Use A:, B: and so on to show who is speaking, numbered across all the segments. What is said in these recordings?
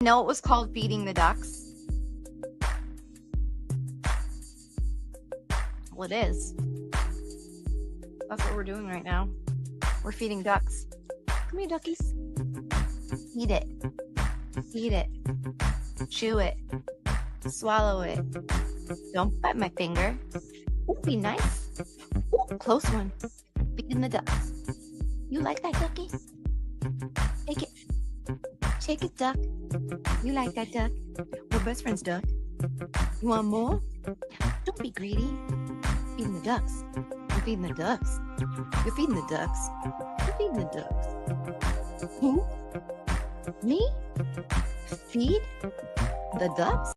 A: know it was called feeding the ducks? Well, it is. That's what we're doing right now. We're feeding ducks. Come here, duckies. Eat it. Eat it. Chew it. Swallow it. Don't bite my finger. Ooh, be nice. Ooh, close one. Feeding the ducks. You like that, ducky? Take it. Take it, duck. You like that, duck? We're best friends, duck. You want more? Don't be greedy. Feeding the ducks. You're feeding the ducks. You're feeding the ducks. You're feeding the ducks. Who? Me? Feed the ducks?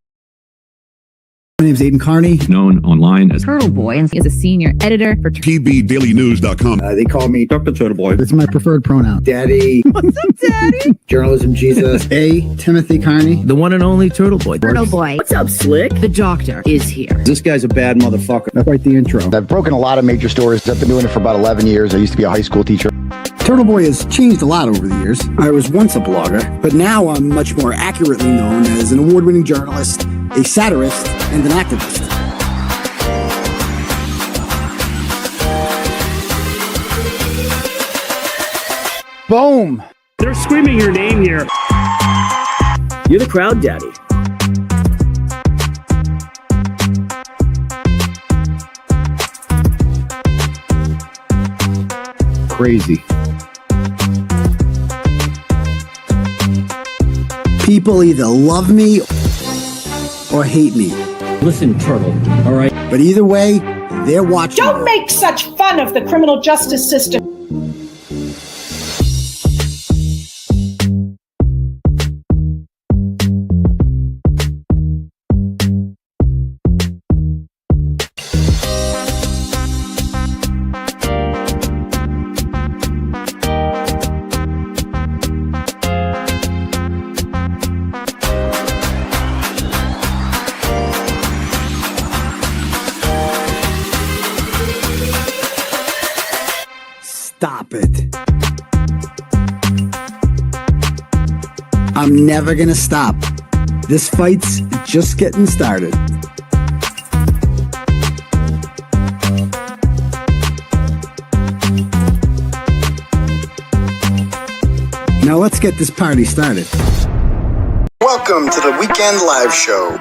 B: My name's Aidan Kearney,
C: known online as
D: Turtleboy, and is a senior editor for
E: TBDailyNews.com.
B: They call me
C: Dr. Turtleboy.
B: That's my preferred pronoun. Daddy.
D: What's up, Daddy?
B: Journalism Jesus. Timothy Kearney.
F: The one and only Turtleboy.
D: Turtleboy. What's up, Slick? The doctor is here.
F: This guy's a bad motherfucker.
B: That's quite the intro.
G: I've broken a lot of major stories. I've been doing it for about 11 years. I used to be a high school teacher.
B: Turtleboy has changed a lot over the years. I was once a blogger, but now I'm much more accurately known as an award-winning journalist, a satirist, and an activist. Boom!
H: They're screaming your name here.
F: You're the crowd daddy.
C: Crazy.
B: People either love me or hate me.
F: Listen, Turtle, all right?
B: But either way, they're watching.
I: Don't make such fun of the criminal justice system.
B: Stop it. I'm never gonna stop. This fight's just getting started. Now let's get this party started.
J: Welcome to the Weekend Live Show.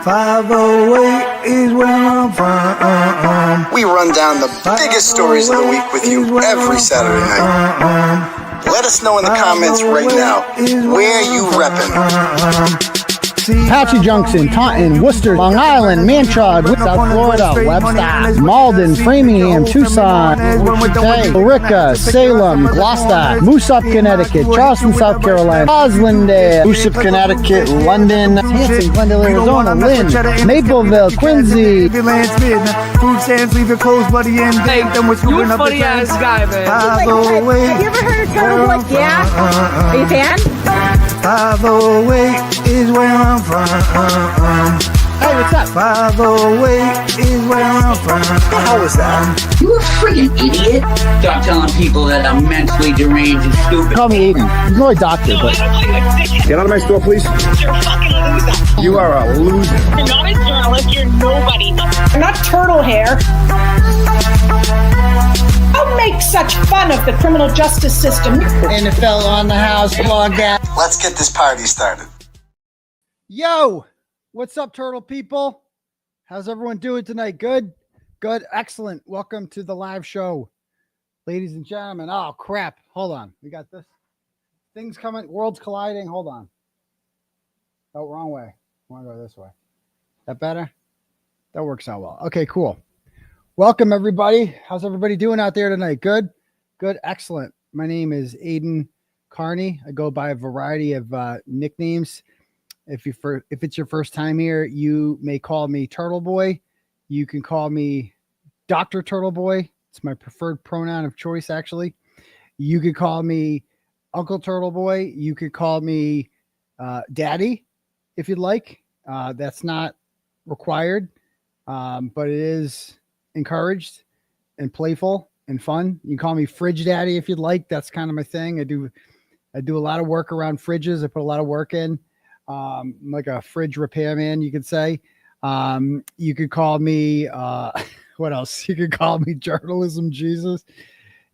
K: 508 is where I'm from.
J: We run down the biggest stories of the week with you every Saturday night. Let us know in the comments right now where you reppin'.
B: Apache Junction, Taunton, Worcester, Long Island, Manchard, South Florida, Webster, Malden, Framingham, Tucson, Billerica, Salem, Gloucester, Moosop, Connecticut, Charleston, South Carolina, Roslindale, Moosop, Connecticut, London, Hanson, Glendale, Arizona, Lynn, Mapleville, Quincy.
K: Food stamps, leave your clothes, buddy, and then we're screwing up the
D: funny ass guy, man.
I: Have you ever heard of Turtleboy? Yeah? Are you a fan?
K: 508 is where I'm from.
B: Hey, what's up?
K: 508 is where I'm from.
B: How was that?
L: You a freaking idiot. Stop telling people that I'm mentally deranged and stupid.
B: Call me Aidan. He's more a doctor, but...
C: Get out of my store, please.
I: You're a fucking loser.
C: You are a loser.
I: You're not a journalist. You're nobody. You're not turtle hair. Don't make such fun of the criminal justice system.
B: NFL on the house, blog that.
J: Let's get this party started.
B: Yo, what's up, turtle people? How's everyone doing tonight? Good? Good, excellent. Welcome to the live show, ladies and gentlemen. Oh, crap. Hold on. We got this. Things coming. Worlds colliding. Hold on. Oh, wrong way. I want to go this way. That better? That works out well. Okay, cool. Welcome, everybody. How's everybody doing out there tonight? Good? Good, excellent. My name is Aidan Kearney. I go by a variety of nicknames. If it's your first time here, you may call me Turtleboy. You can call me Dr. Turtleboy. It's my preferred pronoun of choice, actually. You could call me Uncle Turtleboy. You could call me Daddy, if you'd like. That's not required, but it is encouraged and playful and fun. You can call me Fridge Daddy if you'd like. That's kind of my thing. I do a lot of work around fridges. I put a lot of work in. like a fridge repairman, you could say. You could call me, what else? You could call me Journalism Jesus.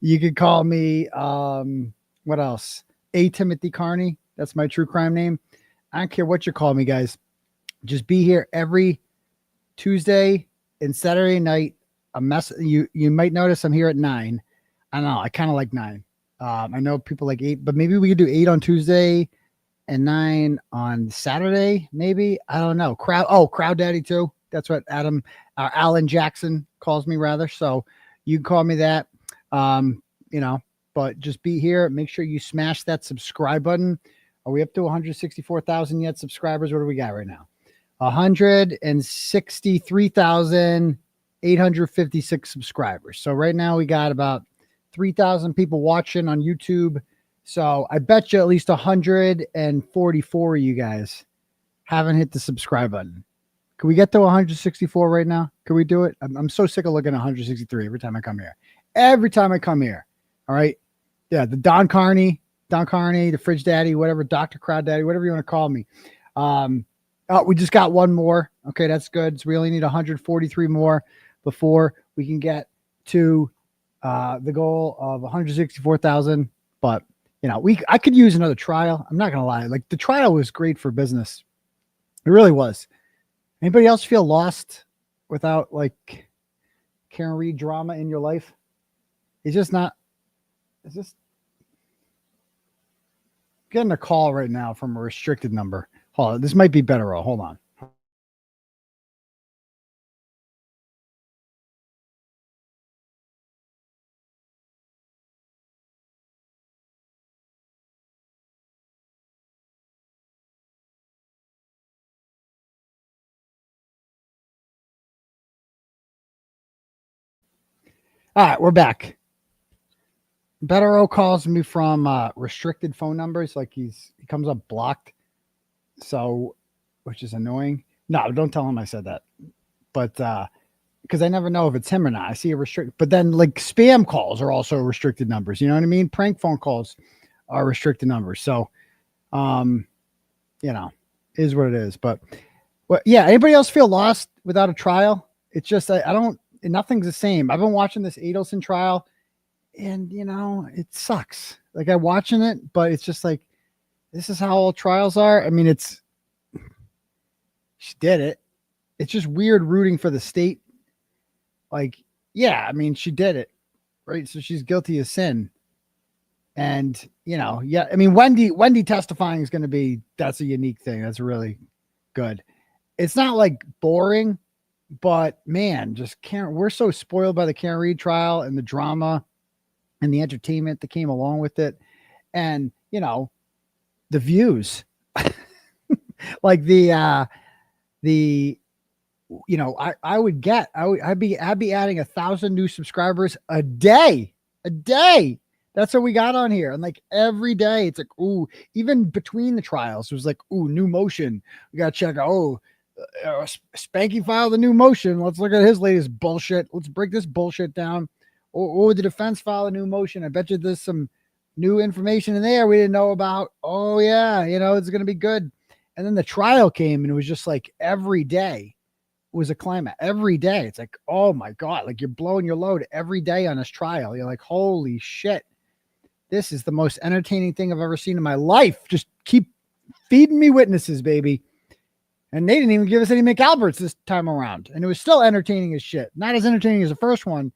B: You could call me, what else? 𝗵𝗄𝗃 Kearney. That's my true crime name. I don't care what you call me, guys. Just be here every Tuesday and Saturday night. You might notice I'm here at 9. I don't know. I kind of like 9. I know people like 8, but maybe we could do 8 on Tuesday and 9 on Saturday. Maybe, I don't know. Crowd Daddy too. That's what Alan Jackson calls me rather. So you can call me that. But just be here. Make sure you smash that subscribe button. Are we up to 164,000 yet subscribers? What do we got right now? 163,856 subscribers. So right now we got about 3,000 people watching on YouTube. So I bet you at least 144 of you guys haven't hit the subscribe button. Can we get to 164 right now? Can we do it? I'm so sick of looking at 163 every time I come here. Every time I come here. All right. Yeah. The Kearney, the Fridge Daddy, whatever, Dr. Crowd Daddy, whatever you want to call me. We just got one more. Okay. That's good. So we only need 143 more before we can get to the goal of 164,000. But I could use another trial. I'm not going to lie. Like the trial was great for business. It really was. Anybody else feel lost without like Karen Reed drama in your life? It's just getting a call right now from a restricted number. Hold on. This might be better. Hold on. All right, we're back. Betero calls me from restricted phone numbers, like he comes up blocked. So, which is annoying. No, don't tell him I said that. But because I never know if it's him or not. I see a restrict, but then like spam calls are also restricted numbers. You know what I mean? Prank phone calls are restricted numbers. So, is what it is. But yeah, anybody else feel lost without a trial? It's just I don't. Nothing's the same. I've been watching this Adelson trial and it sucks. Like I'm watching it, but it's just like, this is how all trials are. I mean, she did it. It's just weird rooting for the state. Like, yeah, I mean, she did it, right? So she's guilty of sin. And, yeah, I mean, Wendy testifying is going to be, that's a unique thing. That's really good. It's not like boring. But man, we're so spoiled by the Karen Reed trial and the drama and the entertainment that came along with it. And, the views, like I'd be adding 1,000 new subscribers a day. That's what we got on here. And like every day it's like, ooh, even between the trials, it was like, ooh, new motion. We got to check out, Spanky filed a new motion. Let's look at his latest bullshit. Let's break this bullshit down. Or the defense file a new motion. I bet you there's some new information in there we didn't know about. Oh yeah, it's gonna be good. And then the trial came and it was just like every day was a climax. Every day. It's like, oh my God, like you're blowing your load every day on this trial. You're like, holy shit. This is the most entertaining thing I've ever seen in my life. Just keep feeding me witnesses, baby. And they didn't even give us any McAlberts this time around. And it was still entertaining as shit. Not as entertaining as the first one,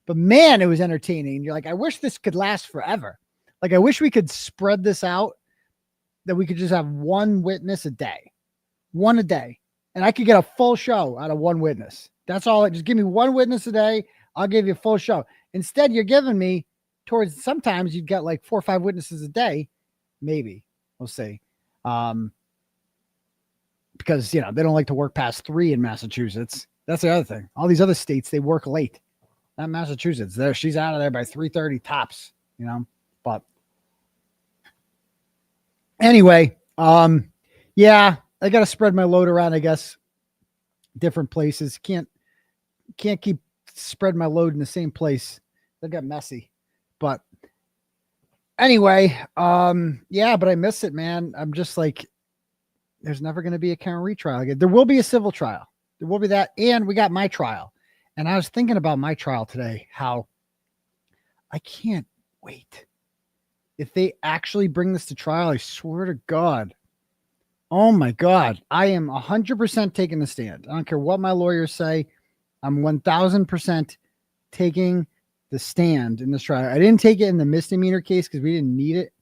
B: but man, it was entertaining. You're like, I wish this could last forever. Like, I wish we could spread this out, that we could just have one witness a day. One a day. And I could get a full show out of one witness. That's all. Just give me one witness a day. I'll give you a full show. Instead, you're giving me sometimes you'd get like 4 or 5 witnesses a day. Maybe. We'll see. Because, they don't like to work past 3 in Massachusetts. That's the other thing. All these other states, they work late. Not Massachusetts. She's out of there by 3:30 tops, But anyway, yeah, I got to spread my load around, I guess, different places. Can't keep spreading my load in the same place. That got messy. But anyway, yeah, but I miss it, man. I'm just like, there's never going to be a Karen retrial again. There will be a civil trial. There will be that. And we got my trial. And I was thinking about my trial today, how I can't wait. If they actually bring this to trial, I swear to God. Oh my God. I am 100% taking the stand. I don't care what my lawyers say. I'm 1000% taking the stand in this trial. I didn't take it in the misdemeanor case because we didn't need it,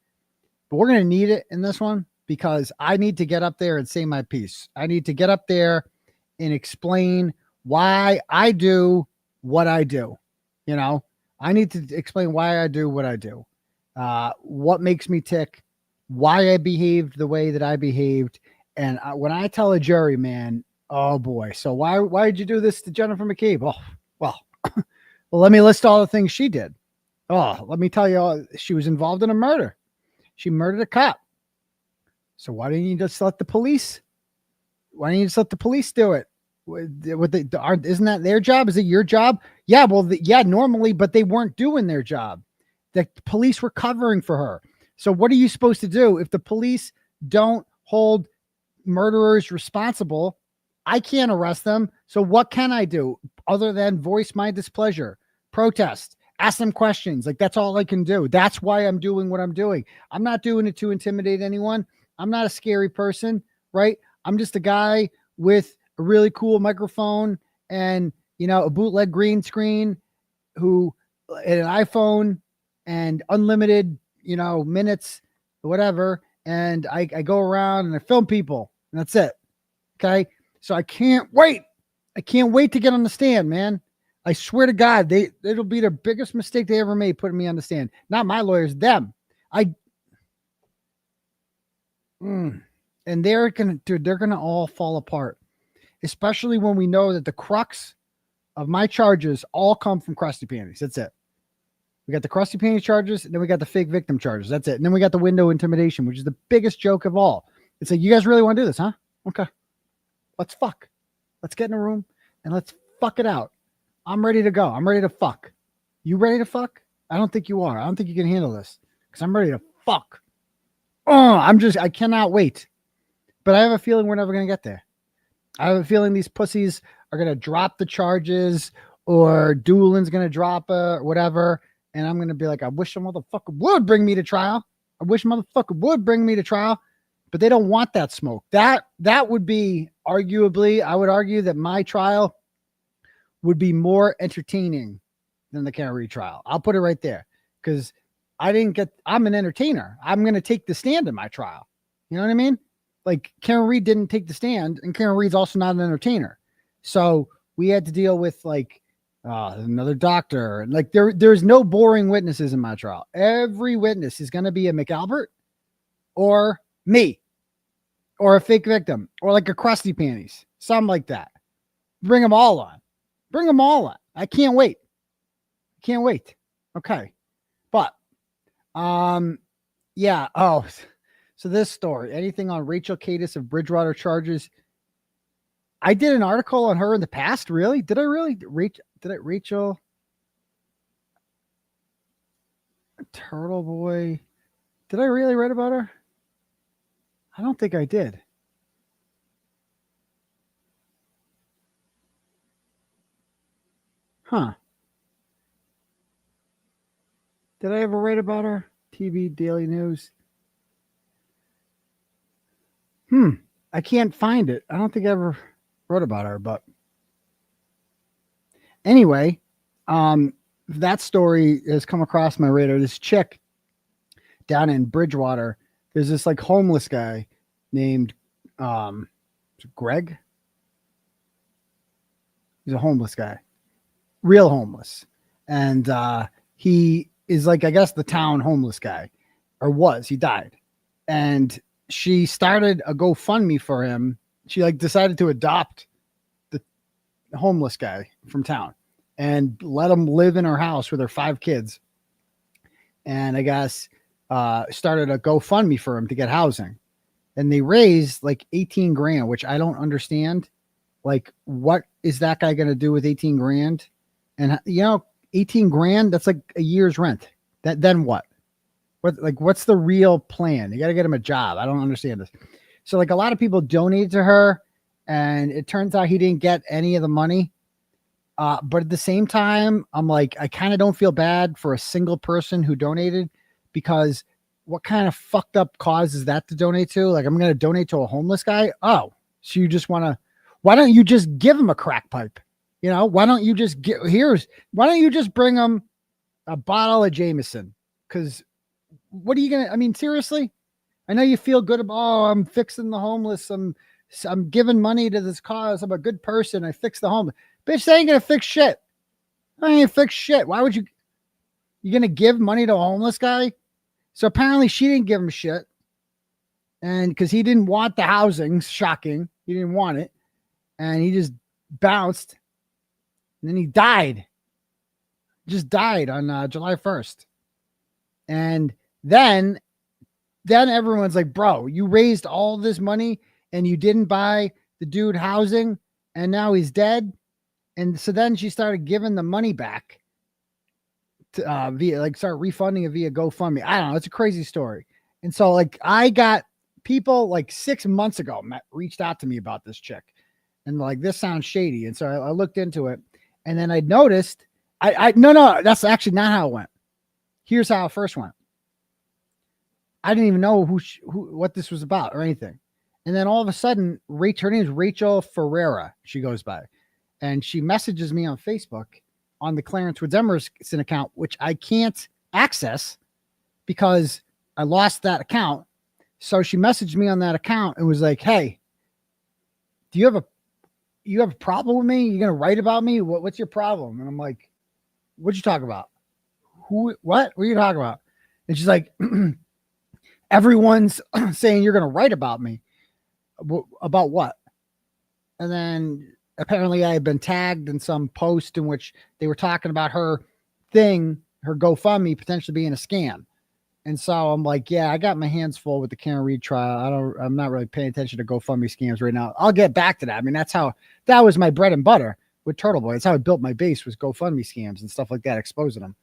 B: but we're going to need it in this one because I need to get up there and say my piece. I need to get up there and explain why I do what I do. You know, I need to explain why I do what I do, what makes me tick, why I behaved the way that I behaved. And when I tell a jury, man, oh boy. So why did you do this to Jennifer McCabe? Oh, well, well, let me list all the things she did. Oh, let me tell you, she was involved in a murder. She murdered a cop. So why didn't you just let the police? Why didn't you just let the police do it? Isn't that their job? Is it your job? Yeah, well, yeah, normally, but they weren't doing their job. The police were covering for her. So what are you supposed to do if the police don't hold murderers responsible? I can't arrest them. So what can I do other than voice my displeasure, protest, ask them questions? Like, that's all I can do. That's why I'm doing what I'm doing. I'm not doing it to intimidate anyone. I'm not a scary person, right? I'm just a guy with a really cool microphone and, you know, a bootleg green screen and an iPhone and unlimited, you know, minutes or whatever. And I go around and I film people and that's it. Okay. So I can't wait. I can't wait to get on the stand, man. I swear to God, it'll be the biggest mistake they ever made putting me on the stand. Not my lawyers, them. And they're gonna all fall apart, especially when we know that the crux of my charges all come from 𝗺ście𝗶𝗄𝗆s. That's it. We got the 𝗺ście𝗶𝗄𝗆s charges, and then we got the fake victim charges. That's it. And then we got the window intimidation, which is the biggest joke of all. It's like, you guys really want to do this, huh? Okay. Let's fuck. Let's get in a room and let's fuck it out. I'm ready to go. I'm ready to fuck. You ready to fuck? I don't think you are. I don't think you can handle this because I'm ready to fuck. Oh, I cannot wait. But I have a feeling we're never going to get there. I have a feeling these pussies are going to drop the charges or Doolin's going to drop or whatever. And I'm going to be like, I wish a motherfucker would bring me to trial. I wish a motherfucker would bring me to trial. But they don't want that smoke. That would be arguably, I would argue that my trial would be more entertaining than the Karen retrial. I'll put it right there because I'm an entertainer. I'm going to take the stand in my trial. You know what I mean? Like, Karen Reed didn't take the stand, and Karen Reed's also not an entertainer. So we had to deal with like another doctor. Like there's no boring witnesses in my trial. Every witness is going to be a McAlbert or me or a fake victim or like a 𝗺ście𝗶𝗄𝗆s, something like that. Bring them all on. Bring them all on. I can't wait. Can't wait. Okay. But, yeah. Oh, so this story, anything on Rachel Kadis of Bridgewater charges? I did an article on her in the past. Really? Did I really? Rachel Turtleboy? Did I really write about her? I don't think I did. Huh. Did I ever write about her? TV Daily News. I can't find it. I don't think I ever wrote about her, but anyway, that story has come across my radar. This chick down in Bridgewater, there's this like homeless guy named Greg. He's a homeless guy, real homeless. And he is like, I guess, the town homeless guy, or was. He died. And she started a GoFundMe for him. She like decided to adopt the homeless guy from town and let him live in her house with her 5 kids. And I guess started a GoFundMe for him to get housing. And they raised like 18 grand, which I don't understand. Like, what is that guy going to do with 18 grand? And, you know, 18 grand, that's like a year's rent. Then what? What's the real plan? You got to get him a job. I don't understand this. So like a lot of people donated to her, and it turns out he didn't get any of the money. But at the same time, I'm like, I kind of don't feel bad for a single person who donated, because what kind of fucked up cause is that to donate to? Like, I'm going to donate to a homeless guy. Oh, so you just want to, why don't you just give him a crack pipe? You know, why don't you just why don't you just bring him a bottle of Jameson? Because what are you going to, I mean, seriously, I know you feel good about, oh, I'm fixing the homeless. I'm giving money to this cause. I'm a good person. I fix the homeless. Bitch, they ain't going to fix shit. I ain't fix shit. Why would you going to give money to a homeless guy? So apparently she didn't give him shit. And because he didn't want the housing, shocking. He didn't want it. And he just bounced. And then he died. Just died on July 1st. And then everyone's like, bro, you raised all this money and you didn't buy the dude housing, and now he's dead. And so then she started giving the money back to, via, like, start refunding it via GoFundMe. I don't know. It's a crazy story. And so like I got people like 6 months ago reached out to me about this chick, and like, this sounds shady. And so I looked into it, and then I noticed no, that's actually not how it went. Here's how it first went. I didn't even know what this was about or anything. And then all of a sudden, her name is Rachel Ferreira. She goes by, and she messages me on Facebook on the Clarence Woods Emerson account, which I can't access because I lost that account. So she messaged me on that account and was like, hey, do you have a problem with me? You're going to write about me? What's your problem? And I'm like, what'd you talk about? What are you talking about? And she's like, everyone's saying you're going to write about me. About what? And then apparently I had been tagged in some post in which they were talking about her GoFundMe potentially being a scam. And so I'm like, yeah, I got my hands full with the Karen Reed trial. I'm not really paying attention to GoFundMe scams right now. I'll get back to that. I mean, that was my bread and butter with Turtleboy. That's how I built my base, was GoFundMe scams and stuff like that, exposing them.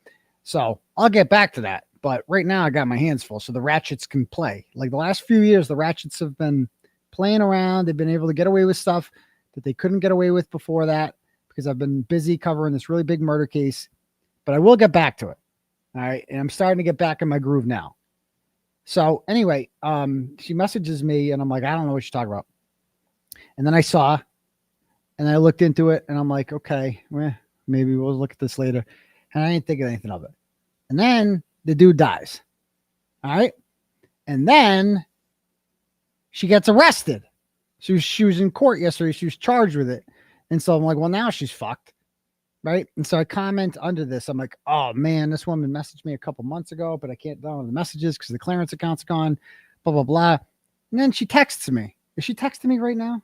B: So I'll get back to that. But right now I got my hands full, so the Ratchets can play. Like the last few years, the Ratchets have been playing around. They've been able to get away with stuff that they couldn't get away with before that, because I've been busy covering this really big murder case. But I will get back to it. All right. And I'm starting to get back in my groove now. So anyway, she messages me and I'm like, I don't know what you're talking about. And then I saw, and I looked into it, and I'm like, okay, well, maybe we'll look at this later. And I didn't think of anything of it. And then the dude dies. All right. And then she gets arrested. She was in court yesterday. She was charged with it. And so I'm like, well, now she's fucked. Right. And so I comment under this. I'm like, oh man, this woman messaged me a couple months ago, but I can't download the messages because the Clarence account's gone, blah, blah, blah. And then she texts me. Is she texting me right now?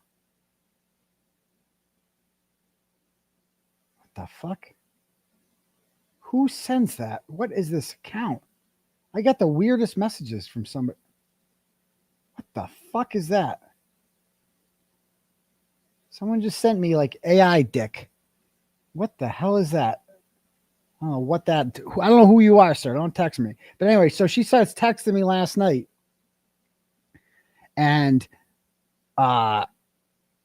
B: What the fuck? Who sends that? What is this account? I got the weirdest messages from somebody. What the fuck is that? Someone just sent me like AI dick. What the hell is that? I don't know what that, I don't know who you are, sir. Don't text me. But anyway, so she starts texting me last night. And I'm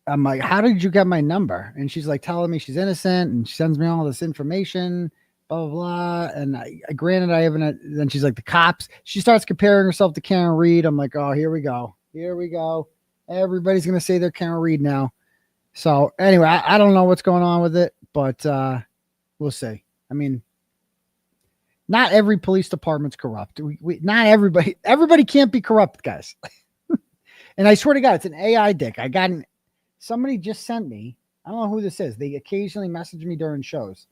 B: like, how did you get my number? And she's like telling me she's innocent, and she sends me all this information, blah, blah, blah. And I granted, I haven't, then she's like, the cops. She starts comparing herself to Karen Reed. I'm like, oh, here we go. Here we go. Everybody's going to say they're Karen Reed now. So anyway, I don't know what's going on with it, but we'll see. I mean, not every police department's corrupt. Not everybody can't be corrupt, guys. And I swear to God, it's an AI dick. Somebody just sent me, I don't know who this is. They occasionally message me during shows.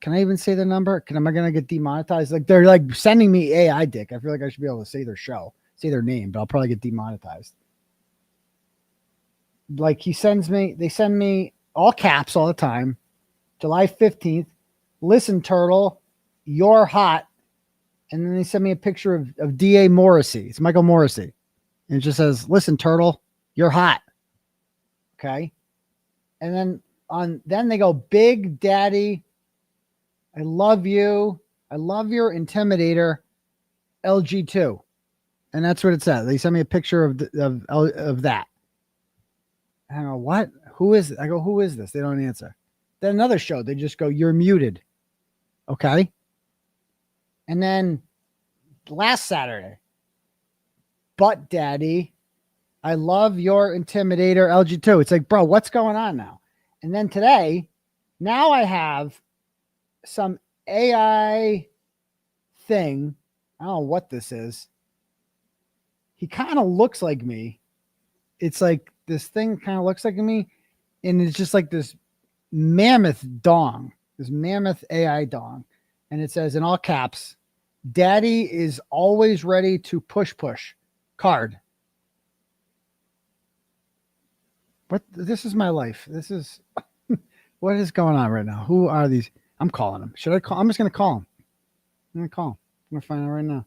B: Can I even say the number? Am I going to get demonetized? Like, they're like sending me AI dick. I feel like I should be able to say their show, say their name, but I'll probably get demonetized. Like they send me all caps all the time. July 15th. Listen, Turtle, you're hot. And then they send me a picture of D.A. Morrissey. It's Michael Morrissey. And it just says, listen, Turtle, you're hot. Okay. And then they go, Big Daddy, I love you. I love your Intimidator, LG2. And that's what it said. They sent me a picture of that. I go, what? Who is it? I go, who is this? They don't answer. Then another show, they just go, you're muted. Okay. And then last Saturday, Butt Daddy, I love your intimidator LG2. It's like, bro, what's going on now? And then today, now I have some AI thing. I don't know what this is. He kind of looks like me. It's like this thing kind of looks like me. And it's just like this mammoth dong, this mammoth AI dong. And it says in all caps, Daddy is always ready to push card. What? This is my life. This is what is going on right now. Who are these? I'm calling them. Should I call? I'm just going to call them. I'm going to call them. I'm going to find out right now.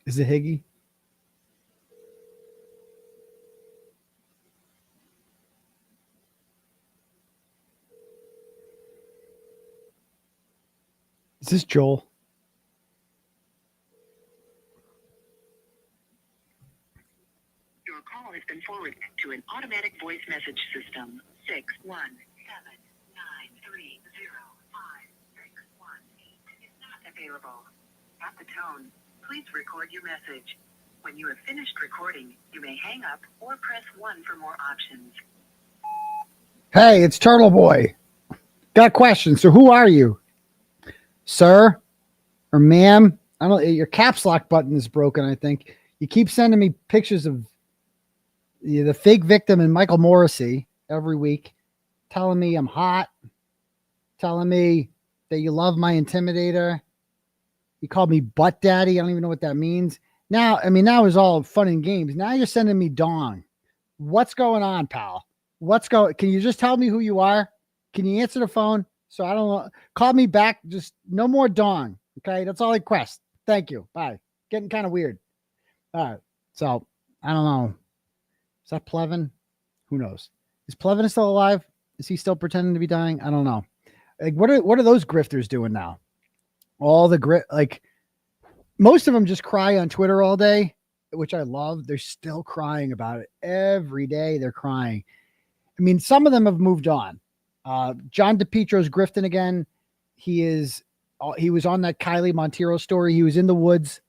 B: Is it Higgy? Is this Joel?
M: Your call has been forwarded to an automatic voice message system. 617-930-561 is not available. At the tone, please record your message. When you have finished recording, you may hang up or press 1 for more options.
B: Hey, it's Turtleboy. Got a question. So who are you? Sir or ma'am? I don't. Your caps lock button is broken, I think. You keep sending me pictures of the fake victim and Michael Morrissey every week, telling me I'm hot, telling me that you love my intimidator. You called me butt daddy. I don't even know what that means. Now, I mean, now is all fun and games. Now you're sending me dong. What's going on, pal? Can you just tell me who you are? Can you answer the phone? So I don't know. Call me back. Just no more dong. Okay. That's all I request. Thank you. Bye. Getting kind of weird. All right. So I don't know. Is that Plevin? Who knows? Is Plevin still alive? Is he still pretending to be dying? I don't know. Like, what are those grifters doing now? All the like most of them just cry on Twitter all day, which I love. They're still crying about it every day. They're crying. I mean, some of them have moved on. John DePetro's grifting again. He was on that Kylee Monteiro story. He was in the woods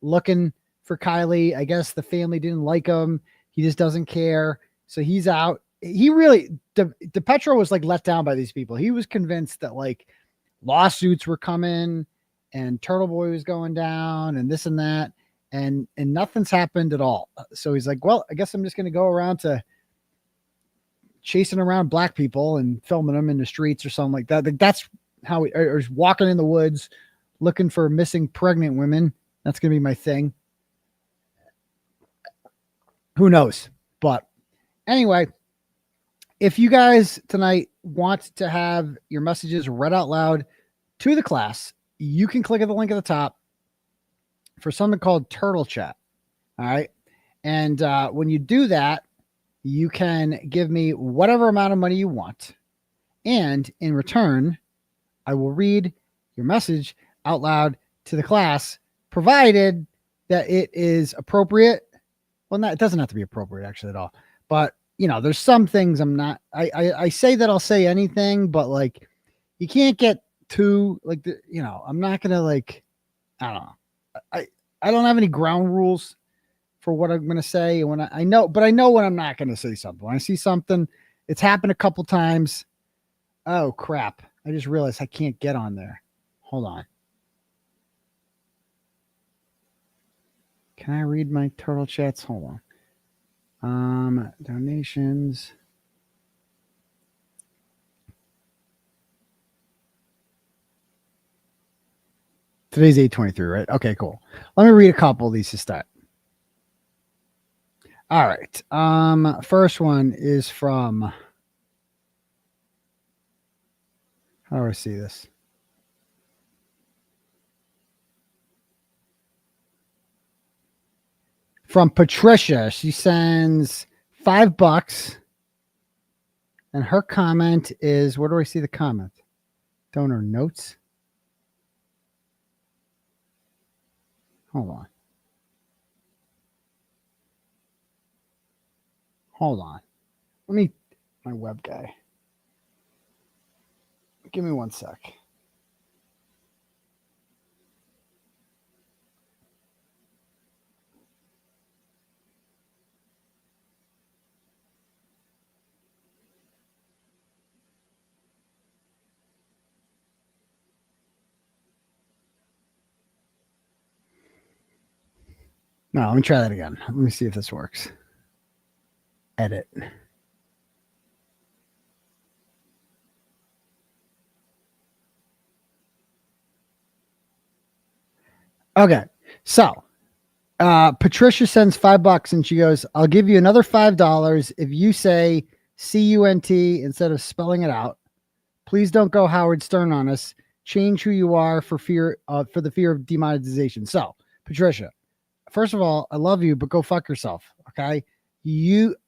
B: looking for Kylee. I guess the family didn't like him. He just doesn't care. So he's out. He really, DePetro was like let down by these people. He was convinced that like lawsuits were coming and Turtleboy was going down and this and that. And nothing's happened at all. So he's like, well, I guess I'm just going to go around to chasing around black people and filming them in the streets or something like that. Like that's how or walking in the woods looking for missing pregnant women. That's going to be my thing. Who knows? But anyway, if you guys tonight want to have your messages read out loud to the class, you can click at the link at the top for something called Turtle Chat. All right. And when you do that, you can give me whatever amount of money you want. And in return, I will read your message out loud to the class, provided that it is appropriate. Well, it doesn't have to be appropriate actually at all. But, you know, there's some things I'm not, I say that I'll say anything, but like, you can't get too, like, I'm not going to like, I don't know. I don't have any ground rules for what I'm going to say. And when I know when I'm not going to say something. When I see something, it's happened a couple times. Oh, crap. I just realized I can't get on there. Hold on. Can I read my turtle chats? Hold on. Donations. Today's 8/23, right? Okay, cool. Let me read a couple of these to start. All right. First one is from, how do I see this? From Patricia. She sends $5. And her comment is, where do I see the comment? Donor notes. Hold on. Hold on. Let me, my web guy. Give me 1 sec. No, let me try that again. Let me see if this works. Edit. Okay, so Patricia sends $5 and she goes, I'll give you another $5 if you say CUNT instead of spelling it out. Please don't go Howard Stern on us. Change who you are for the fear of demonetization. So, Patricia, first of all, I love you, but go fuck yourself. Okay.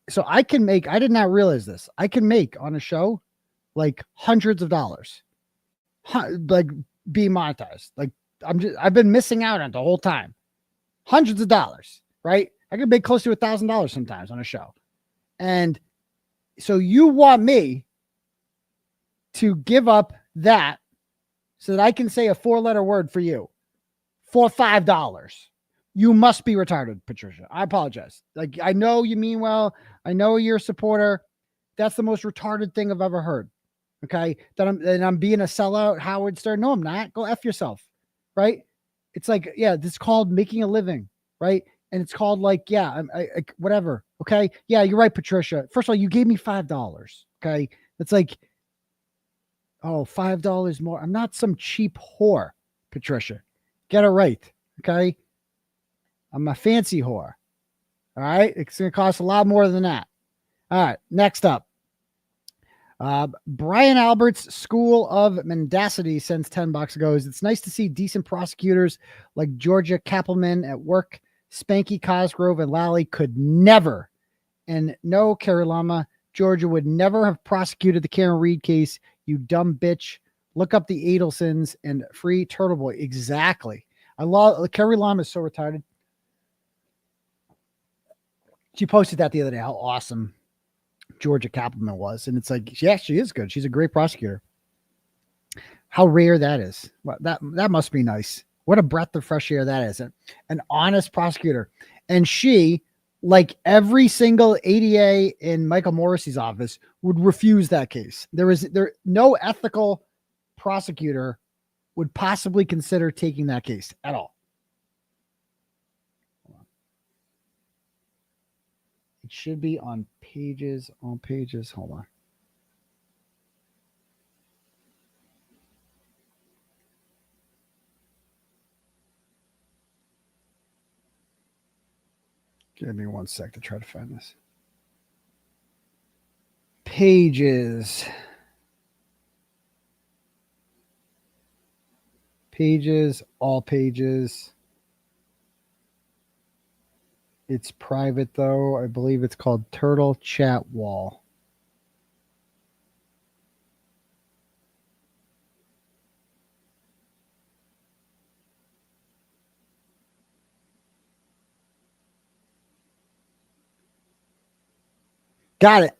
B: So I did not realize this. I can make on a show like hundreds of dollars, like being monetized. Like I've been missing out on it the whole time. Hundreds of dollars, right? I can make close to $1,000 sometimes on a show. And so you want me to give up that so that I can say a 4-letter word for you for $5. You must be retarded, Patricia. I apologize. Like, I know you mean well. I know you're a supporter. That's the most retarded thing I've ever heard. Okay. That I'm being a sellout, Howard Stern. No, I'm not. Go F yourself. Right. It's like, yeah, this is called making a living. Right. And it's called like, yeah, whatever. Okay. Yeah, you're right, Patricia. First of all, you gave me $5. Okay. It's like, oh, $5 more. I'm not some cheap whore, Patricia. Get it right. Okay. I'm a fancy whore. All right. It's going to cost a lot more than that. All right. Next up. Brian Albert's School of Mendacity sends $10 goes. It's nice to see decent prosecutors like 𝗺gie at work. Spanky, Cosgrove, and Lally could never, and no, 𝗺rie, Georgia would never have prosecuted the Karen Reed case. You dumb bitch. Look up the Adelsons and free Turtleboy. Exactly. I love 𝗺rie is so retarded. She posted that the other day, how awesome 𝗺gie was. And it's like, yeah, she is good. She's a great prosecutor. How rare that is. Well, that must be nice. What a breath of fresh air that is. An honest prosecutor. And she, like every single ADA in Michael Morrissey's office, would refuse that case. No ethical prosecutor would possibly consider taking that case at all. It should be on pages. Hold on. Give me 1 sec to try to find this. Pages. All pages. It's private, though. I believe it's called Turtle Chat Wall. Got it.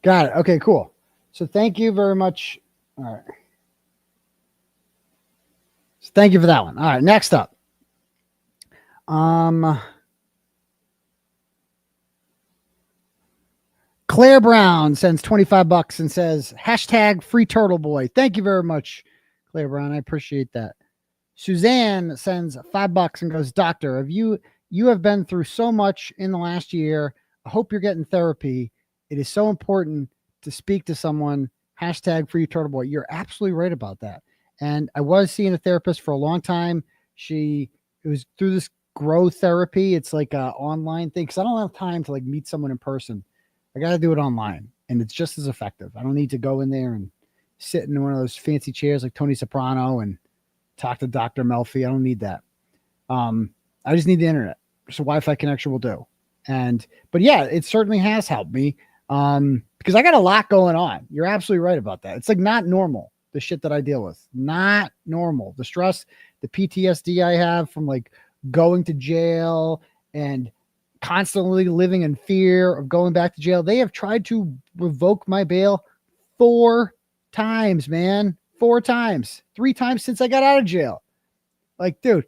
B: Okay, cool. So thank you very much. All right. So thank you for that one. All right, next up. Claire Brown sends $25 and says, #free Turtleboy. Thank you very much, Claire Brown. I appreciate that. Suzanne sends $5 and goes, Doctor, you have been through so much in the last year. I hope you're getting therapy. It is so important to speak to someone. #free Turtleboy. You're absolutely right about that. And I was seeing a therapist for a long time. It was through this grow therapy. It's like an online thing because I don't have time to like meet someone in person. I got to do it online, and it's just as effective. I don't need to go in there and sit in one of those fancy chairs like Tony Soprano and talk to Dr. Melfi. I don't need that. I just need the internet. So Wi-Fi connection will do. But yeah, it certainly has helped me. Because I got a lot going on. You're absolutely right about that. It's like not normal, the shit that I deal with. Not normal. The stress, the PTSD I have from like going to jail and constantly living in fear of going back to jail. They have tried to revoke my bail 4 times, man. 4 times. 3 times since I got out of jail. Like, dude.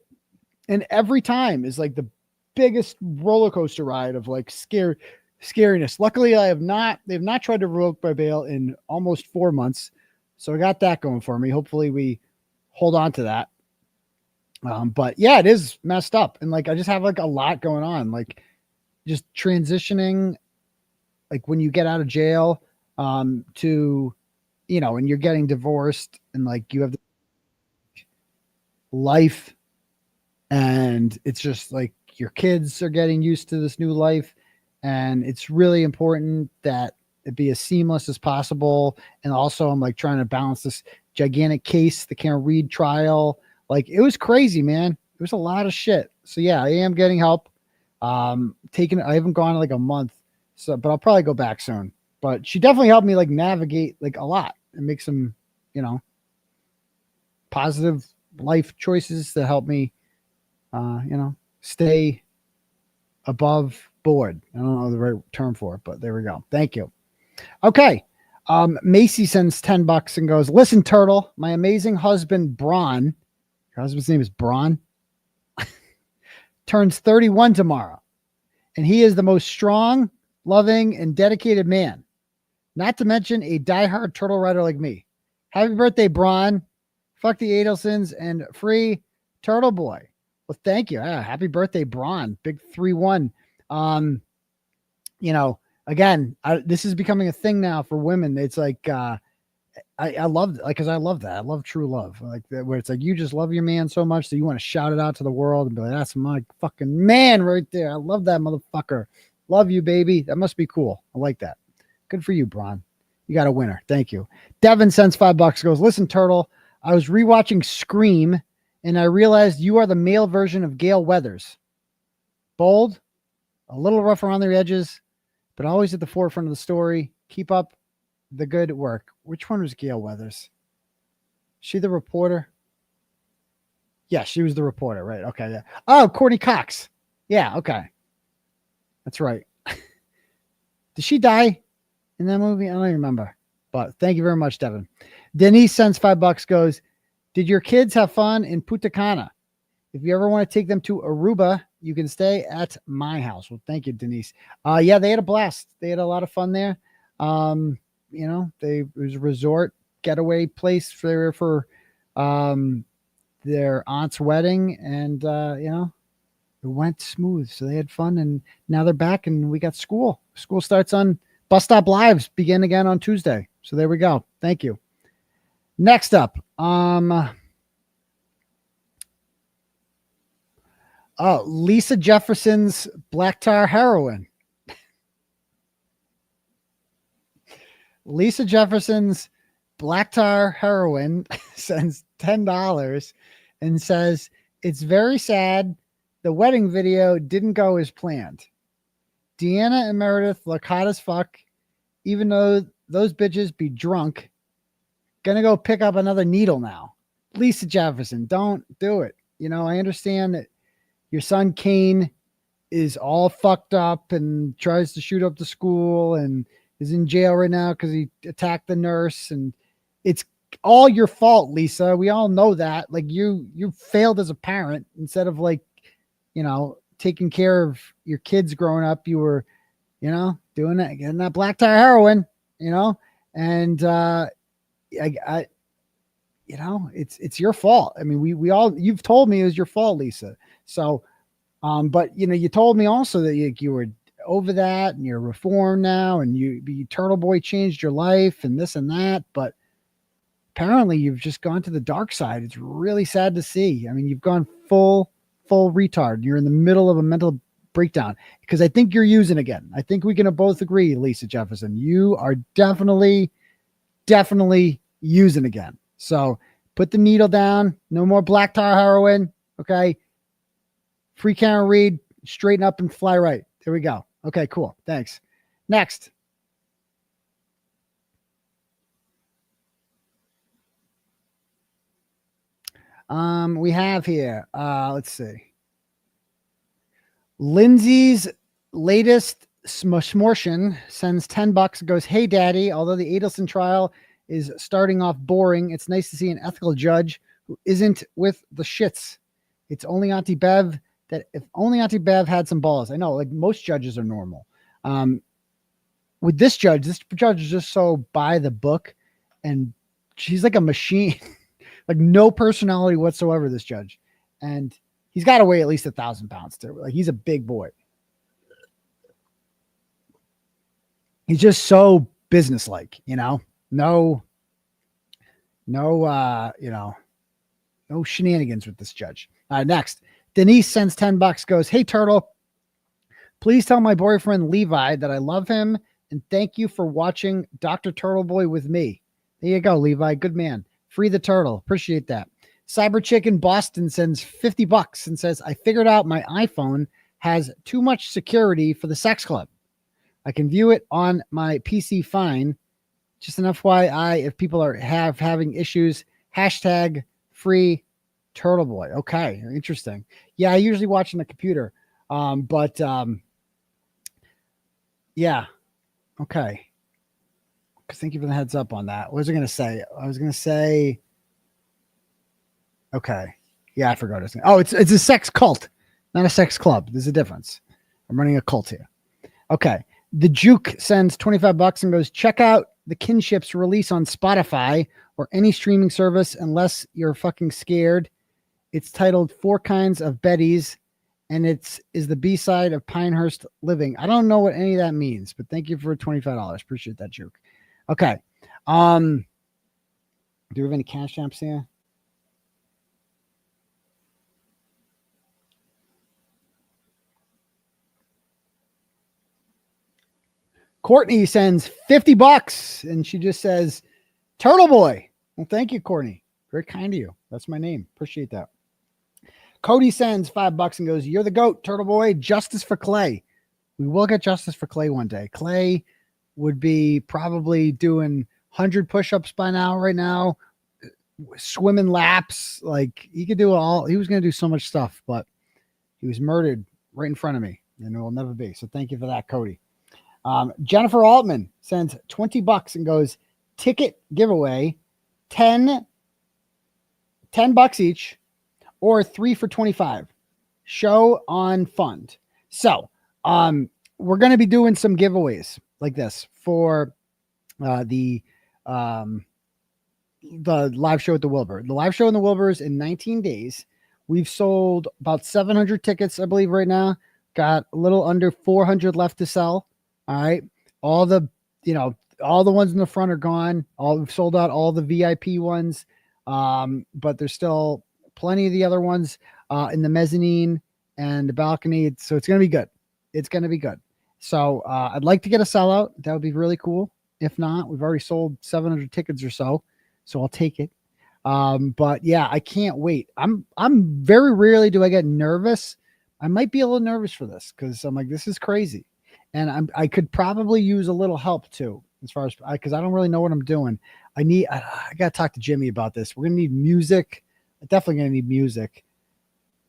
B: And every time is like the biggest roller coaster ride of like scariness. Luckily, they've not tried to revoke my bail in almost 4 months. So I got that going for me. Hopefully we hold on to that. But yeah, it is messed up. And like, I just have like a lot going on, like just transitioning, like when you get out of jail, to, you know, and you're getting divorced and like you have life and it's just like your kids are getting used to this new life. And it's really important that it be as seamless as possible. And also I'm like trying to balance this gigantic case, the Kearney trial. Like it was crazy, man. It was a lot of shit. So yeah, I am getting help. I haven't gone in like a month. So, but I'll probably go back soon. But she definitely helped me like navigate like a lot and make some, you know, positive life choices that help me, you know, stay above board. I don't know the right term for it, but there we go. Thank you. Okay. Macy sends $10 and goes, listen, Turtle, my amazing husband, Braun, your husband's name is Braun, turns 31 tomorrow. And he is the most strong, loving, and dedicated man. Not to mention a diehard turtle rider like me. Happy birthday, Braun. Fuck the Adelsons and free Turtleboy. Well, thank you. Happy birthday, Braun. Big 3-1. You know, again, this is becoming a thing now for women. It's like, I love, like, cause I love that. I love true love. Like that, where it's like, you just love your man so much that you want to shout it out to the world and be like, that's my fucking man right there. I love that motherfucker. Love you, baby. That must be cool. I like that. Good for you, Braun. You got a winner. Thank you. Devin sends $5, goes, listen, Turtle, I was rewatching Scream and I realized you are the male version of 𝗫𝗄𝗄𝗇. Bold, a little rough around the edges, but always at the forefront of the story. Keep up the good work. Which one was 𝗫𝗄𝗄𝗇? She the reporter? Yeah, she was the reporter, right? Okay, yeah. Oh, Courtney Cox. Yeah, okay. That's right. Did she die in that movie? I don't even remember. But thank you very much, Devin. Denise sends $5, goes, did your kids have fun in Punta Cana? If you ever want to take them to Aruba, you can stay at my house. Well, thank you, Denise. Yeah, they had a blast. They had a lot of fun there. You know, it was a resort getaway place for their aunt's wedding, and you know, it went smooth. So they had fun, and now they're back, and we got school. School starts on Bus Stop Lives begin again on Tuesday. So there we go. Thank you. Next up, Lisa Jefferson's black tar heroin. Lisa Jefferson's black tar heroin sends $10 and says, it's very sad. The wedding video didn't go as planned. Deanna and Meredith look hot as fuck, even though those bitches be drunk. Gonna go pick up another needle now. Lisa Jefferson, don't do it. You know, I understand that your son Kane is all fucked up and tries to shoot up the school and is in jail right now because he attacked the nurse, and it's all your fault, Lisa. We all know that. Like you failed as a parent. Instead of like, you know, taking care of your kids growing up, you were, you know, doing that, getting that black tar heroin, you know, and I you know, it's your fault. I mean, we all, you've told me it was your fault, Lisa. So, but you know, you told me also that you were over that and you're reformed now, and you Turtleboy changed your life and this and that, but apparently you've just gone to the dark side. It's really sad to see. I mean, you've gone full retard. You're in the middle of a mental breakdown because I think you're using again. I think we can both agree, Lisa Jefferson, you are definitely using again. So put the needle down. No more black tar heroin. Okay. Free Karen Reed, straighten up and fly right. There we go. Okay, cool. Thanks. Next. We have here, let's see. Lindsay's latest smortion sends $10 and goes, hey, daddy, although the Adelson trial is starting off boring, it's nice to see an ethical judge who isn't with the shits. It's only Auntie Bev that if only Auntie Bev had some balls. I know, like most judges are normal. With this judge is just so by the book, and she's like a machine, like no personality whatsoever, this judge. And he's got to weigh at least 1,000 pounds too. Like he's a big boy. He's just so businesslike, you know, no shenanigans with this judge. All right, next. Denise sends $10, goes, hey, Turtle, please tell my boyfriend Levi that I love him and thank you for watching Dr. Turtleboy with me. There you go, Levi. Good man. Free the turtle. Appreciate that. Cyber Chicken Boston sends $50 and says, I figured out my iPhone has too much security for the sex club. I can view it on my PC fine. Just an FYI, if people are having issues, hashtag free Turtleboy. Okay, interesting. Yeah, I usually watch on the computer. Yeah. Okay. Thank you for the heads up on that. What was I going to say? I was going to say, okay. Yeah, I forgot. Oh, it's a sex cult, not a sex club. There's a difference. I'm running a cult here. Okay. The Juke sends $25 and goes, check out the Kinship's release on Spotify or any streaming service unless you're fucking scared. It's titled 4 Kinds of Betties, and is the B-side of Pinehurst Living. I don't know what any of that means, but thank you for $25. Appreciate that, Juke. Okay. Do we have any cash apps here? Courtney sends $50 and she just says, Turtleboy. Well, thank you, Courtney. Very kind of you. That's my name. Appreciate that. Cody sends $5 and goes, you're the GOAT, Turtleboy. Justice for Clay. We will get justice for Clay one day. Clay would be probably doing 100 push-ups by now, right now, swimming laps. Like he could do he was going to do so much stuff, but he was murdered right in front of me, and it will never be. So thank you for that, Cody. Jennifer Altman sends $20 and goes, ticket giveaway, $10 each, or 3 for $25. Show on fund. So we're going to be doing some giveaways like this for the live show at the Wilbur. The live show in the Wilbur is in 19 days. We've sold about 700 tickets, I believe, right now. Got a little under 400 left to sell. All right. All the ones in the front are gone. We've sold out all the VIP ones. But there's still plenty of the other ones in the mezzanine and the balcony. So it's going to be good. It's going to be good. So I'd like to get a sellout. That would be really cool. If not, we've already sold 700 tickets or so. So I'll take it. But yeah, I can't wait. I'm very rarely do I get nervous. I might be a little nervous for this because I'm like, this is crazy. And I could probably use a little help too, as far as, because I don't really know what I'm doing. I got to talk to Jimmy about this. We're going to need music. Definitely going to need music.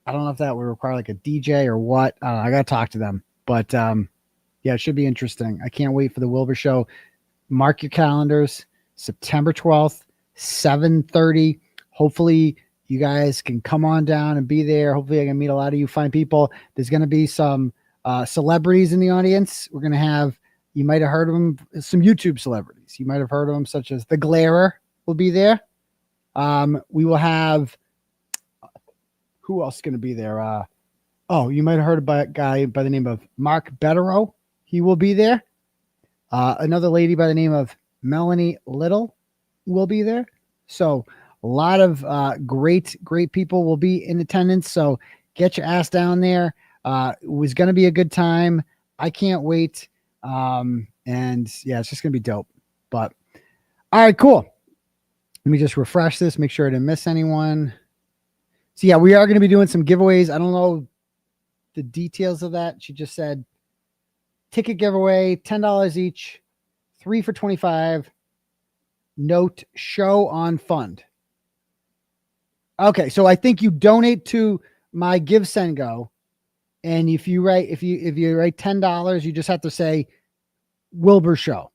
B: I don't know if that would require like a DJ or what. I got to talk to them. But yeah, it should be interesting. I can't wait for the Wilbur show. Mark your calendars, September 12th, 7:30. Hopefully you guys can come on down and be there. Hopefully I can meet a lot of you fine people. There's going to be some celebrities in the audience. We're going to have, you might have heard of them, some YouTube celebrities. You might have heard of them, such as the Glarer will be there. We will have, who else is going to be there? You might have heard about a guy by the name of Mark Betterow. He will be there. Another lady by the name of Melanie Little will be there. So a lot of great people will be in attendance. So get your ass down there. It was going to be a good time. I can't wait. And yeah, it's just going to be dope. But all right, cool. Let me just refresh this, make sure I didn't miss anyone. So yeah, we are going to be doing some giveaways. I don't know the details of that. She just said ticket giveaway, $10 each, 3 for $25. Note, show on fund. Okay, so I think you donate to my 𝗃𝗃𝗃𝗃, and if you write $10, you just have to say Wilbur Show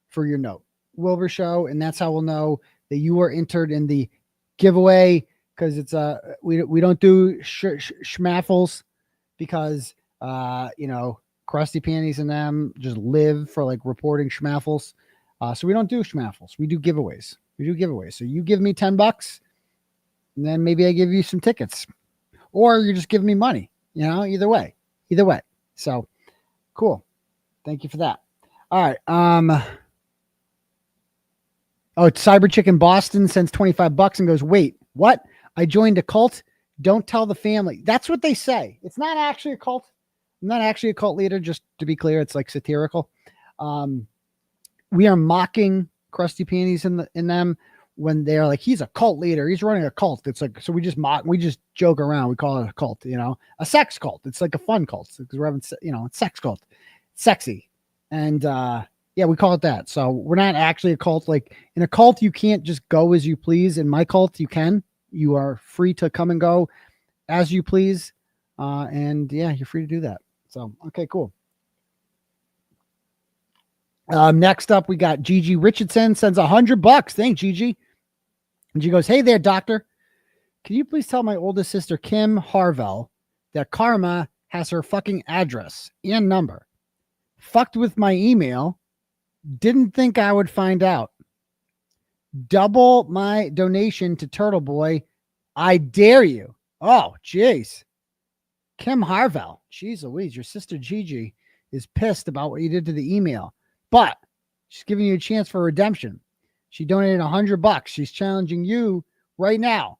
B: for your note. Wilbur Show, and that's how we'll know that you are entered in the giveaway, because it's we don't do schmaffles because Crusty Panties and them just live for like reporting schmaffles. So we don't do schmaffles. We do giveaways. So you give me $10, and then maybe I give you some tickets, or you just give me money. Either way. So cool. Thank you for that. All right. It's Cyber Chicken Boston sends $25 and goes, wait, what? I joined a cult. Don't tell the family. That's what they say. It's not actually a cult. I'm not actually a cult leader. Just to be clear, it's like satirical. We are mocking Crusty Panties in them when they're like, he's a cult leader. He's running a cult. It's like, so we just joke around. We call it a cult, a sex cult. It's like a fun cult because we're having, it's sex cult, sexy. And, yeah, we call it that. So we're not actually a cult. Like in a cult, you can't just go as you please. In my cult, you can. You are free to come and go as you please. And yeah, you're free to do that. So, okay, cool. Next up, we got Gigi Richardson sends $100. Thanks, Gigi. And she goes, hey there, doctor. Can you please tell my oldest sister, 𝗃𝗃𝗃𝗃𝗃, that Karma has her fucking address and number? Fucked with my email. Didn't think I would find out. Double my donation to Turtleboy. I dare you. Oh, jeez. 𝗃𝗃𝗃𝗃𝗃. Jeez Louise, your sister Gigi is pissed about what you did to the email, but she's giving you a chance for redemption. She donated $100. She's challenging you right now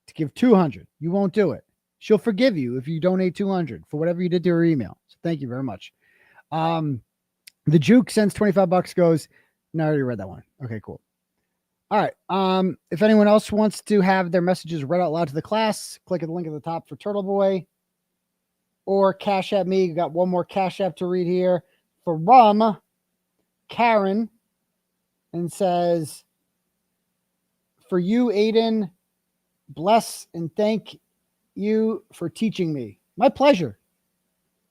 B: to give 200. You won't do it. She'll forgive you if you donate 200 for whatever you did to her email. So thank you very much. The Juke sends $25, goes, no, I already read that one. Okay, cool. All right. If anyone else wants to have their messages read out loud to the class, click at the link at the top for Turtleboy or Cash App me. You got one more Cash App to read here from Karen, and says, for you, Aidan, bless and thank you for teaching me. My pleasure.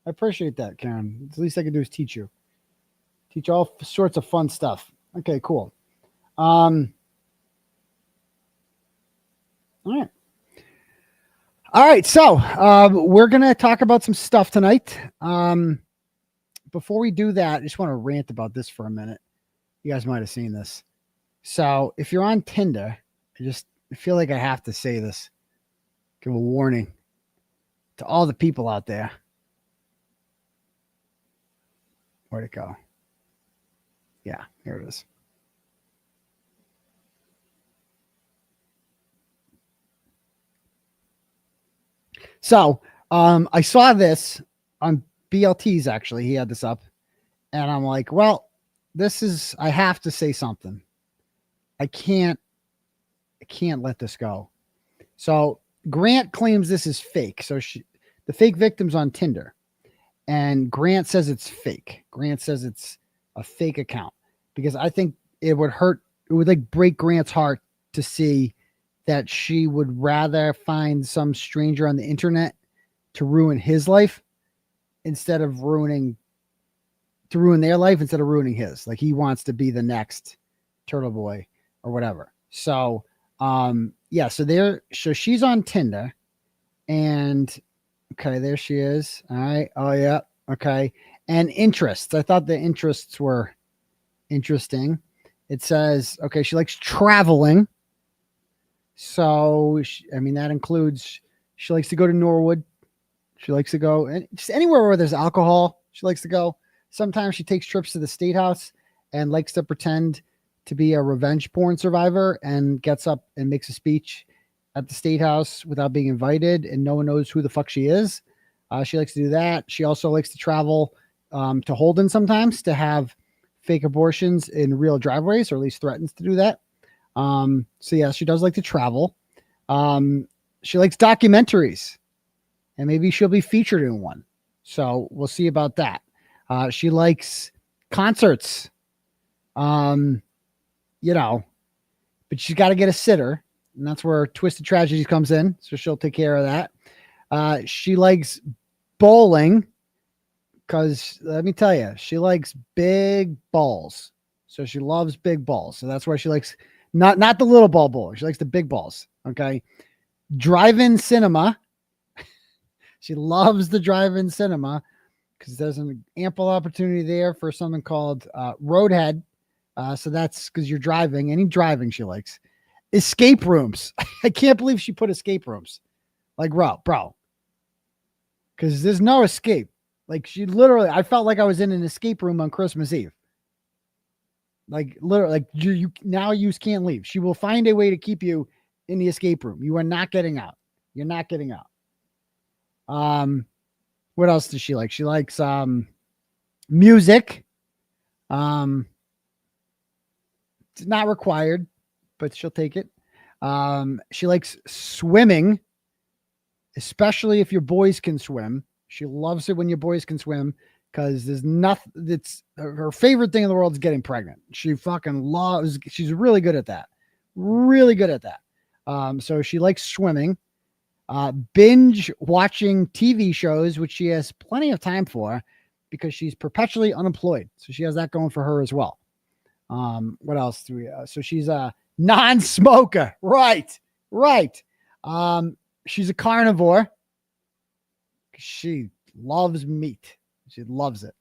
B: I appreciate that, Karen. The least I can do is teach you. Teach all sorts of fun stuff. Okay, cool. All right. All right. So we're going to talk about some stuff tonight. Before we do that, I just want to rant about this for a minute. You guys might have seen this. So if you're on Tinder, I feel like I have to say this. Give a warning to all the people out there. Where'd it go? Yeah, here it is. So I saw this on BLT's, actually. He had this up. And I'm like, well, I have to say something. I can't let this go. So Grant claims this is fake. So the fake victim's on Tinder. And Grant says it's fake. Grant says it's a fake account. Because I think it would like break Grant's heart to see that she would rather find some stranger on the internet to ruin his life instead of ruining their life instead of ruining his. Like he wants to be the next Turtleboy or whatever. So, yeah, so she's on Tinder and okay, there she is. All right. Oh yeah. Okay. And interests. I thought the interests were interesting. It says, okay, she likes traveling. So, that includes, she likes to go to Norwood. She likes to go and just anywhere where there's alcohol. She likes to go. Sometimes she takes trips to the State House and likes to pretend to be a revenge porn survivor and gets up and makes a speech at the State House without being invited, and no one knows who the fuck she is. She likes to do that. She also likes to travel to Holden sometimes to have fake abortions in real driveways, or at least threatens to do that. So yeah, she does like to travel. She likes documentaries, and maybe she'll be featured in one. So we'll see about that. She likes concerts, but she's got to get a sitter. and that's where Twisted Tragedies comes in. So she'll take care of that. She likes bowling because let me tell you, she likes big balls. So she loves big balls. So that's why she likes not the little ball bowling. She likes the big balls. Okay. Drive-in cinema. She loves the drive-in cinema because there's an ample opportunity there for something called Roadhead. So that's because you're driving. Any driving she likes. Escape rooms. I can't believe she put escape rooms. Like, bro. Because there's no escape. Like, she literally, I felt like I was in an escape room on Christmas Eve. Like, literally, like you can't leave. She will find a way to keep you in the escape room. You are not getting out. You're not getting out. What else does she like? She likes music. It's not required, but she'll take it. She likes swimming, especially if your boys can swim. She loves it when your boys can swim because there's nothing that's her favorite thing in the world is getting pregnant. She fucking loves, she's really good at that. Really good at that. So she likes swimming, binge watching TV shows, which she has plenty of time for because she's perpetually unemployed. So she has that going for her as well. What else do we, so she's a non-smoker. Right. She's a carnivore. She loves meat. She loves it.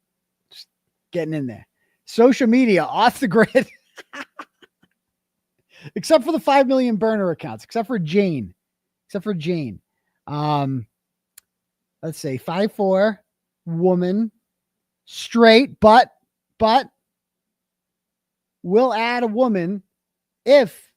B: Just getting in there. Social media off the grid. Except for the 5 million burner accounts, except for Jane. Let's say 5'4", woman, straight, but we'll add a woman if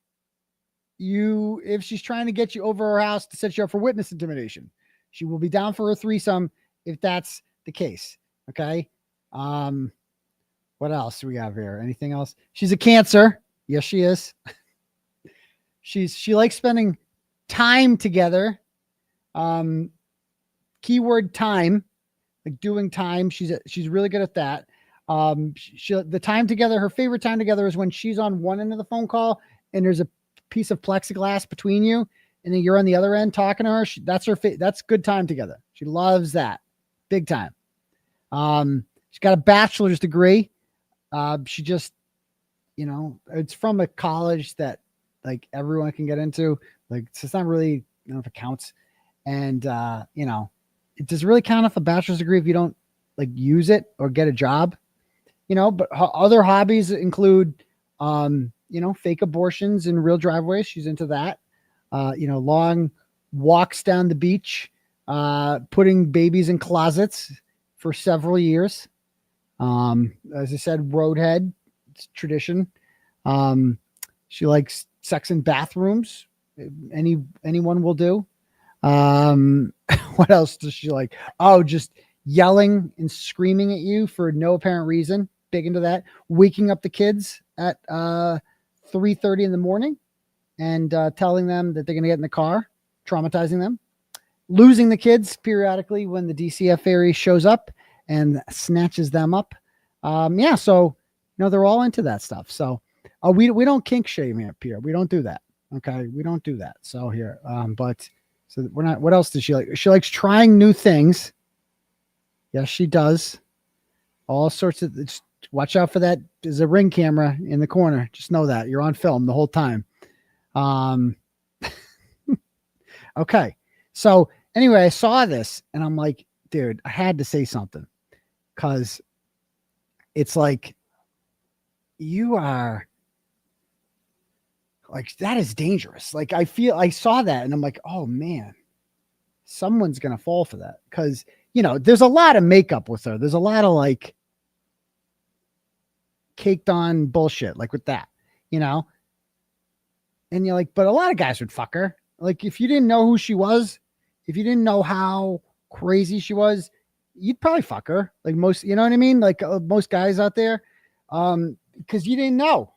B: she's trying to get you over her house to set you up for witness intimidation. She will be down for a threesome if that's the case. Okay. What else do we have here? Anything else? She's a Cancer. Yes, she is. She likes spending time together. Keyword time, like doing time. She's really good at that. The time together, her favorite time together is when she's on one end of the phone call and there's a piece of plexiglass between you and then you're on the other end talking to her. That's good time together. She loves that big time. She's got a bachelor's degree. She just, it's from a college that like everyone can get into. Like, it's not really, I don't know if it counts. And, it does really count if a bachelor's degree if you don't like use it or get a job, but other hobbies include, fake abortions in real driveways. She's into that. Long walks down the beach, putting babies in closets for several years. As I said, Roadhead, it's tradition. She likes sex in bathrooms. Anyone will do. What else does she like? Oh, just yelling and screaming at you for no apparent reason. Big into that. Waking up the kids at 3:30 in the morning and telling them that they're going to get in the car, traumatizing them. Losing the kids periodically when the DCF fairy shows up and snatches them up. So they're all into that stuff. So we don't kink shame up here. We don't do that. Okay, we don't do that. So here, so we're not. What else does she like? She likes trying new things. Yes, she does. All sorts of. Just watch out for that. There's a ring camera in the corner. Just know that you're on film the whole time. Okay. So anyway, I saw this and I'm like, dude, I had to say something because it's like you are. Like, that is dangerous. Like, I saw that and I'm like, oh man, someone's going to fall for that. Cause there's a lot of makeup with her. There's a lot of like caked on bullshit, like with that, and you're like, but a lot of guys would fuck her. Like, if you didn't know who she was, if you didn't know how crazy she was, you'd probably fuck her. Like most, you know what I mean? Like most guys out there, cause you didn't know.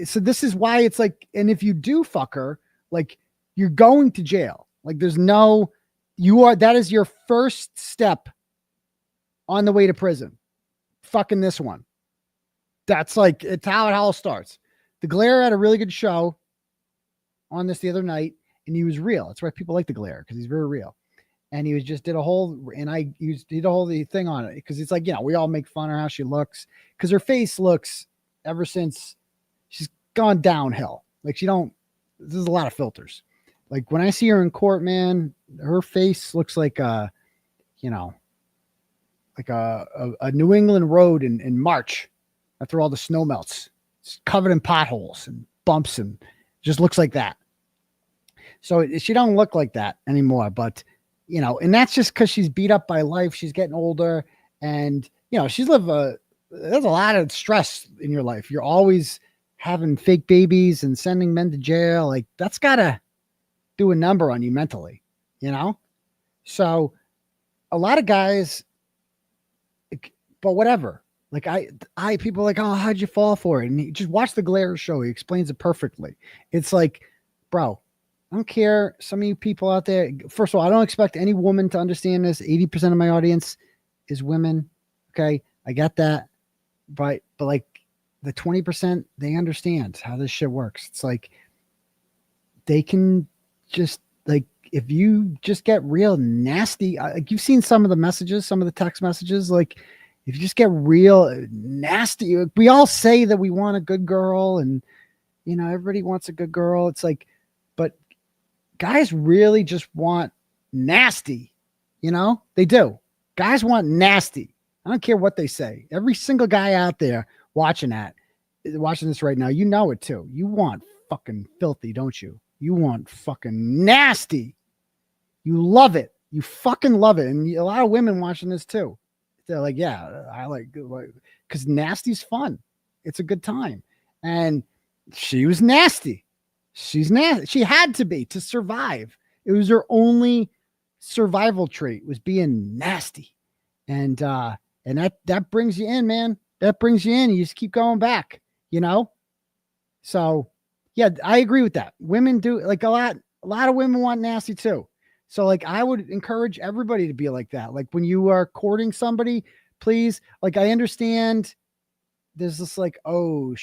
B: So this is why it's like, and if you do fuck her, like you're going to jail. Like that is your first step on the way to prison. Fucking this one. That's like, it's how it all starts. The Glare had a really good show on this the other night, and he was real. That's why people like the glare, because he's very real. And he was just did a whole, and I used did a whole thing on it, because it's like, you know, we all make fun of how she looks, because her face looks, ever since she's gone downhill. Like there's a lot of filters. Like when I see her in court, man, her face looks like you know, like a New England road in March after all the snow melts. It's covered in potholes and bumps, and just looks like that. So she don't look like that anymore, but you know, and that's just because she's beat up by life. She's getting older, and you know, there's a lot of stress in your life. You're always having fake babies and sending men to jail. Like that's gotta do a number on you mentally, you know? So a lot of guys, but whatever. Like people are like, oh, how'd you fall for it? And you just watch the Glare show. He explains it perfectly. It's like, bro, I don't care. Some of you people out there, first of all, I don't expect any woman to understand this. 80% of my audience is women. Okay. I got that. But like the 20%, they understand how this shit works. It's like, they can just like, if you just get real nasty, like you've seen some of the messages, some of the text messages, like if you just get real nasty, we all say that we want a good girl, and you know, everybody wants a good girl. It's like, but guys really just want nasty, you know, they do. Guys want nasty. I don't care what they say. Every single guy out there watching this right now, you know it too. You want fucking filthy, don't you? You want fucking nasty. You love it. You fucking love it. And a lot of women watching this too. They're like, yeah, I like, because nasty's fun. It's a good time. And she was nasty. She's nasty. She had to be to survive. It was her only survival trait, was being nasty. And that brings you in, man. That brings you in. You just keep going back, you know? So yeah, I agree with that. Women do, like a lot of women want nasty too. So like, I would encourage everybody to be like that. Like when you are courting somebody, please, like, I understand there's this like, oh,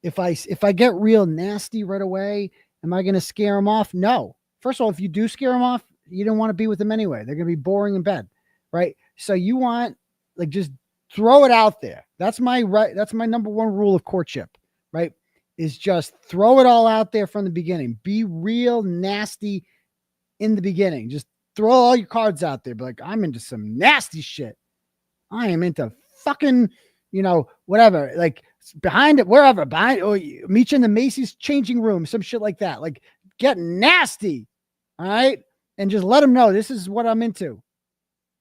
B: if I get real nasty right away, am I going to scare them off? No. First of all, if you do scare them off, you don't want to be with them anyway. They're going to be boring in bed. Right. So you want, like, just throw it out there. That's my number one rule of courtship, right? Is just throw it all out there from the beginning. Be real nasty in the beginning. Just throw all your cards out there. Be like, I'm into some nasty shit. I am into fucking, you know, whatever, like behind it, wherever, or meet you in the Macy's changing room, some shit like that. Like, get nasty. All right. And just let them know this is what I'm into.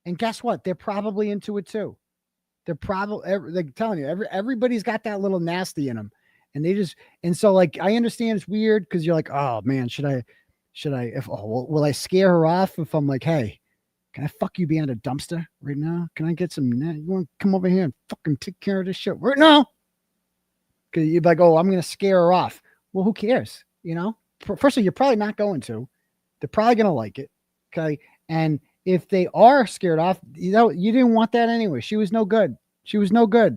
B: And guess what? They're probably into it too. They're probably, like, telling you, everybody's got that little nasty in them. And they just, and so like, I understand it's weird because you're like, oh man, will I scare her off if I'm like, hey, can I fuck you behind a dumpster right now? Can I get some, you want to come over here and fucking take care of this shit right now? Because you're like, oh, I'm going to scare her off. Well, who cares? You know, first of all, you're probably not going to. They're probably going to like it. Okay. And if they are scared off, you know, you didn't want that anyway. She was no good. She was no good.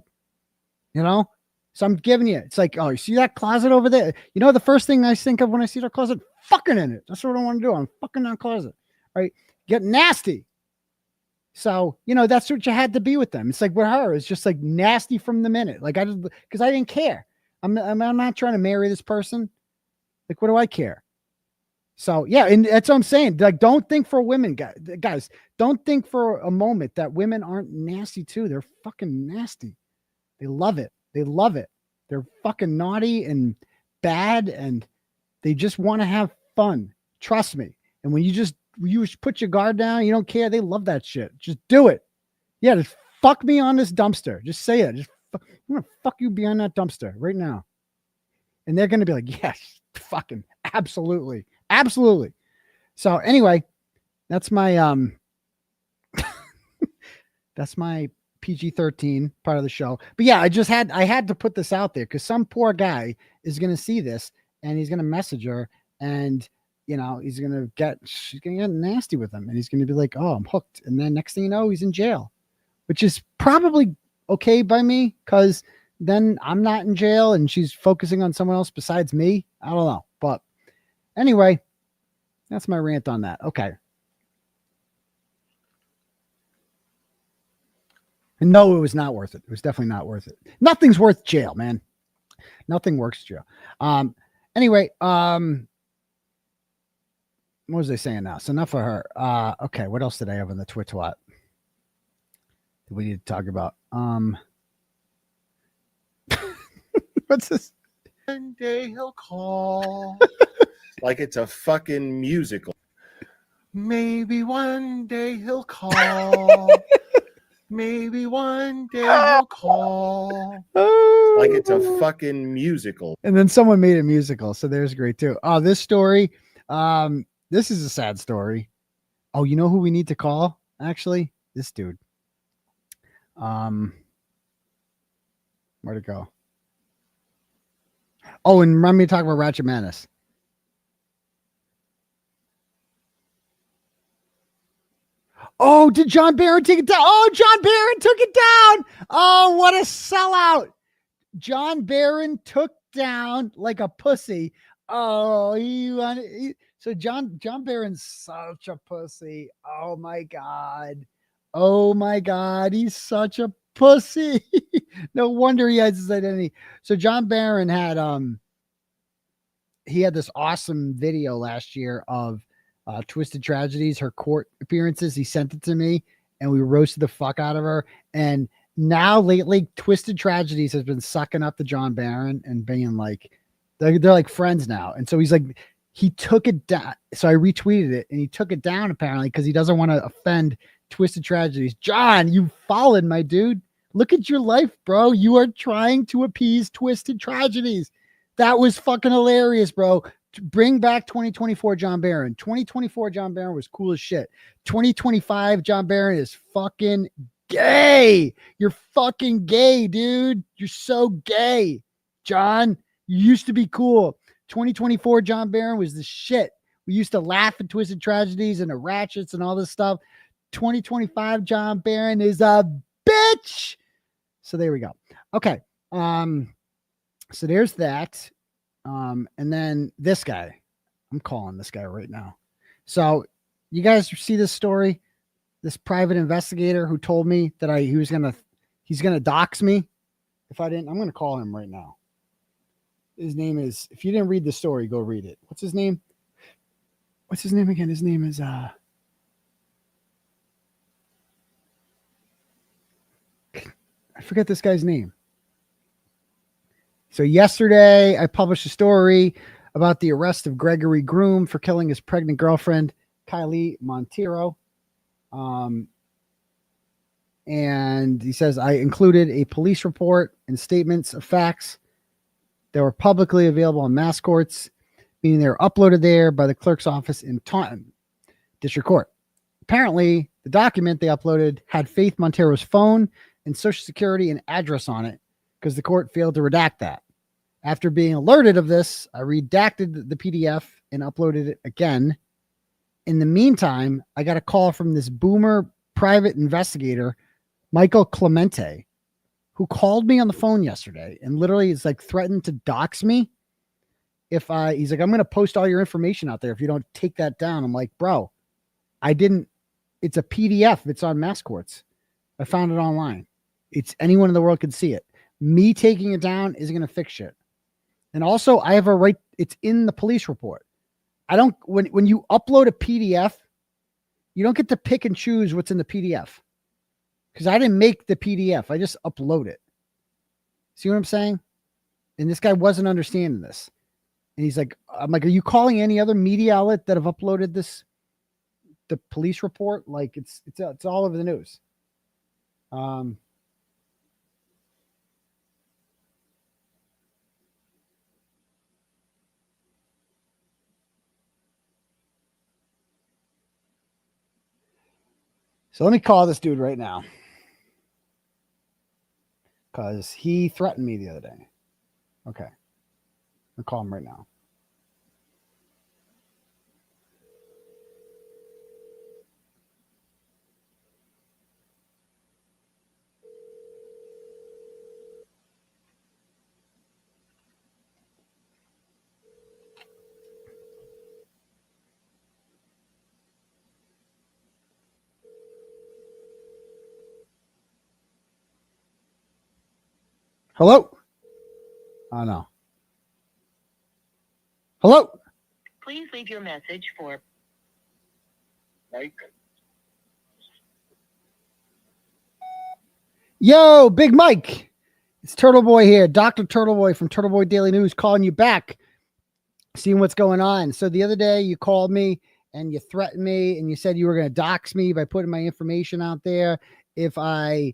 B: You know? So I'm giving you, it's like, oh, you see that closet over there? You know, the first thing I think of when I see that closet, fucking in it. That's what I want to do. I'm fucking that closet. Right? Get nasty. So, you know, that's what you had to be with them. It's like with her, it's just like nasty from the minute. Like because I didn't care. I'm not trying to marry this person. Like, what do I care? So yeah, and that's what I'm saying. Like, don't think for women, guys, don't think for a moment that women aren't nasty too. They're fucking nasty. They love it. They love it. They're fucking naughty and bad, and they just want to have fun. Trust me. And when you put your guard down, you don't care. They love that shit. Just do it. Yeah, just fuck me on this dumpster. Just say it. I'm gonna fuck you behind that dumpster right now. And they're gonna be like, yes, fucking absolutely. Absolutely. So anyway, that's my that's my PG-13 part of the show. But yeah, I had to put this out there because some poor guy is gonna see this and he's gonna message her, and you know, she's gonna get nasty with him, and he's gonna be like, oh, I'm hooked. And then next thing you know, he's in jail, which is probably okay by me, because then I'm not in jail and she's focusing on someone else besides me. I don't know. But Anyway, that's my rant on that. Okay. No, it was not worth it. It was definitely not worth it. Nothing's worth jail, man. Nothing works jail. Anyway, what was I saying now? So enough for her. Okay, what else did I have on the Twitter? What do we need to talk about? What's this?
N: One day he'll call. Like it's a fucking musical. Maybe one day he'll call. Maybe one day he'll call. Like it's a fucking musical.
B: And then someone made a musical, so there's great too. Oh, this story. This is a sad story. Oh, you know who we need to call? Actually, this dude. Where'd it go? Oh, and remind me to talk about Ratchet Madness. Oh, did John Barron take it down? Oh, John Barron took it down. Oh, what a sellout. John Barron took down like a pussy. Oh, so John Barron's such a pussy. Oh my God. Oh my God. He's such a pussy. No wonder he has his identity. So John Barron had he had this awesome video last year of Twisted Tragedies, her court appearances. He sent it to me and we roasted the fuck out of her. And now lately, Twisted Tragedies has been sucking up to John Barron and being like, they're like friends now. And so he's like, he took it down. So I retweeted it and he took it down apparently because he doesn't want to offend Twisted Tragedies. John, you fallen, my dude. Look at your life, bro. You are trying to appease Twisted Tragedies. That was fucking hilarious, bro. Bring back 2024 John Barron. 2024 John Barron was cool as shit. 2025 John Barron is fucking gay. You're fucking gay, dude. You're so gay, John. You used to be cool. 2024 John Barron was the shit. We used to laugh at Twisted Tragedies and the Ratchets and all this stuff. 2025 John Barron is a bitch. So there we go. Okay. So there's that. And then this guy, I'm calling this guy right now. So you guys see this story, this private investigator who told me that he's going to dox me. If I didn't, I'm going to call him right now. His name is, if you didn't read the story, go read it. What's his name? What's his name again? His name is, I forget this guy's name. So yesterday I published a story about the arrest of Gregory Groom for killing his pregnant girlfriend, Kylee Monteiro. And he says, I included a police report and statements of facts that were publicly available on mass courts, meaning they were uploaded there by the clerk's office in Taunton District Court. Apparently, the document they uploaded had Faith Monteiro's phone and social security and address on it because the court failed to redact that. After being alerted of this, I redacted the PDF and uploaded it again. In the meantime, I got a call from this boomer private investigator, Michael Clemente, who called me on the phone yesterday and literally is like threatened to dox me. He's like, I'm going to post all your information out there if you don't take that down. I'm like, bro, it's a PDF. It's on mass courts. I found it online. It's anyone in the world can see it. Me taking it down isn't going to fix shit. And also I have a right. It's in the police report. When you upload a PDF, you don't get to pick and choose what's in the PDF because I didn't make the PDF. I just upload it. See what I'm saying? And this guy wasn't understanding this. And he's like, I'm like, are you calling any other media outlet that have uploaded the police report? Like it's all over the news. So let me call this dude right now because he threatened me the other day. Okay. I'll call him right now. Hello? Oh, no. Hello?
M: Please leave your message for Mike.
B: Yo, Big Mike. It's Turtleboy here. Dr. Turtleboy from Turtleboy Daily News calling you back, seeing what's going on. So the other day you called me and you threatened me and you said you were going to dox me by putting my information out there if I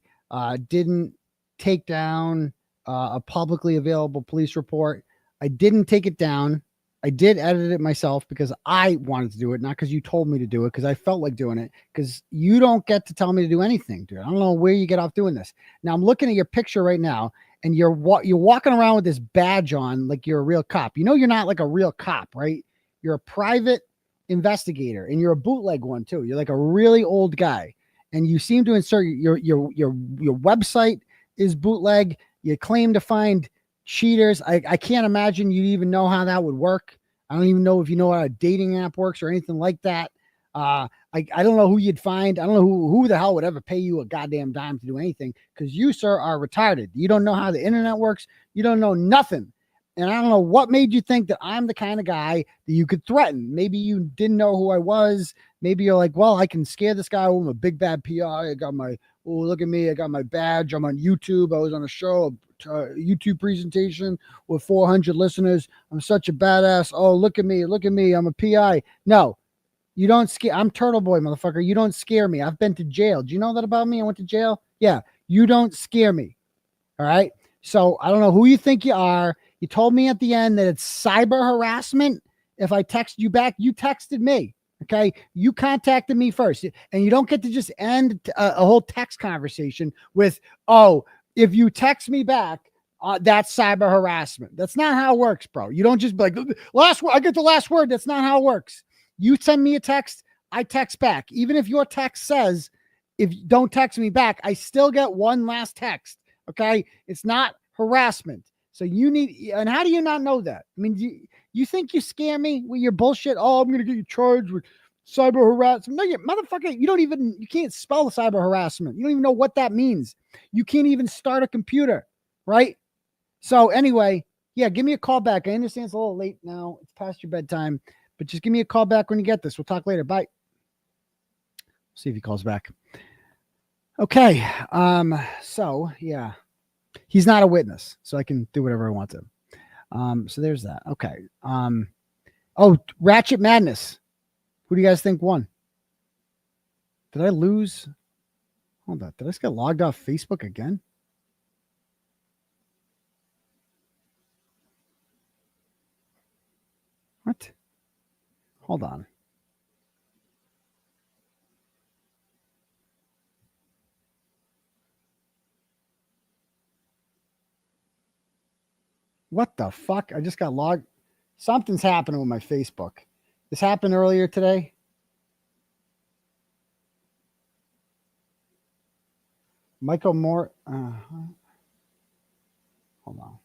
B: didn't take down a publicly available police report. I didn't take it down. I did edit it myself because I wanted to do it, not because you told me to do it, because I felt like doing it, because you don't get to tell me to do anything, dude. I don't know where you get off doing this. Now I'm looking at your picture right now, and you're walking around with this badge on like you're a real cop. You know you're not like a real cop, right? You're a private investigator, and you're a bootleg one too. You're like a really old guy, and you seem to insert your website is bootleg. You claim to find cheaters. I can't imagine you even know how that would work. I don't even know if you know how a dating app works or anything like that. I don't know who you'd find. I don't know who the hell would ever pay you a goddamn dime to do anything, because you, sir, are retarded. You don't know how the internet works. You don't know nothing. And I don't know what made you think that I'm the kind of guy that you could threaten. Maybe you didn't know who I was. Maybe you're like, well, I can scare this guy with a big bad PI. I got my, oh, look at me. I got my badge. I'm on YouTube. I was on a show, YouTube presentation with 400 listeners. I'm such a badass. Oh, look at me. Look at me. I'm a PI. No, you don't scare. I'm Turtleboy, motherfucker. You don't scare me. I've been to jail. Do you know that about me? I went to jail. Yeah. You don't scare me. All right. So I don't know who you think you are. You told me at the end that it's cyber harassment. If I text you back, you texted me. Okay. You contacted me first, and you don't get to just end a whole text conversation with, oh, if you text me back, that's cyber harassment. That's not how it works, bro. You don't just be like, last word, I get the last word. That's not how it works. You send me a text, I text back. Even if your text says, if you don't text me back, I still get one last text. Okay. It's not harassment. So you need, and how do you not know that? I mean, you think you scare me with your bullshit? Oh, I'm going to get you charged with cyber harassment. No, you motherfucker, you can't spell cyber harassment. You don't even know what that means. You can't even start a computer, right? So anyway, yeah, give me a call back. I understand it's a little late now. It's past your bedtime, but just give me a call back when you get this. We'll talk later. Bye. See if he calls back. Okay. So yeah, he's not a witness, so I can do whatever I want to. So there's that. Okay. Oh, Ratchet Madness. Who do you guys think won? Did I lose? Hold on. Did I just get logged off Facebook again? What? Hold on. What the fuck? I just got logged. Something's happening with my Facebook. This happened earlier today. Michael Moore. Hold on.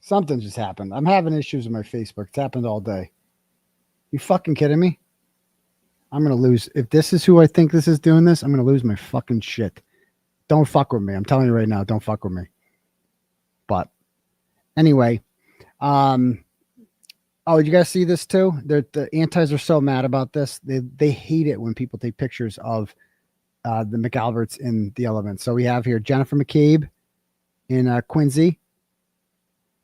B: Something just happened. I'm having issues with my Facebook. It's happened all day. You fucking kidding me? I'm going to lose. If this is who I think this is doing this, I'm going to lose my fucking shit. Don't fuck with me. I'm telling you right now, don't fuck with me. But anyway, oh, did you guys see this too? The antis are so mad about this. They hate it when people take pictures of the McAlberts in the elements. So we have here Jennifer McCabe in Quincy,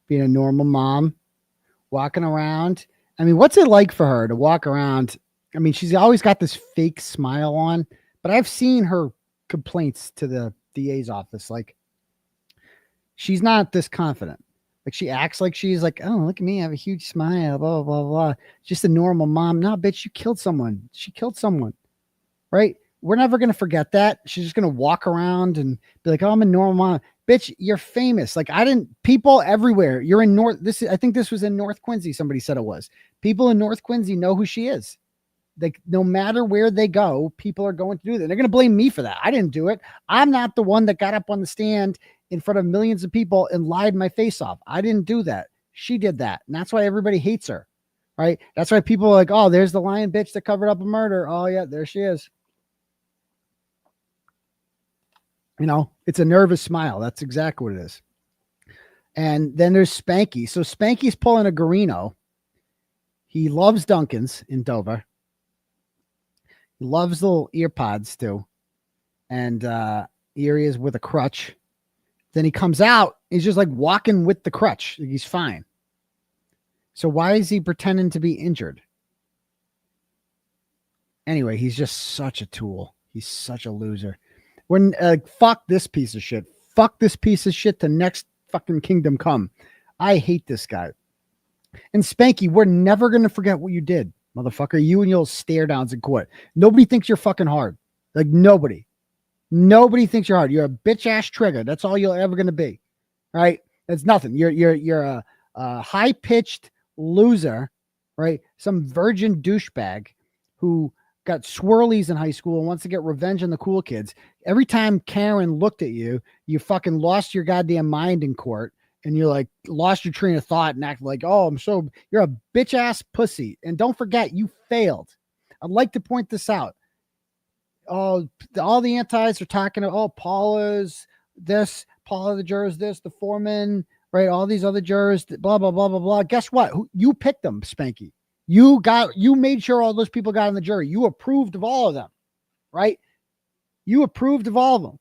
B: being a normal mom, walking around. I mean, what's it like for her to walk around? I mean, she's always got this fake smile on, but I've seen her complaints to the DA's office. Like, she's not this confident. Like, she acts like she's like, oh, look at me, I have a huge smile, blah, blah, blah. Just a normal mom. No, bitch, you killed someone. She killed someone, right? We're never going to forget that. She's just going to walk around and be like, oh, I'm a normal mom. Bitch, you're famous. Like, people everywhere. You're in I think this was in North Quincy. Somebody said it was. People in North Quincy know who she is. Like, no matter where they go, people are going to do that. They're going to blame me for that. I didn't do it. I'm not the one that got up on the stand in front of millions of people and lied my face off. I didn't do that. She did that. And that's why everybody hates her, right? That's why people are like, oh, there's the lying bitch that covered up a murder. Oh, yeah, there she is. You know, it's a nervous smile. That's exactly what it is. And then there's Spanky. So Spanky's pulling a Garino. He loves Duncan's in Dover. He loves little ear pods too. And here he is with a crutch. Then he comes out. He's just like walking with the crutch. He's fine. So why is he pretending to be injured? Anyway, he's just such a tool. He's such a loser. When fuck this piece of shit. Fuck this piece of shit to next fucking kingdom come. I hate this guy. And Spanky, we're never going to forget what you did, motherfucker. You and your stare downs in court. Nobody thinks you're fucking hard. Like nobody. Nobody thinks you're hard. You're a bitch ass trigger. That's all you're ever going to be. Right? That's nothing. You're a high pitched loser, right? Some virgin douchebag who got swirlies in high school and wants to get revenge on the cool kids. Every time Karen looked at you, you fucking lost your goddamn mind in court. And you're like, lost your train of thought and act like, oh, you're a bitch ass pussy. And don't forget, you failed. I'd like to point this out. Oh, all the antis are talking about, oh, Paula's this, Paula the jurors this, the foreman, right? All these other jurors, blah, blah, blah, blah, blah. Guess what? You picked them, Spanky. You made sure all those people got on the jury. You approved of all of them, right? You approved of all of them.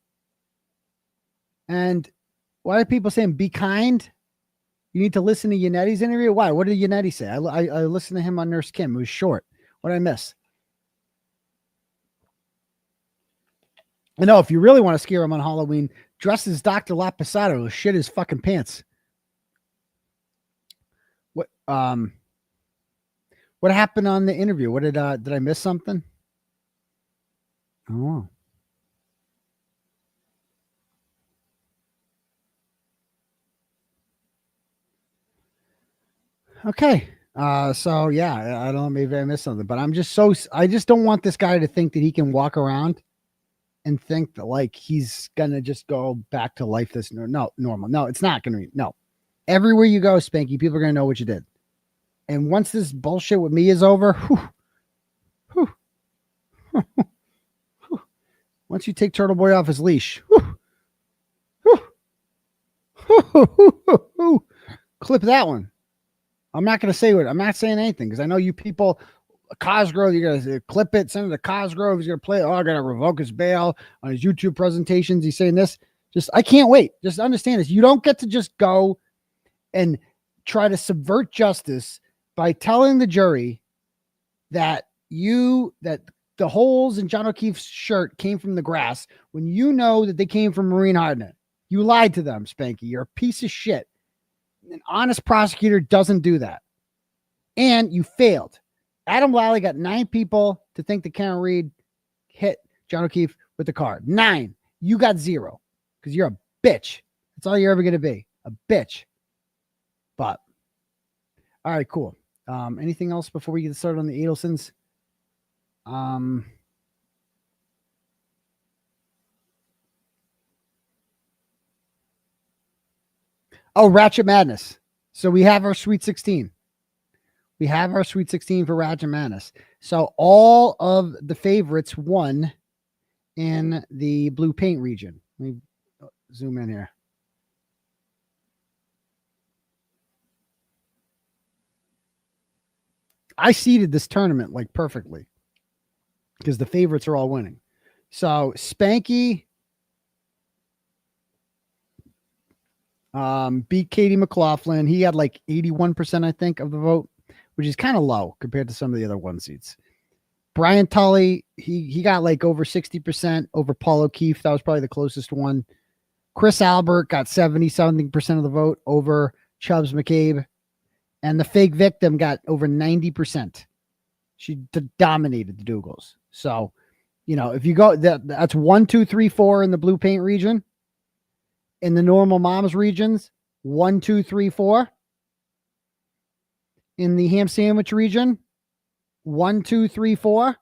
B: And why are people saying be kind? You need to listen to Yannetti's interview. Why? What did Yannetti say? I listened to him on Nurse Kim. It was short. What did I miss? I know if you really want to scare him on Halloween, dress as Dr. 𝗵𝗵𝗧𝗂𝗧 will shit his fucking pants. What happened on the interview? What did I miss something? Oh. Okay. So yeah, I don't know, maybe I missed something, but I just don't want this guy to think that he can walk around and think that like he's gonna just go back to life that's normal. No, it's not gonna be. No. Everywhere you go, Spanky, people are gonna know what you did. And once this bullshit with me is over, once you take Turtleboy off his leash, clip that one. I'm not going to say what I'm not saying anything because I know you people, Cosgrove, you're going to clip it, send it to Cosgrove. He's going to play. Oh, I got to revoke his bail on his YouTube presentations. He's saying this. I can't wait. Just understand this. You don't get to just go and try to subvert justice by telling the jury that the holes in John O'Keefe's shirt came from the grass when you know that they came from Marine Hardening. You lied to them, Spanky. You're a piece of shit. An honest prosecutor doesn't do that. And you failed. Adam Lally got 9 people to think that Karen Reed hit John O'Keefe with the car. 9. You got 0 because you're a bitch. That's all you're ever going to be. A bitch. But, all right, cool. Anything else before we get started on the Adelsons? Oh, Ratchet Madness. So we have our Sweet 16. We have our Sweet 16 for Ratchet Madness. So all of the favorites won in the blue paint region. Let me zoom in here. I seeded this tournament like perfectly because the favorites are all winning. So Spanky beat Katie McLaughlin. He had like 81%, I think, of the vote, which is kind of low compared to some of the other 1 seats. Brian Tully, he got like over 60% over Paul O'Keefe. That was probably the closest one. Chris Albert got 70-something% of the vote over Chubbs McCabe. And the fake victim got over 90%. She dominated the Dougals. So, you know, if you go, that's 1, 2, 3, 4 in the blue paint region. In the normal moms regions, 1, 2, 3, 4. In the ham sandwich region, 1, 2, 3, 4.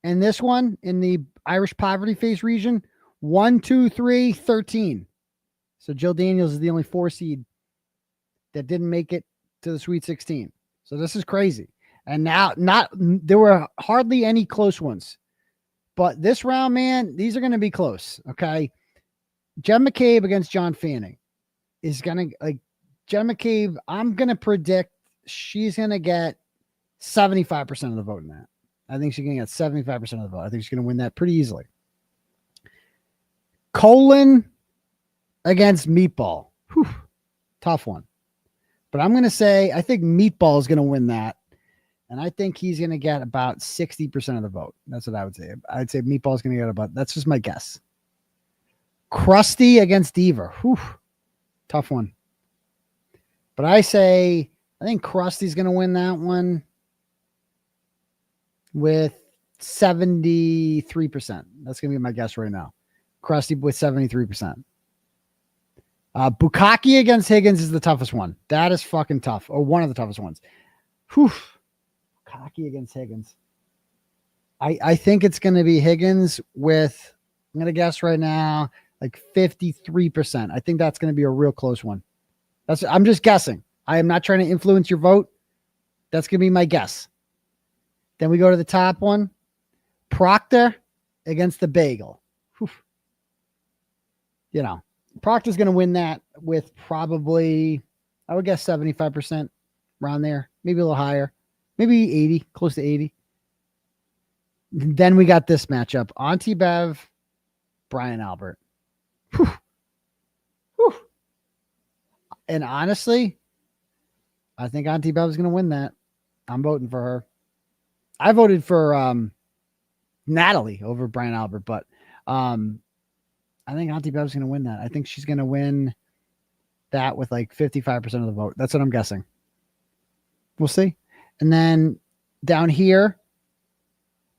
B: And this one in the Irish poverty face region, 1, 2, 3, 13. So Jill Daniels is the only 4 seed that didn't make it to the Sweet 16. So this is crazy. And now there were hardly any close ones. But this round, man, these are going to be close. Okay. Jen McCabe against John Fanning is going to Jen McCabe. I'm going to predict she's going to get 75% of the vote in that. I think she's going to get 75% of the vote. I think she's going to win that pretty easily. Colin against Meatball. Whew, tough one. But I'm going to say I think Meatball is going to win that. And I think he's going to get about 60% of the vote. That's what I would say. I'd say Meatball's going to get about, that's just my guess. Krusty against Diva. Whew, tough one. But I think Krusty's going to win that one with 73%. That's going to be my guess right now. Krusty with 73%. Bukkake against Higgins is the toughest one. That is fucking tough. Or one of the toughest ones. Whew. Bukkake against Higgins. I think it's going to be Higgins with, I'm going to guess right now, like 53%. I think that's going to be a real close one. I'm just guessing. I am not trying to influence your vote. That's going to be my guess. Then we go to the top one. Proctor against the Bagel. Whew. You know, Proctor's going to win that with probably, I would guess 75% around there. Maybe a little higher. Maybe 80, close to 80. Then we got this matchup. Auntie Bev, Brian Albert. Whew. Whew. And honestly, I think Auntie Bev is going to win that. I'm voting for her. I voted for Natalie over Brian Albert, but I think Auntie Bev is going to win that. I think she's going to win that with like 55% of the vote. That's what I'm guessing. We'll see. And then down here,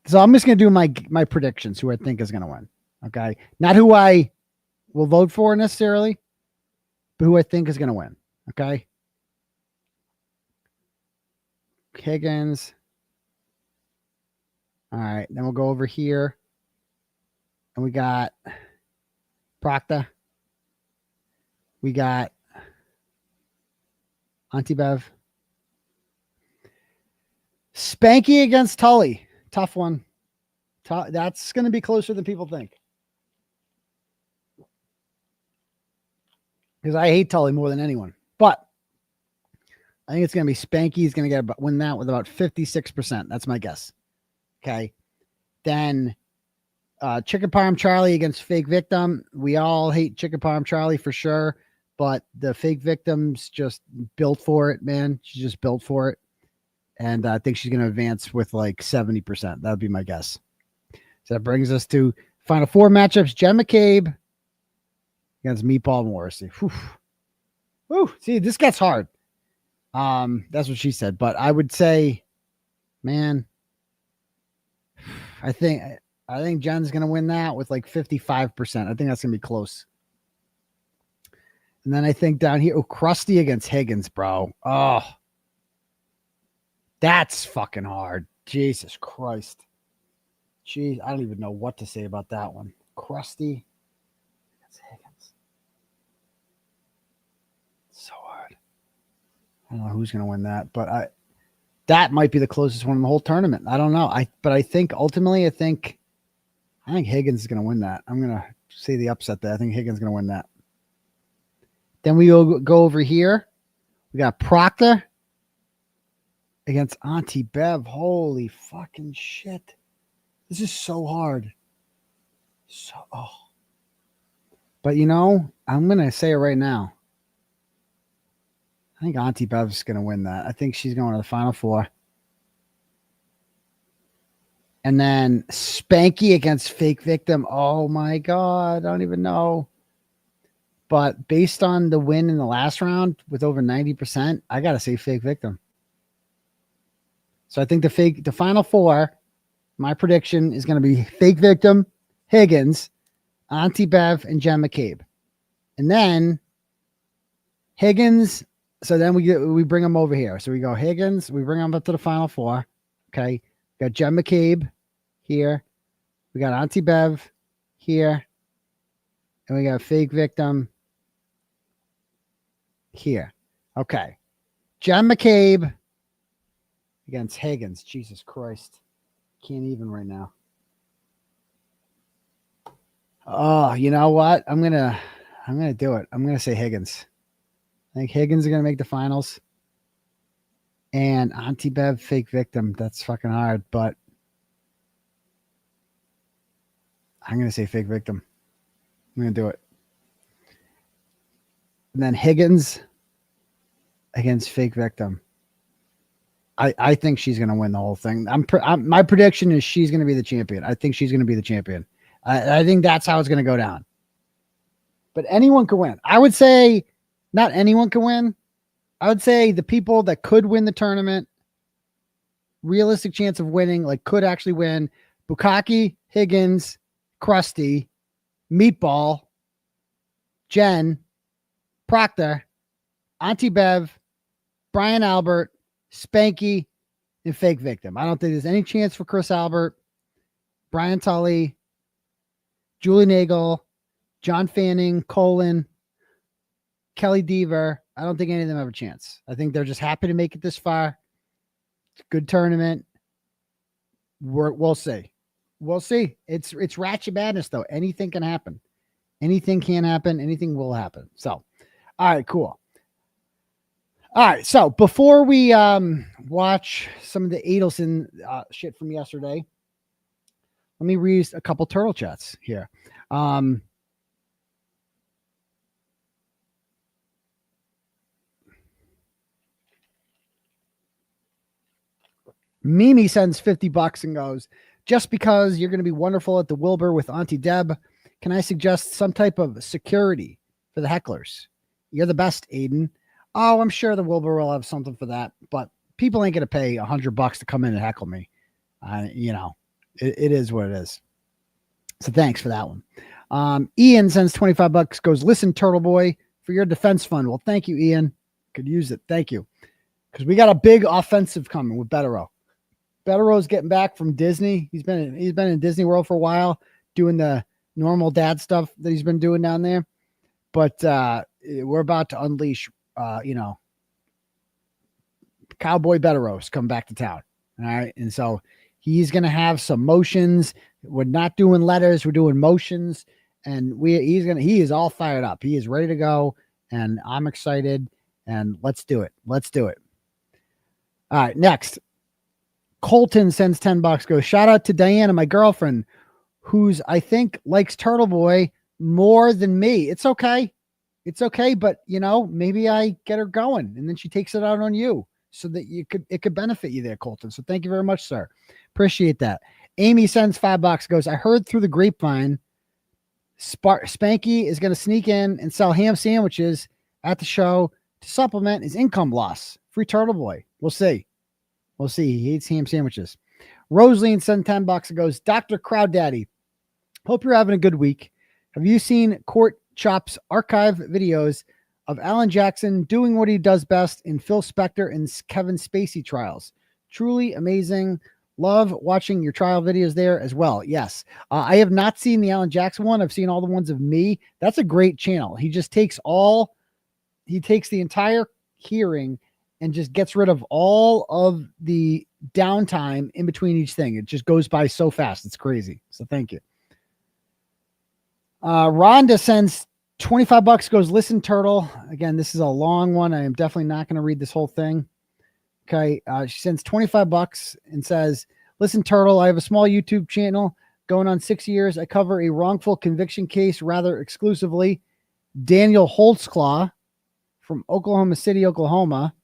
B: so I'm just going to do my predictions, who I think is going to win. Okay. Not who I will vote for necessarily, but who I think is going to win. Okay. Higgins. All right. Then we'll go over here. And we got Proctor. We got Auntie Bev. Spanky against Tully. Tough one. That's going to be closer than people think. Because I hate Tully more than anyone. But I think it's going to be Spanky. He's going to win that with about 56%. That's my guess. Okay. Then Chicken Parm Charlie against Fake Victim. We all hate Chicken Parm Charlie for sure. But the Fake Victim's just built for it, man. She's just built for it. And I think she's going to advance with like 70%. That would be my guess. So that brings us to final 4 matchups. Jen McCabe against Meatball Morrissey. Whew. Whew. See, this gets hard. That's what she said. But I would say, man, I think Jen's going to win that with like 55%. I think that's going to be close. And then I think down here, Krusty against Higgins, bro. Oh, that's fucking hard. Jesus Christ. Jeez, I don't even know what to say about that one. Krusty. That's Higgins. So hard. I don't know who's going to win that, but that might be the closest one in the whole tournament. I don't know. But I think ultimately, I think Higgins is going to win that. I'm going to say the upset there. I think Higgins is going to win that. Then we go over here. We got Proctor against Auntie Bev. Holy fucking shit. This is so hard. But you know, I'm going to say it right now. I think Auntie Bev's going to win that. I think she's going to the final 4. And then Spanky against Fake Victim. Oh my God. I don't even know. But based on the win in the last round with over 90%, I got to say Fake Victim. So I think the final 4, my prediction is going to be Fake Victim, Higgins, Auntie Bev, and Jen McCabe. And then Higgins. So then we bring them over here. So we go Higgins. We bring them up to the final 4. Okay. We got Jen McCabe here. We got Auntie Bev here. And we got a fake victim here. Okay. John McCabe against Higgins. Jesus Christ. Can't even right now. Oh, you know what? I'm gonna do it. I'm gonna say Higgins. I think Higgins are gonna make the finals. And Auntie Bev, fake victim. That's fucking hard, but I'm gonna say fake victim. I'm gonna do it. And then Higgins against fake victim. I think she's gonna win the whole thing. My prediction is she's gonna be the champion. I think she's gonna be the champion. I think that's how it's gonna go down. But anyone can win. I would say not anyone can win. I would say the people that could win the tournament, realistic chance of winning, like could actually win: 𝗃𝗍𝗄𝗃, Higgins, Krusty, Meatball, Jen, Proctor, Auntie Bev, Brian Albert, Spanky, and fake victim. I don't think there's any chance for Chris Albert, Brian Tully, Julie Nagel, John Fanning, Colin, Kelly Deaver. I don't think any of them have a chance. I think they're just happy to make it this far. It's a good tournament. We'll see. We'll see. It's Ratchet Madness, though. Anything can happen. Anything can happen. Anything will happen. So, all right, cool. All right, so before we watch some of the Adelson shit from yesterday, let me read a couple turtle chats here. Mimi sends $50 and goes, just because you're going to be wonderful at the Wilbur with Auntie Deb, can I suggest some type of security for the hecklers? You're the best, Aidan. Oh, I'm sure the Wilbur will have something for that, but people ain't going to pay $100 to come in and heckle me. You know, it is what it is. So thanks for that one. Ian sends $25, goes, listen, Turtleboy, for your defense fund. Well, thank you, Ian. Could use it. Thank you. Because we got a big offensive coming with 𝗃𝗏. 𝗃𝗏's getting back from Disney. He's been in Disney World for a while, doing the normal dad stuff that he's been doing down there. But we're about to unleash, Cowboy 𝗃𝗏's come back to town. All right. And so he's going to have some motions. We're not doing letters. We're doing motions. And he is all fired up. He is ready to go. And I'm excited. And let's do it. Let's do it. All right. Next. Colton sends $10, goes, shout out to Diana, my girlfriend, who's, I think, likes Turtleboy more than me. It's okay. It's okay. But, maybe I get her going and then she takes it out on you so that it could benefit you there, Colton. So thank you very much, sir. Appreciate that. Amy sends $5, goes, I heard through the grapevine Spanky is going to sneak in and sell ham sandwiches at the show to supplement his income loss. Free Turtleboy. We'll see. We'll see. He hates ham sandwiches. Rosaline sent $10 and goes, Dr. Crowd Daddy, hope you're having a good week. Have you seen Court Chop's archive videos of Alan Jackson doing what he does best in Phil Spector and Kevin Spacey trials? Truly amazing. Love watching your trial videos there as well. Yes. I have not seen the Alan Jackson one. I've seen all the ones of me. That's a great channel. He just takes the entire hearing and just gets rid of all of the downtime in between each thing. It just goes by so fast. It's crazy. So thank you. Rhonda sends $25, goes, listen, Turtle. Again, this is a long one. I am definitely not going to read this whole thing. Okay. She sends $25 and says, listen, Turtle, I have a small YouTube channel going on 6 years. I cover a wrongful conviction case rather exclusively. Daniel 𝗺𝗁𝗃 from Oklahoma City, Oklahoma.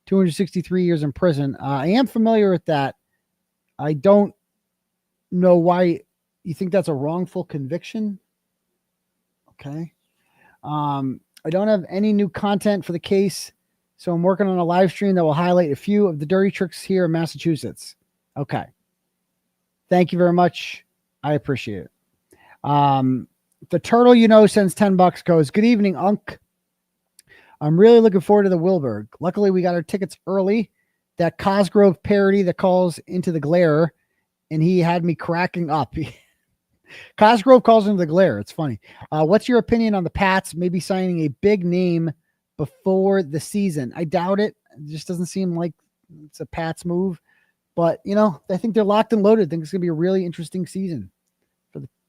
B: 263 years in prison. I am familiar with that. I don't know why you think that's a wrongful conviction. Okay. I don't have any new content for the case, so I'm working on a live stream that will highlight a few of the dirty tricks here in Massachusetts. Okay. Thank you very much. I appreciate it. The Turtle, sends $10, goes, good evening, Unc. I'm really looking forward to the Wilbur. Luckily, we got our tickets early. That Cosgrove parody that calls into the glare, and he had me cracking up. Cosgrove calls him the glare. It's funny. What's your opinion on the Pats maybe signing a big name before the season? I doubt it. It just doesn't seem like it's a Pats move. But, you know, I think they're locked and loaded. I think it's going to be a really interesting season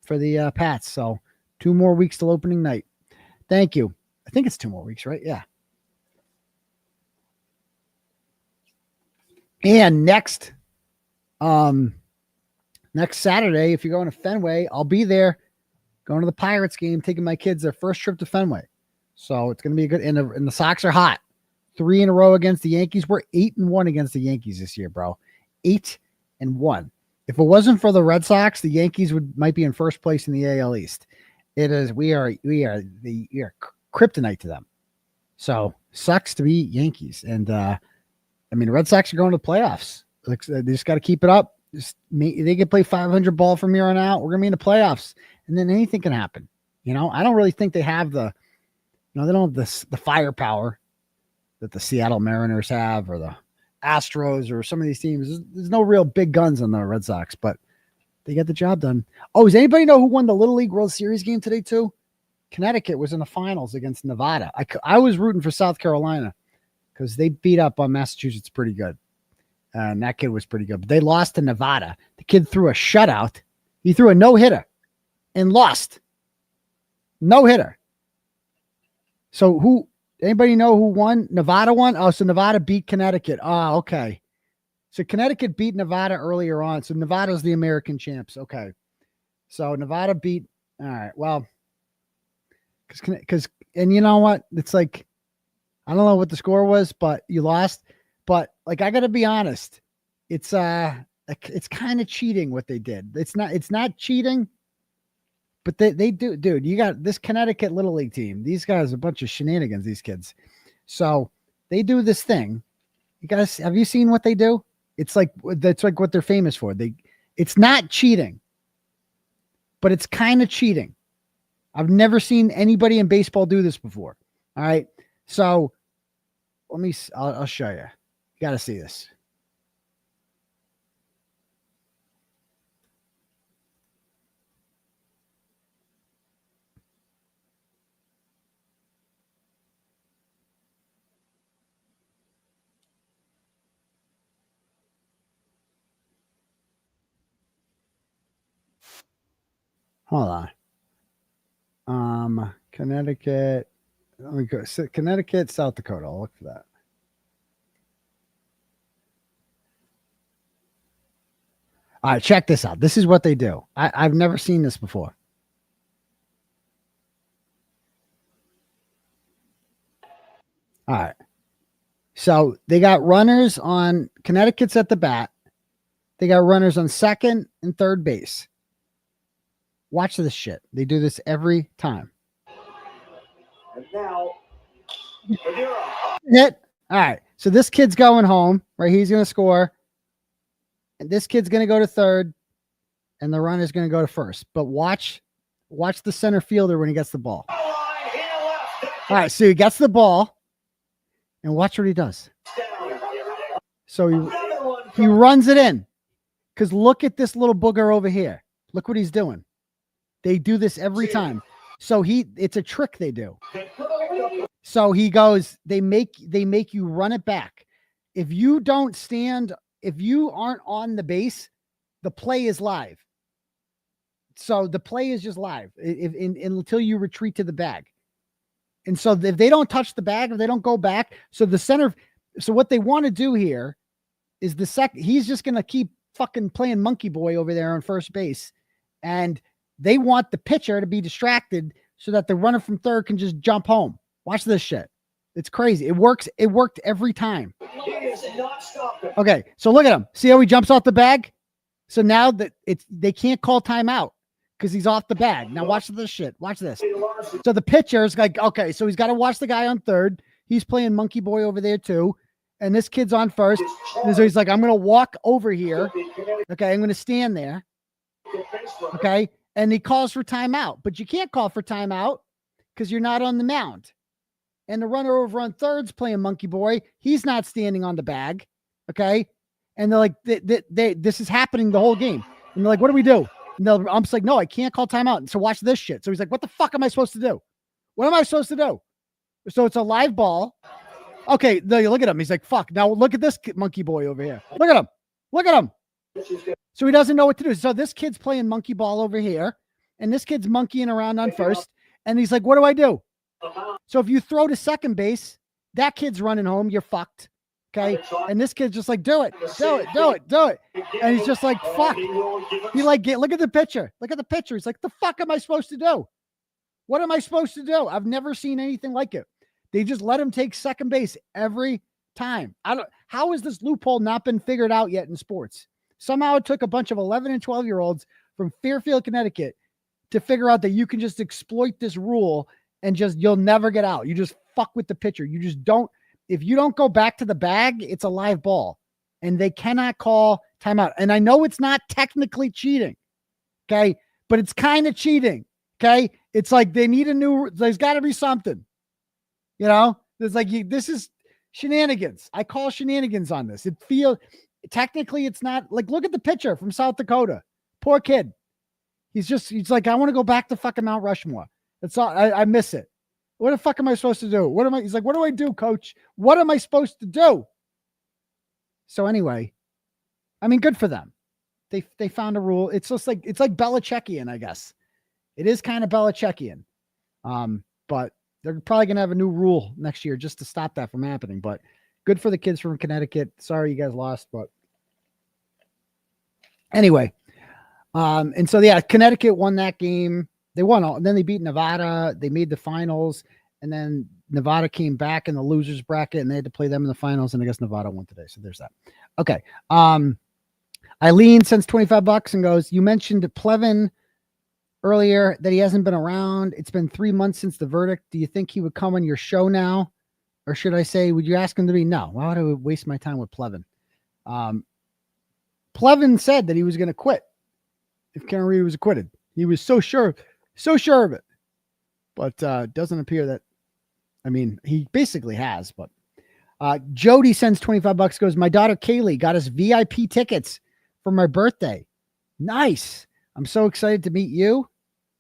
B: for the Pats. So 2 more weeks till opening night. Thank you. I think it's 2 more weeks, right? Yeah. And next Saturday, if you're going to Fenway, I'll be there going to the Pirates game, taking my kids their first trip to Fenway. So it's going to be a good, and the Sox are hot. 3 in a row against the Yankees. We're 8-1 against the Yankees this year, bro. 8-1. If it wasn't for the Red Sox, the Yankees might be in first place in the AL East. It is, we are kryptonite to them. So sucks to be Yankees. And, I mean, the Red Sox are going to the playoffs. They just got to keep it up. They can play 500 ball from here on out. We're going to be in the playoffs, and then anything can happen. You know, I don't really think they have they don't have the firepower that the Seattle Mariners have, or the Astros, or some of these teams. There's no real big guns on the Red Sox, but they get the job done. Oh, does anybody know who won the Little League World Series game today too? Connecticut was in the finals against Nevada. I was rooting for South Carolina because they beat up on Massachusetts pretty good. And that kid was pretty good. But they lost to Nevada. The kid threw a shutout. He threw a no-hitter and lost. No-hitter. So anybody know who won? Nevada won? Oh, so Nevada beat Connecticut. Oh, okay. So Connecticut beat Nevada earlier on. So Nevada's the American champs. Okay. So Nevada beat, all right, well, because and you know what? It's like, I don't know what the score was, but you lost. But like, I got to be honest, it's kind of cheating what they did. It's not cheating, but they do, dude. You got this Connecticut Little League team. These guys are a bunch of shenanigans. These kids, so they do this thing. You guys, have you seen what they do? It's like what they're famous for. It's not cheating, but it's kind of cheating. I've never seen anybody in baseball do this before. All right, so I'll show you. You got to see this. Hold on. Connecticut. Let me go. Connecticut, South Dakota. I'll look for that. All right, check this out. This is what they do. I've never seen this before. All right. So they got runners on Connecticut's at the bat. They got runners on second and third base. Watch this shit. They do this every time. And now, hit. All right. So this kid's going home, right? He's going to score. And this kid's going to go to third, and the runner's going to go to first. But watch the center fielder when he gets the ball. All right, so he gets the ball, and watch what he does. So he runs it in, because look at this little booger over here. Look what he's doing. They do this every time. So it's a trick they do. So he goes, they make you run it back. If you don't stand, if you aren't on the base, the play is live. So the play is just live until you retreat to the bag. And so if they don't touch the bag, if they don't go back, so what they want to do here is he's just going to keep fucking playing monkey boy over there on first base. And they want the pitcher to be distracted so that the runner from third can just jump home. Watch this shit. It's crazy. It works. It worked every time. Okay, so look at him. See how he jumps off the bag? So now that they can't call timeout because he's off the bag. Now watch this shit. Watch this. So the pitcher's like, okay, so he's got to watch the guy on third. He's playing monkey boy over there too. And this kid's on first. And so he's like, I'm going to walk over here. Okay, I'm going to stand there. Okay, and he calls for timeout. But you can't call for timeout because you're not on the mound. And the runner over on third's playing monkey boy. He's not standing on the bag. Okay. And they're like, this is happening the whole game. And they're like, what do we do? And the ump's like, no, I can't call timeout. So watch this shit. So he's like, what the fuck am I supposed to do? What am I supposed to do? So it's a live ball. Okay, look at him. He's like, fuck. Now look at this monkey boy over here. Look at him. Look at him. So he doesn't know what to do. So this kid's playing monkey ball over here, and this kid's monkeying around on first. And he's like, what do I do? So if you throw to second base, that kid's running home. You're fucked. Okay. And this kid's just like, do it. And he's just like, fuck. He like, look at the pitcher. Look at the pitcher. He's like, the fuck am I supposed to do? What am I supposed to do? I've never seen anything like it. They just let him take second base every time. How has this loophole not been figured out yet in sports? Somehow it took a bunch of 11 and 12-year-olds from Fairfield, Connecticut to figure out that you can just exploit this rule and you'll never get out. You just fuck with the pitcher. You just don't. If you don't go back to the bag, it's a live ball, and they cannot call timeout. And I know it's not technically cheating, okay, but it's kind of cheating, okay? It's like they need there's got to be something, There's like, this is shenanigans. I call shenanigans on this. It feels, technically it's not, like, look at the pitcher from South Dakota. Poor kid. He's like, I want to go back to fucking Mount Rushmore. That's all. I miss it. What the fuck am I supposed to do? He's like, what do I do, coach? What am I supposed to do? So anyway, I mean, good for them. They found a rule. It's just like, it's like 𝗵𝗺𝗀𝗃𝗍ian, I guess. It is kind of 𝗵𝗺𝗃𝗍ian. But they're probably going to have a new rule next year just to stop that from happening. But good for the kids from Connecticut. Sorry you guys lost, but anyway. And so, yeah, Connecticut won that game. They won all, and then they beat Nevada. They made the finals, and then Nevada came back in the losers bracket, and they had to play them in the finals. And I guess Nevada won today. So there's that. Okay. Eileen sends $25 and goes, you mentioned 𝗵𝗺 earlier that he hasn't been around. It's been 3 months since the verdict. Do you think he would come on your show now? Or should I say, would you ask him to be? No. Why would I waste my time with 𝗵𝗺? 𝗵𝗺 said that he was going to quit if Kearney was acquitted. He was so sure of it. But doesn't appear that, I mean, he basically has. But Jody sends $25, goes, my daughter Kylee got us VIP tickets for my birthday. Nice. I'm so excited to meet you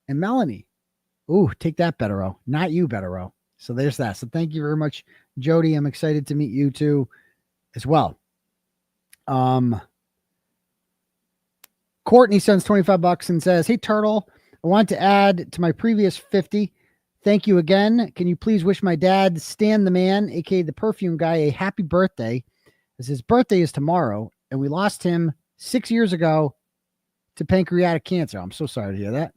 B: and Melanie. Ooh, take that, 𝗵𝗺𝗻. Not you, 𝗵𝗻𝗻. So there's that. So thank you very much, Jody. I'm excited to meet you too as well. Courtney sends $25 and says, hey, Turtle, I want to add to my previous 50. Thank you again. Can you please wish my dad, Stan the Man, aka the perfume guy, a happy birthday, as his birthday is tomorrow, and we lost him 6 years ago to pancreatic cancer. I'm so sorry to hear that.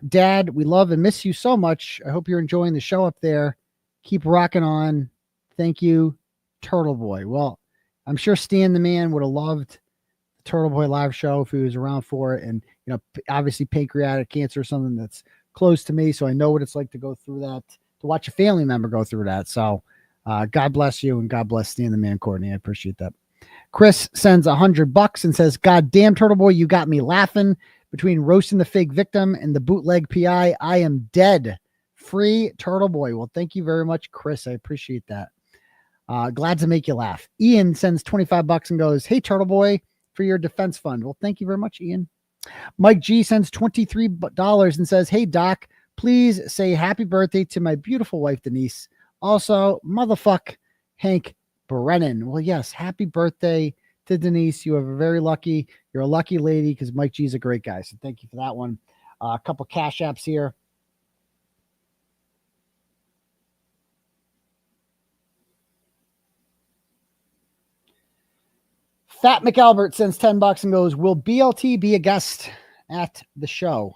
B: Dad, we love and miss you so much. I hope you're enjoying the show up there. Keep rocking on. Thank you, Turtleboy. Well, I'm sure Stan the Man would have loved the Turtleboy live show if he was around for it. And, obviously pancreatic cancer is something that's close to me. So I know what it's like to go through that, to watch a family member go through that. So God bless you, and God bless Stan the Man, Courtney. I appreciate that. Chris sends $100 and says, God damn, Turtleboy, you got me laughing. Between roasting the fake victim and the bootleg PI, I am dead. Free Turtleboy. Well, thank you very much, Chris. I appreciate that. Glad to make you laugh. Ian sends $25 and goes, hey, Turtleboy, for your defense fund. Well, thank you very much, Ian. Mike G sends $23 and says, hey, Doc, please say happy birthday to my beautiful wife, Denise. Also, motherfuck Hank Brennan. Well, yes, happy birthday to Denise. You're a lucky lady, because Mike G is a great guy. So thank you for that one. A couple cash apps here. Fat McAlberts sends $10 and goes, will BLT be a guest at the show?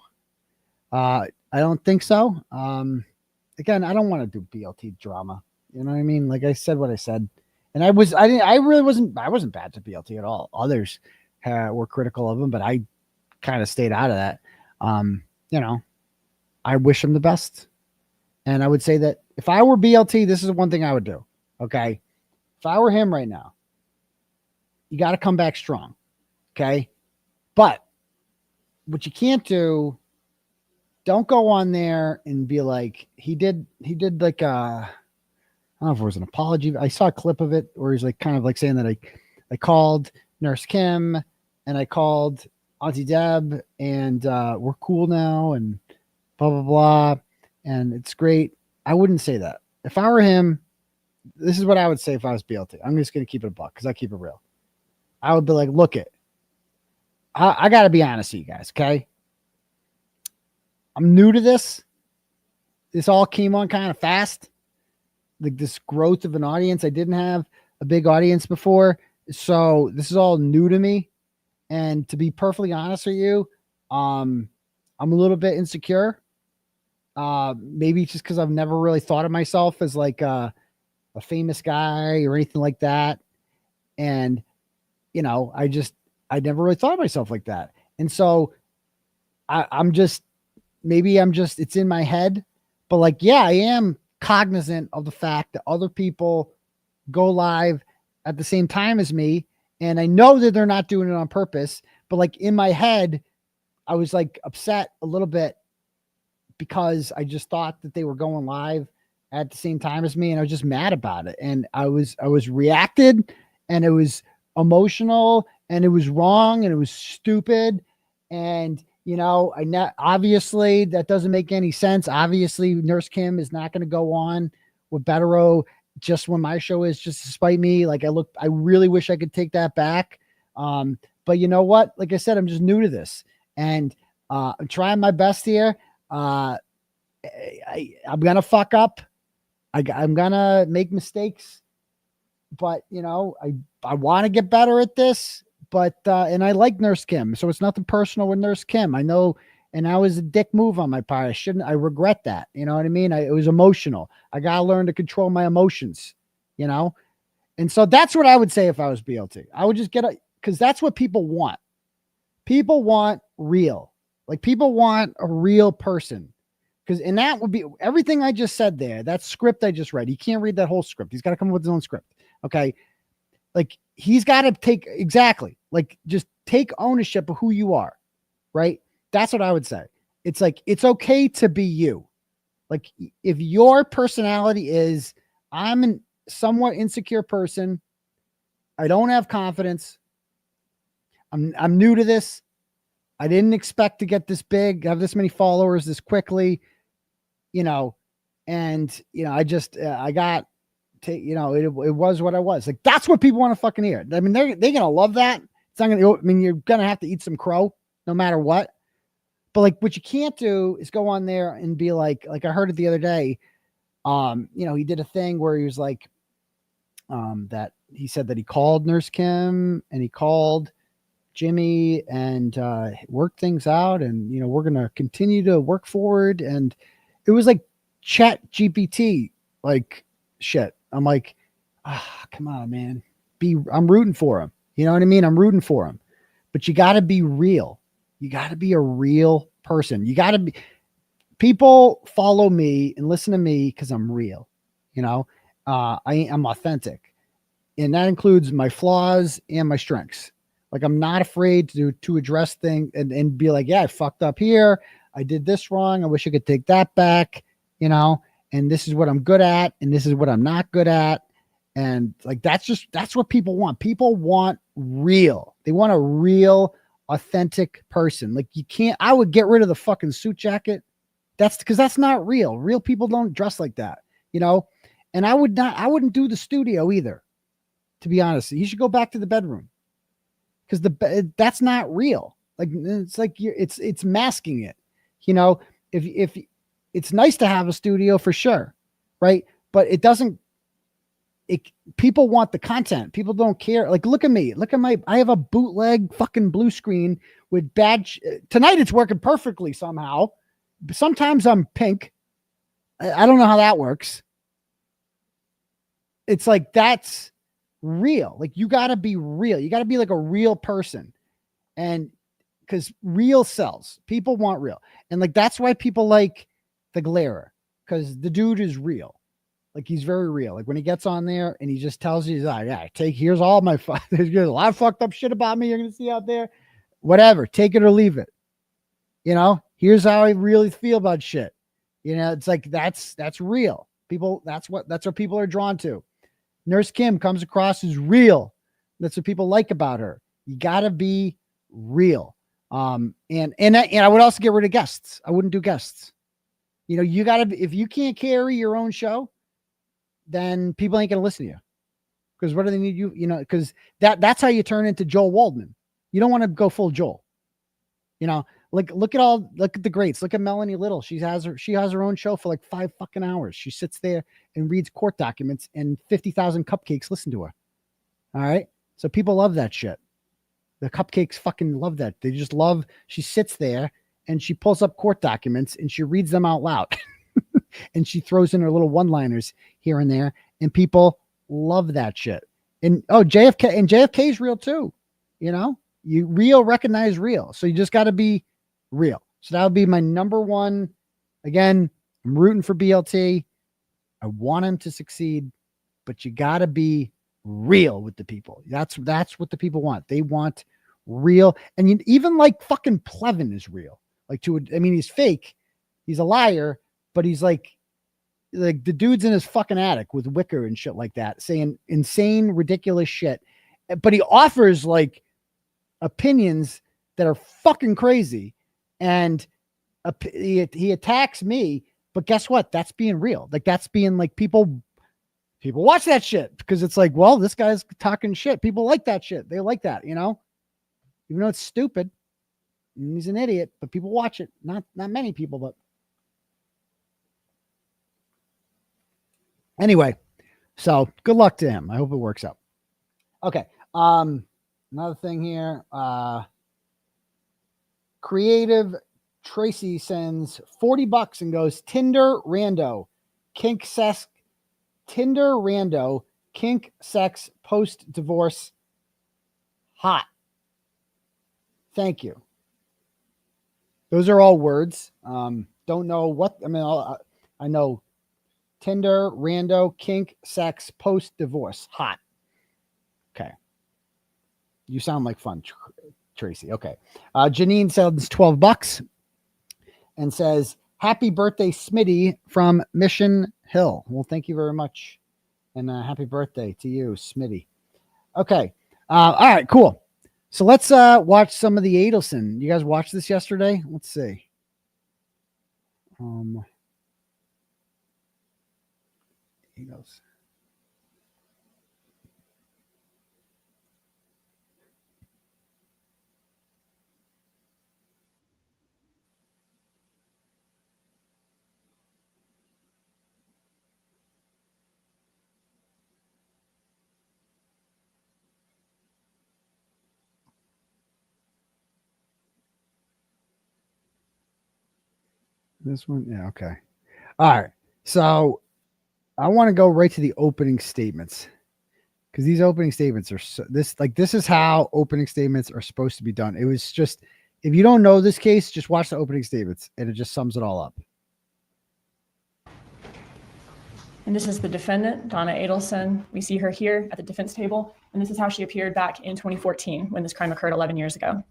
B: I don't think so. Again, I don't want to do BLT drama. You know what I mean? Like I said what I said. And I wasn't bad to BLT at all. Others were critical of him, but I kind of stayed out of that. I wish him the best. And I would say that if I were BLT, this is one thing I would do. Okay. If I were him right now, you got to come back strong. Okay. But what you can't do, don't go on there and be like, he did like, I don't know if it was an apology. I saw a clip of it where he's like, kind of like saying that I called Nurse Kim and I called Auntie Deb, and we're cool now, and blah blah blah, and it's great. I wouldn't say that. If I were him, this is what I would say if I was BLT. I'm just gonna keep it a buck because I keep it real. I would be like, look it. I got to be honest with you guys, okay? I'm new to this. This all came on kind of fast. Like this growth of an audience. I didn't have a big audience before. So this is all new to me. And to be perfectly honest with you, I'm a little bit insecure. Maybe just because I've never really thought of myself as like a famous guy or anything like that. And, you know, I never really thought of myself like that. And so it's in my head, but like, yeah, I am cognizant of the fact that other people go live at the same time as me. And I know that they're not doing it on purpose, but like in my head, I was like upset a little bit because I just thought that they were going live at the same time as me. And I was just mad about it. And I was reacted, and it was emotional, and it was wrong, and it was stupid. And, you know, obviously that doesn't make any sense. Obviously Nurse Kim is not going to go on with DePetro just when my show is, just to spite me. Like I really wish I could take that back. But you know what? Like I said, I'm just new to this, and I'm trying my best here. I'm going to fuck up. I'm going to make mistakes, but you know, I want to get better at this. But, and I like Nurse Kim, so it's nothing personal with Nurse Kim. I know, and that was a dick move on my part. I regret that. You know what I mean? It was emotional. I got to learn to control my emotions, you know? And so that's what I would say if I was BLT. I would just because that's what people want. People want real. Like people want a real person. And that would be everything I just said there. That script I just read. He can't read that whole script. He's got to come up with his own script. Okay. Like he's got to just take ownership of who you are. Right. That's what I would say. It's like, it's okay to be you. Like if your personality is, I'm a somewhat insecure person. I don't have confidence. I'm new to this. I didn't expect to get this big, have this many followers this quickly, you know, and, you know, it was what I was. Like, that's what people want to fucking hear. I mean, they're going to love that. It's not going to, I mean, you're going to have to eat some crow no matter what. But like, what you can't do is go on there and be like I heard it the other day. You know, he did a thing where he was like, that he said that he called Nurse Kim and he called Jimmy and worked things out. And, you know, we're going to continue to work forward. And it was like Chat GPT, like shit. I'm like, come on, man. I'm rooting for him. You know what I mean? I'm rooting for him. But you got to be real. You got to be a real person. You got to be. People follow me and listen to me because I'm real. You know, I'm authentic, and that includes my flaws and my strengths. Like I'm not afraid to address things and be like, yeah, I fucked up here. I did this wrong. I wish I could take that back. You know, and this is what I'm good at, and this is what I'm not good at. And like that's what people want. People want real. They want a real, authentic person. Like I would get rid of the fucking suit jacket. That's because that's not real. Real people don't dress like that, you know? And I wouldn't do the studio either, to be honest. You should go back to the bedroom because that's not real. Like it's like it's masking it, you know? If it's nice to have a studio for sure, right? But people want the content. People don't care. Like, look at me. I have a bootleg fucking blue screen with tonight it's working perfectly somehow. Sometimes I'm pink. I don't know how that works. It's like, that's real. Like you got to be real. You got to be like a real person. And because real sells, people want real. And like, that's why people like the Glare, because the dude is real. Like he's very real. Like when he gets on there and he just tells you, he's like, yeah, here's all my there's a lot of fucked up shit about me you're going to see out there. Whatever, take it or leave it. You know, here's how I really feel about shit. You know, it's like, that's real. People, that's what people are drawn to. Nurse Kim comes across as real. That's what people like about her. You got to be real. And I would also get rid of guests. I wouldn't do guests. You know, you gotta, if you can't carry your own show, then people ain't gonna listen to you. Because what do they need you? You know, because that's how you turn into Joel Waldman. You don't want to go full Joel. You know, like look at the greats. Look at Melanie Little. She has her own show for like 5 fucking hours. She sits there and reads court documents, and 50,000 cupcakes listen to her. All right. So people love that shit. The cupcakes fucking love that. They just love, she sits there and she pulls up court documents and she reads them out loud. And she throws in her little one-liners here and there, and people love that shit. And JFK is real too. You know, you recognize real. So you just got to be real. So that would be my number one. Again, I'm rooting for BLT. I want him to succeed, but you got to be real with the people. That's what the people want. They want real. And even like fucking Plevin is real. Like he's fake. He's a liar, but he's like the dude's in his fucking attic with wicker and shit like that, saying insane, ridiculous shit. But he offers like opinions that are fucking crazy. And he attacks me, but guess what? That's being real. Like that's being like people watch that shit because it's like, well, this guy's talking shit. People like that shit. They like that, you know, even though it's stupid and he's an idiot, but people watch it. Not many people, but anyway, so good luck to him. I hope it works out. Okay. Another thing here, Creative Tracy sends $40 and goes, Tinder rando, kink sex post divorce hot. Thank you. Those are all words. Don't know what, I mean, I know Tinder, rando, kink, sex, post divorce hot. Okay. You sound like fun, Tracy. Okay. Janine sends $12 and says, happy birthday, Smitty from Mission Hill. Well, thank you very much. And happy birthday to you, Smitty. Okay. All right, cool. So let's watch some of the Adelson. You guys watched this yesterday? Let's see. Adelson. This one? Yeah, okay. All right. So I want to go right to the opening statements because these opening statements are this is how opening statements are supposed to be done. It was just, if you don't know this case, just watch the opening statements and it just sums it all up.
O: And this is the defendant, Donna Adelson. We see her here at the defense table, and this is how she appeared back in 2014 when this crime occurred 11 years ago.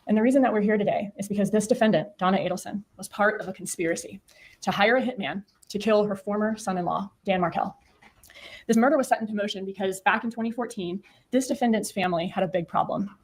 O: And the reason that we're here today is because this defendant, Donna Adelson, was part of a conspiracy to hire a hitman to kill her former son-in-law, Dan Markel. This murder was set into motion because back in 2014, this defendant's family had a big problem.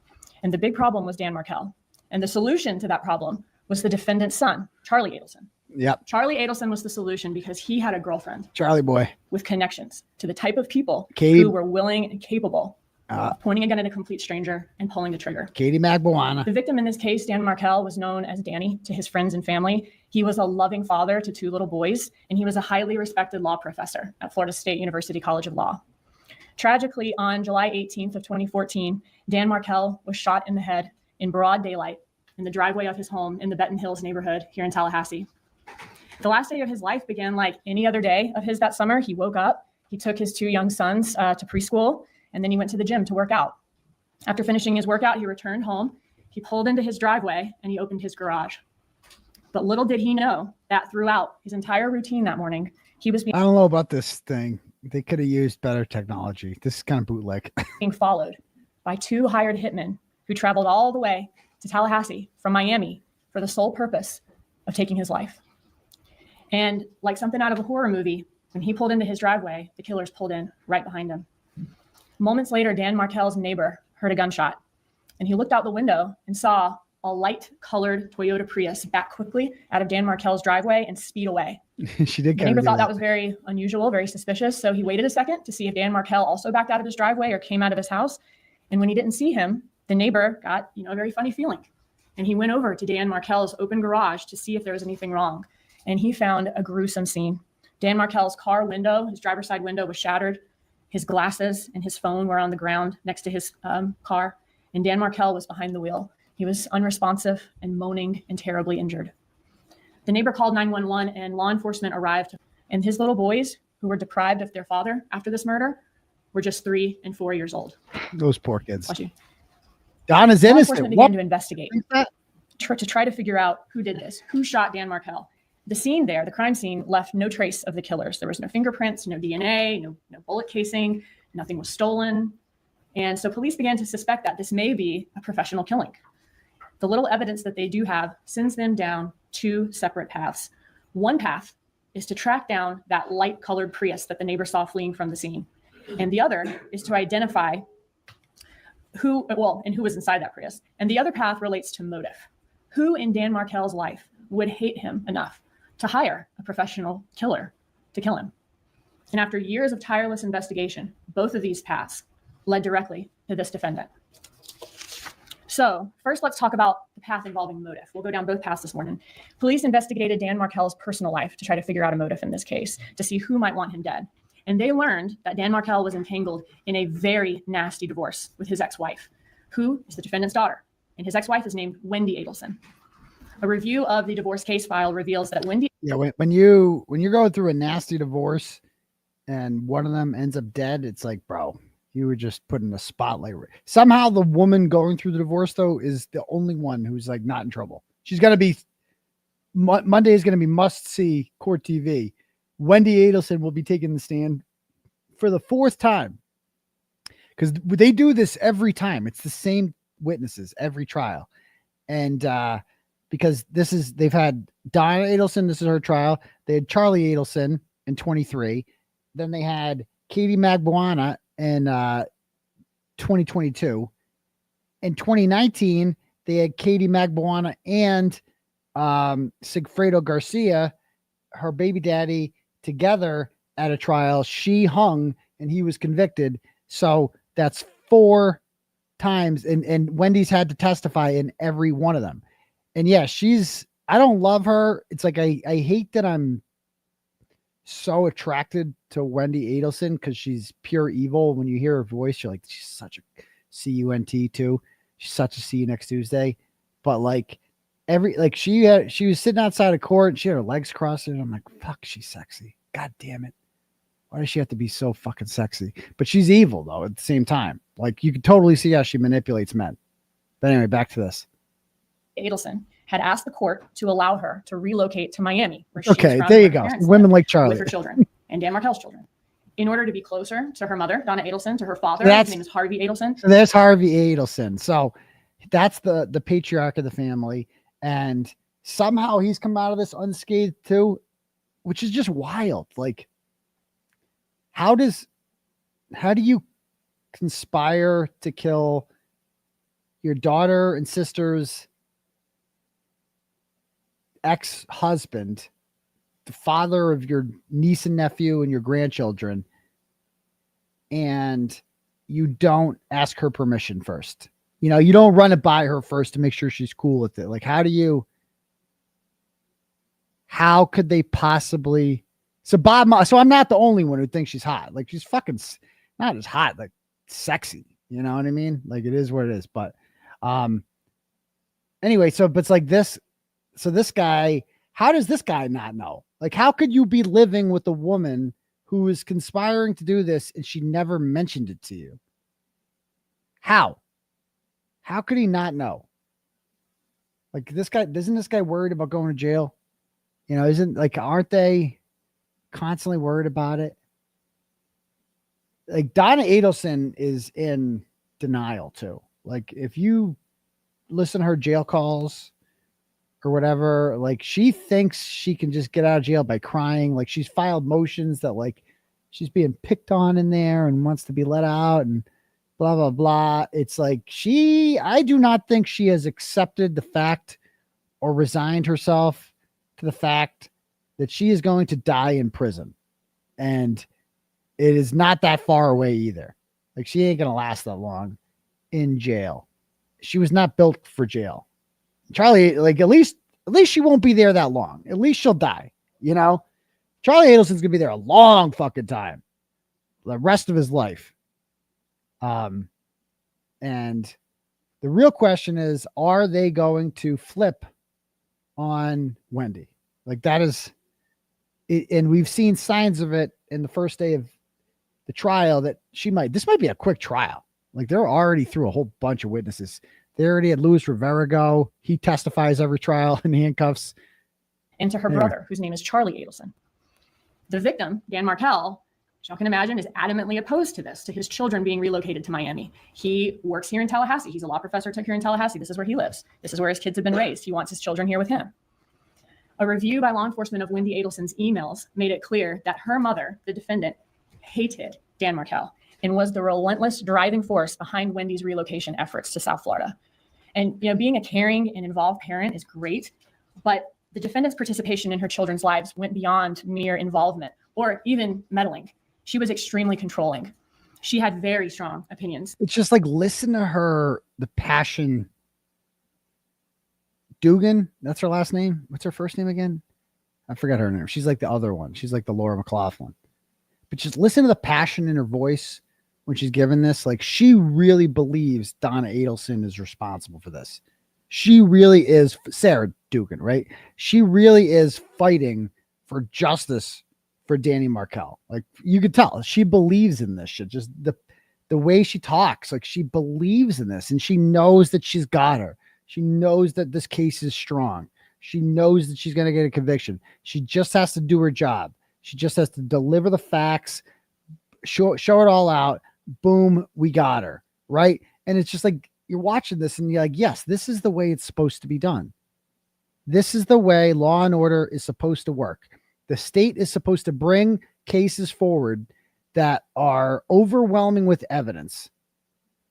O: And the big problem was Dan Markel. And the solution to that problem was the defendant's son, Charlie Adelson.
B: Yep.
O: Charlie Adelson was the solution because he had a girlfriend.
B: Charlie boy.
O: With connections to the type of people
B: Katie,
O: who were willing and capable of pointing a gun at a complete stranger and pulling the trigger.
B: Katie Magbuana.
O: The victim in this case, Dan Markel, was known as Danny to his friends and family. He was a loving father to 2 little boys, and he was a highly respected law professor at Florida State University College of Law. Tragically, on July 18th of 2014, Dan Markel was shot in the head in broad daylight in the driveway of his home in the Benton Hills neighborhood here in Tallahassee. The last day of his life began like any other day of his that summer. He woke up, he took his 2 young sons to preschool, and then he went to the gym to work out. After finishing his workout, he returned home. He pulled into his driveway and he opened his garage. But little did he know that throughout his entire routine that morning, he was
B: I don't know about this thing. They could have used better technology. This is kind of bootleg.
O: being followed by 2 hired hitmen who traveled all the way to Tallahassee from Miami for the sole purpose of taking his life. And like something out of a horror movie, when he pulled into his driveway, the killers pulled in right behind him. Moments later, Dan Markel's neighbor heard a gunshot, and he looked out the window and saw a light colored Toyota Prius back quickly out of Dan Markel's driveway and speed away.
B: She did.
O: The neighbor thought that was very unusual, very suspicious. So he waited a second to see if Dan Markel also backed out of his driveway or came out of his house. And when he didn't see him, the neighbor got, a very funny feeling. And he went over to Dan Markel's open garage to see if there was anything wrong. And he found a gruesome scene. Dan Markel's car window, his driver's side window, was shattered. His glasses and his phone were on the ground next to his car. And Dan Markel was behind the wheel. He was unresponsive and moaning and terribly injured. The neighbor called 911 and law enforcement arrived. And his little boys, who were deprived of their father after this murder, were just 3 and 4 years old.
B: Those poor kids.
O: Bless you.
B: Donna's
O: Law
B: innocent.
O: enforcement began to investigate to try to figure out who did this, who shot Dan Markel. The scene there, the crime scene, left no trace of the killers. There was no fingerprints, no DNA, no bullet casing, nothing was stolen. And so police began to suspect that this may be a professional killing. The little evidence that they do have sends them down 2 separate paths. One path is to track down that light colored Prius that the neighbor saw fleeing from the scene. And the other is to identify who was inside that Prius. And the other path relates to motive. Who in Dan Markel's life would hate him enough to hire a professional killer to kill him? And after years of tireless investigation, both of these paths led directly to this defendant. So first, let's talk about the path involving motive. We'll go down both paths this morning. Police investigated Dan Markel's personal life to try to figure out a motive in this case, to see who might want him dead. And they learned that Dan Markel was entangled in a very nasty divorce with his ex-wife, who is the defendant's daughter. And his ex-wife is named Wendy Adelson. A review of the divorce case file reveals that Wendy...
B: Yeah, when you're going through a nasty divorce and one of them ends up dead, it's like, bro, you were just put in a spotlight. Somehow the woman going through the divorce, though, is the only one who's like not in trouble. She's going to be... Monday is going to be must-see court TV. Wendy Adelson will be taking the stand for the 4th time, because they do this every time. It's the same witnesses every trial. And because they've had Donna Adelson, this is her trial. They had Charlie Adelson in 23. Then they had 𝗄𝗲𝗵𝗺𝗀 in 2022. In 2019, they had 𝗄𝗲𝗵𝗺𝗀 and 𝗬𝗁𝗂𝗆𝗄𝗄 𝗺cie, her baby daddy, together at a trial. She hung and he was convicted. So that's 4 times. And Wendy's had to testify in every one of them. And yeah, I don't love her. It's like, I hate that I'm so attracted to Wendy Adelson, because she's pure evil. When you hear her voice, you're like, she's such a CUNT too. She's such a see you next Tuesday. But like, she was sitting outside of court and she had her legs crossed, and I'm like, fuck, she's sexy. God damn it. Why does she have to be so fucking sexy? But she's evil though at the same time. Like, you can totally see how she manipulates men. But anyway, back to this.
O: Adelson had asked the court to allow her to relocate to Miami, where
B: okay, there you go. Women like Charlie.
O: With her children and Dan Markel's children, in order to be closer to her mother, Donna Adelson, to her father. His name is 𝗺vie Adelson.
B: So there's 𝗺vie Adelson. So that's the patriarch of the family. And somehow he's come out of this unscathed too, which is just wild. Like, how do you conspire to kill your daughter and sister's ex-husband, the father of your niece and nephew and your grandchildren, and you don't ask her permission first? You don't run it by her first to make sure she's cool with it. Like, how could they possibly? So I'm not the only one who thinks she's hot. Like, she's fucking not as hot, like sexy. You know what I mean? Like, it is what it is. But anyway, but it's like this. So this guy, how does this guy not know? Like, how could you be living with a woman who is conspiring to do this and she never mentioned it to you? How could he not know? Like, isn't this guy worried about going to jail? Aren't they constantly worried about it? Like, Donna Adelson is in denial too. Like, if you listen to her jail calls or whatever, like, she thinks she can just get out of jail by crying. Like, she's filed motions that like she's being picked on in there and wants to be let out. And blah, blah, blah. It's like I do not think she has accepted the fact or resigned herself to the fact that she is going to die in prison. And it is not that far away either. Like, she ain't going to last that long in jail. She was not built for jail. Charlie, like, at least she won't be there that long. At least she'll die, you know? Charlie Adelson's going to be there a long fucking time. The rest of his life. And the real question is, are they going to flip on Wendy? Like, that is it, and we've seen signs of it in the first day of the trial that this might be a quick trial. Like, they're already through a whole bunch of witnesses. They already had Rivera go. He testifies every trial in handcuffs.
O: And to her brother, whose name is Charlie Adelson. The victim, Dan Markel, as y'all can imagine, is adamantly opposed to this, to his children being relocated to Miami. He works here in Tallahassee. He's a law professor here in Tallahassee. This is where he lives. This is where his kids have been raised. He wants his children here with him. A review by law enforcement of Wendy Adelson's emails made it clear that her mother, the defendant, hated Dan Markel and was the relentless driving force behind Wendy's relocation efforts to South Florida. And, you know, being a caring and involved parent is great, but the defendant's participation in her children's lives went beyond mere involvement or even meddling. She was extremely controlling. She had very strong opinions.
B: It's just like, listen to her, the passion. Dugan, that's her last name. What's her first name again? I forgot her name. She's like the other one. She's like the Laura McLaughlin. But just listen to the passion in her voice when she's given this. Like, she really believes Donna Adelson is responsible for this. She really is. Sarah Dugan, right? She really is fighting for justice for Danny Markel. Like, you could tell she believes in this shit. Just the way she talks, like, she believes in this, and she knows that she's got her. She knows that this case is strong. She knows that she's going to get a conviction. She just has to do her job. She just has to deliver the facts, show it all out. Boom, we got her, right? And it's just like, you're watching this and you're like, yes, this is the way it's supposed to be done. This is the way law and order is supposed to work. The state is supposed to bring cases forward that are overwhelming with evidence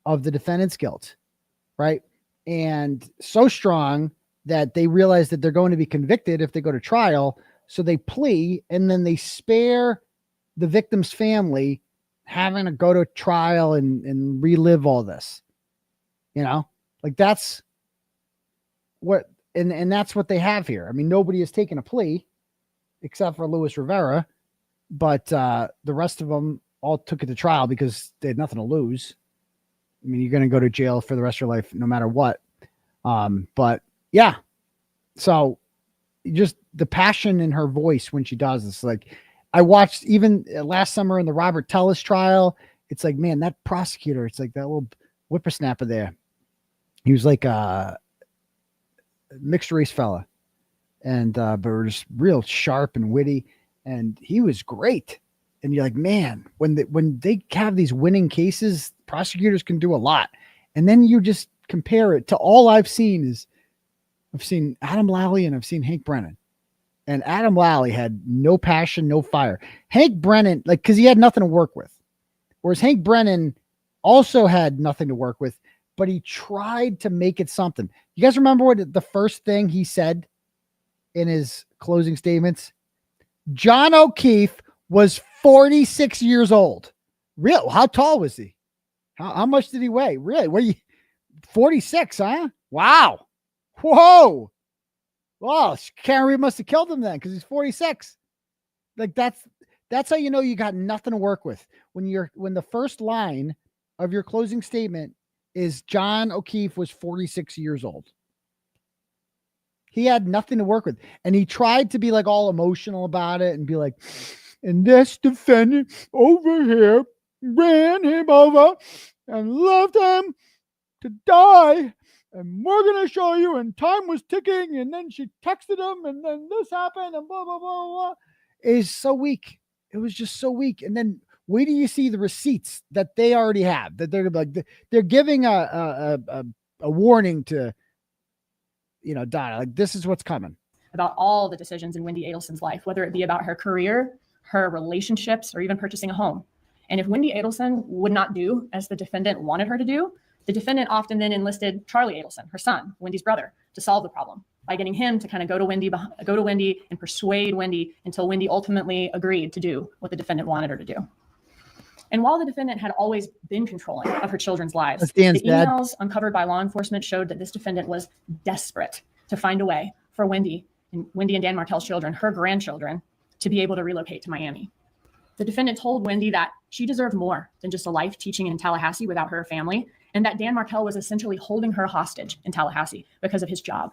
B: of the defendant's guilt, right? And so strong that they realize that they're going to be convicted if they go to trial. So they plea, and then they spare the victim's family having to go to trial and relive all this. You know, like, that's what, and that's what they have here. I mean, nobody has taken a plea except for Rivera, but the rest of them all took it to trial because they had nothing to lose. I mean, you're going to go to jail for the rest of your life, no matter what. But yeah, so just the passion in her voice when she does this. Like, I watched even last summer in the Robert Tellis trial. It's like, man, that prosecutor, it's like that little whippersnapper there. He was like a mixed race fella, and but we're just real sharp and witty, and he was great. And you're like, man, when they have these winning cases, prosecutors can do a lot. And then you just compare it to all I've seen Adam Lally and I've seen Hank Brennan. And Adam Lally had no passion, no fire. Hank Brennan, like, because he had nothing to work with. Whereas Hank Brennan also had nothing to work with, but he tried to make it something. You guys remember what the first thing he said in his closing statements? John O'Keefe was 46 years old. Real? How tall was he? How much did he weigh? Really? Were you 46, huh? Wow. Whoa. Well, Kearney must have killed him then because he's 46. Like, that's how you know you got nothing to work with. When the first line of your closing statement is John O'Keefe was 46 years old. He had nothing to work with. And he tried to be like all emotional about it and be like, and this defendant over here ran him over and left him to die. And we're going to show you, and time was ticking, and then she texted him, and then this happened, and blah, blah, blah, blah. It's so weak. It was just so weak. And then wait till you see the receipts that they already have, that they're like, they're giving a warning to, you know, Donna, like, this is what's coming.
O: About all the decisions in Wendy Adelson's life, whether it be about her career, her relationships, or even purchasing a home. And if Wendy Adelson would not do as the defendant wanted her to do, the defendant often then enlisted Charlie Adelson, her son, Wendy's brother, to solve the problem by getting him to kind of go to Wendy and persuade Wendy until Wendy ultimately agreed to do what the defendant wanted her to do. And while the defendant had always been controlling of her children's lives, the emails uncovered by law enforcement showed that this defendant was desperate to find a way for Wendy and Dan Markel's children, her grandchildren, to be able to relocate to Miami. The defendant told Wendy that she deserved more than just a life teaching in Tallahassee without her family, and that Dan Markel was essentially holding her hostage in Tallahassee because of his job.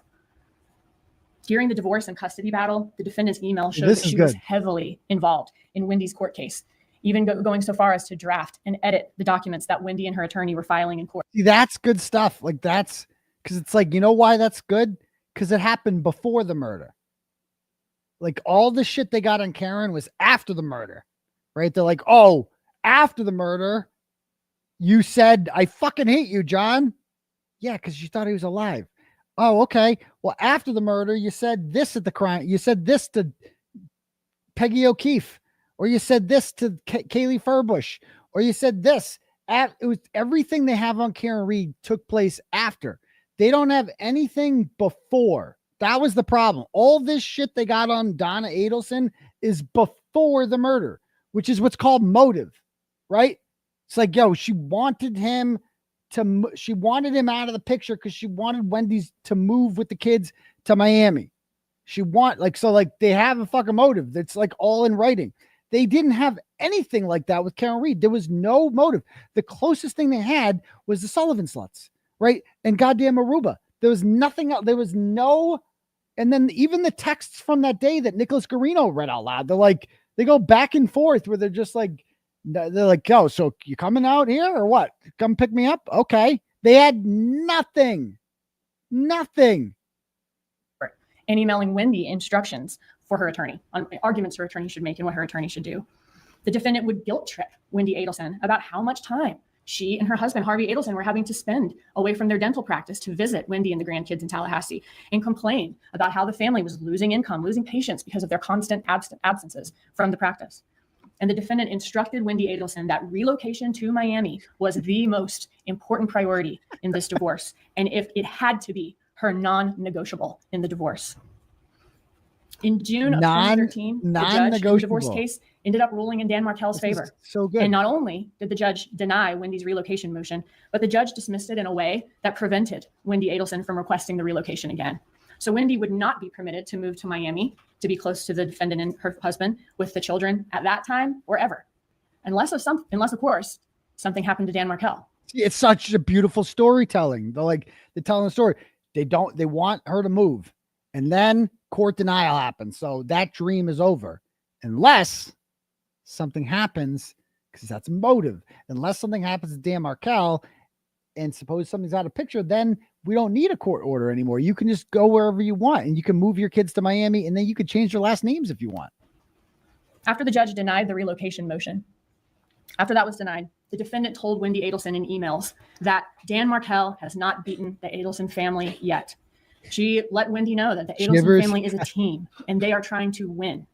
O: During the divorce and custody battle, the defendant's email showed that she was heavily involved in Wendy's court case, even going so far as to draft and edit the documents that Wendy and her attorney were filing in court.
B: See, that's good stuff. Like, that's because it's like, you know why that's good? Because it happened before the murder. Like, all the shit they got on Karen was after the murder, right? They're like, oh, after the murder, you said, I fucking hate you, John. Yeah, because you thought he was alive. Oh, okay. Well, after the murder, you said this at the crime. You said this to Peggy O'Keefe, or you said this to Kaylee Furbush, or you said this. It was everything they have on Karen Reed took place after. They don't have anything before. That was the problem. All this shit they got on Donna Adelson is before the murder, which is what's called motive, right? It's like, yo, she wanted him out of the picture because she wanted Wendy's to move with the kids to Miami. They have a fucking motive that's like all in writing. They didn't have anything like that with Karen Reed. There was no motive. The closest thing they had was the Sullivan sluts, right? And goddamn Aruba. There was nothing else. There was no, and then even the texts from that day that Nicholas Garino read out loud, they go back and forth where they're just like, yo, so you coming out here or what? Come pick me up? Okay. They had nothing.
O: And emailing Wendy instructions for her attorney on arguments her attorney should make and what her attorney should do. The defendant would guilt trip Wendy Adelson about how much time she and her husband, Harvey Adelson, were having to spend away from their dental practice to visit Wendy and the grandkids in Tallahassee, and complain about how the family was losing income, losing patients because of their constant absences from the practice. And the defendant instructed Wendy Adelson that relocation to Miami was the most important priority in this divorce, and if it had to be her non-negotiable in the divorce. In June of 2013, the judge in the divorce case ended up ruling in Dan Markel's favor.
B: So good.
O: And not only did the judge deny Wendy's relocation motion, but the judge dismissed it in a way that prevented Wendy Adelson from requesting the relocation again. So Wendy would not be permitted to move to Miami to be close to the defendant and her husband with the children at that time or ever, unless of course something happened to Dan Markel.
B: It's such a beautiful storytelling. They're telling the story. They want her to move, and then court denial happens. So that dream is over, unless something happens, because that's a motive. Unless something happens to Dan Markel, and suppose something's out of picture, then we don't need a court order anymore. You can just go wherever you want, and you can move your kids to Miami, and then you could change their last names if you want.
O: After the judge denied the relocation motion, after that was denied, the defendant told Wendy Adelson in emails that Dan Markel has not beaten the Adelson family yet. She let Wendy know that the Adelson family is a team, and they are trying to win.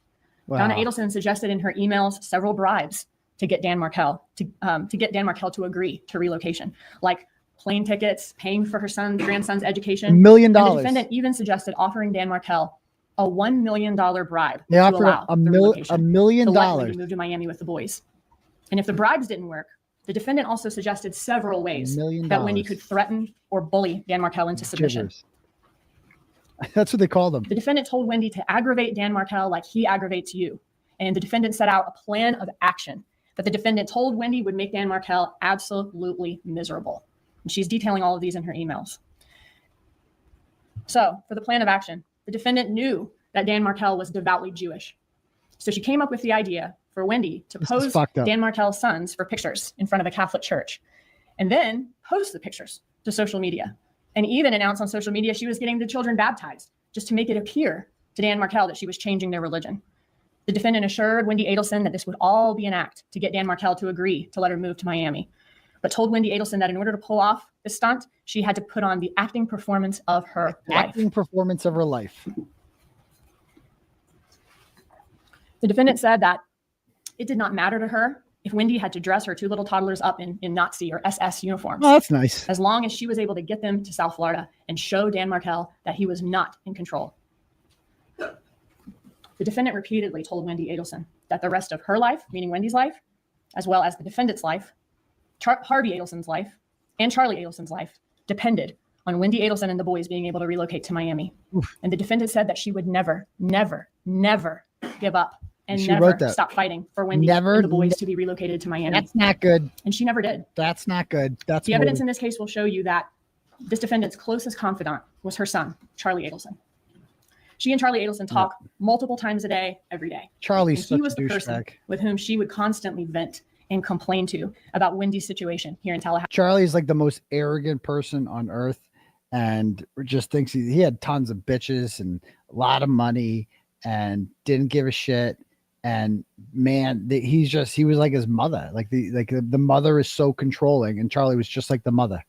O: Wow. Donna Adelson suggested in her emails several bribes to get Dan Markel to agree to relocation, like plane tickets, paying for her grandson's education.
B: $1 million.
O: And the defendant even suggested offering Dan Markel a $1 million bribe
B: to allow $1 million
O: to let Wendy move to Miami with the boys. And if the bribes didn't work, the defendant also suggested several ways that Wendy could threaten or bully Dan Markel into submission.
B: That's what they call them.
O: The defendant told Wendy to aggravate Dan Markel like he aggravates you. And the defendant set out a plan of action that the defendant told Wendy would make Dan Markel absolutely miserable. And she's detailing all of these in her emails. So for the plan of action, the defendant knew that Dan Markel was devoutly Jewish. So she came up with the idea for Wendy to pose Dan Markel's sons for pictures in front of a Catholic church, and then post the pictures to social media, and even announce on social media she was getting the children baptized, just to make it appear to Dan Markel that she was changing their religion. The defendant assured Wendy Adelson that this would all be an act to get Dan Markel to agree to let her move to Miami, but told Wendy Adelson that in order to pull off this stunt, she had to put on the acting performance of her life. The defendant said that it did not matter to her if Wendy had to dress her two little toddlers up in Nazi or SS uniforms.
B: Oh, that's nice.
O: As long as she was able to get them to South Florida and show Dan Markel that he was not in control. The defendant repeatedly told Wendy Adelson that the rest of her life, meaning Wendy's life, as well as the defendant's life, 𝗺rie Adelson's life, and Charlie Adelson's life depended on Wendy Adelson and the boys being able to relocate to Miami.
B: Oof.
O: And the defendant said that she would never, never, never give up and
B: She
O: never
B: wrote that.
O: stop fighting for Wendy
B: Never,
O: and the boys to be relocated to Miami.
B: That's not good.
O: And she never did.
B: That's not good. That's
O: The evidence in this case will show you that this defendant's closest confidant was her son, Charlie Adelson. She and Charlie Adelson talk multiple times a day, every day.
B: Charlie's
O: And he
B: such
O: was
B: a
O: the person
B: douchebag.
O: with whom she would constantly vent and complain to about Wendy's situation here in Tallahassee.
B: Charlie's like the most arrogant person on earth, and just thinks he had tons of bitches and a lot of money and didn't give a shit. And man, he was like his mother. Like the mother is so controlling, and Charlie was just like the mother.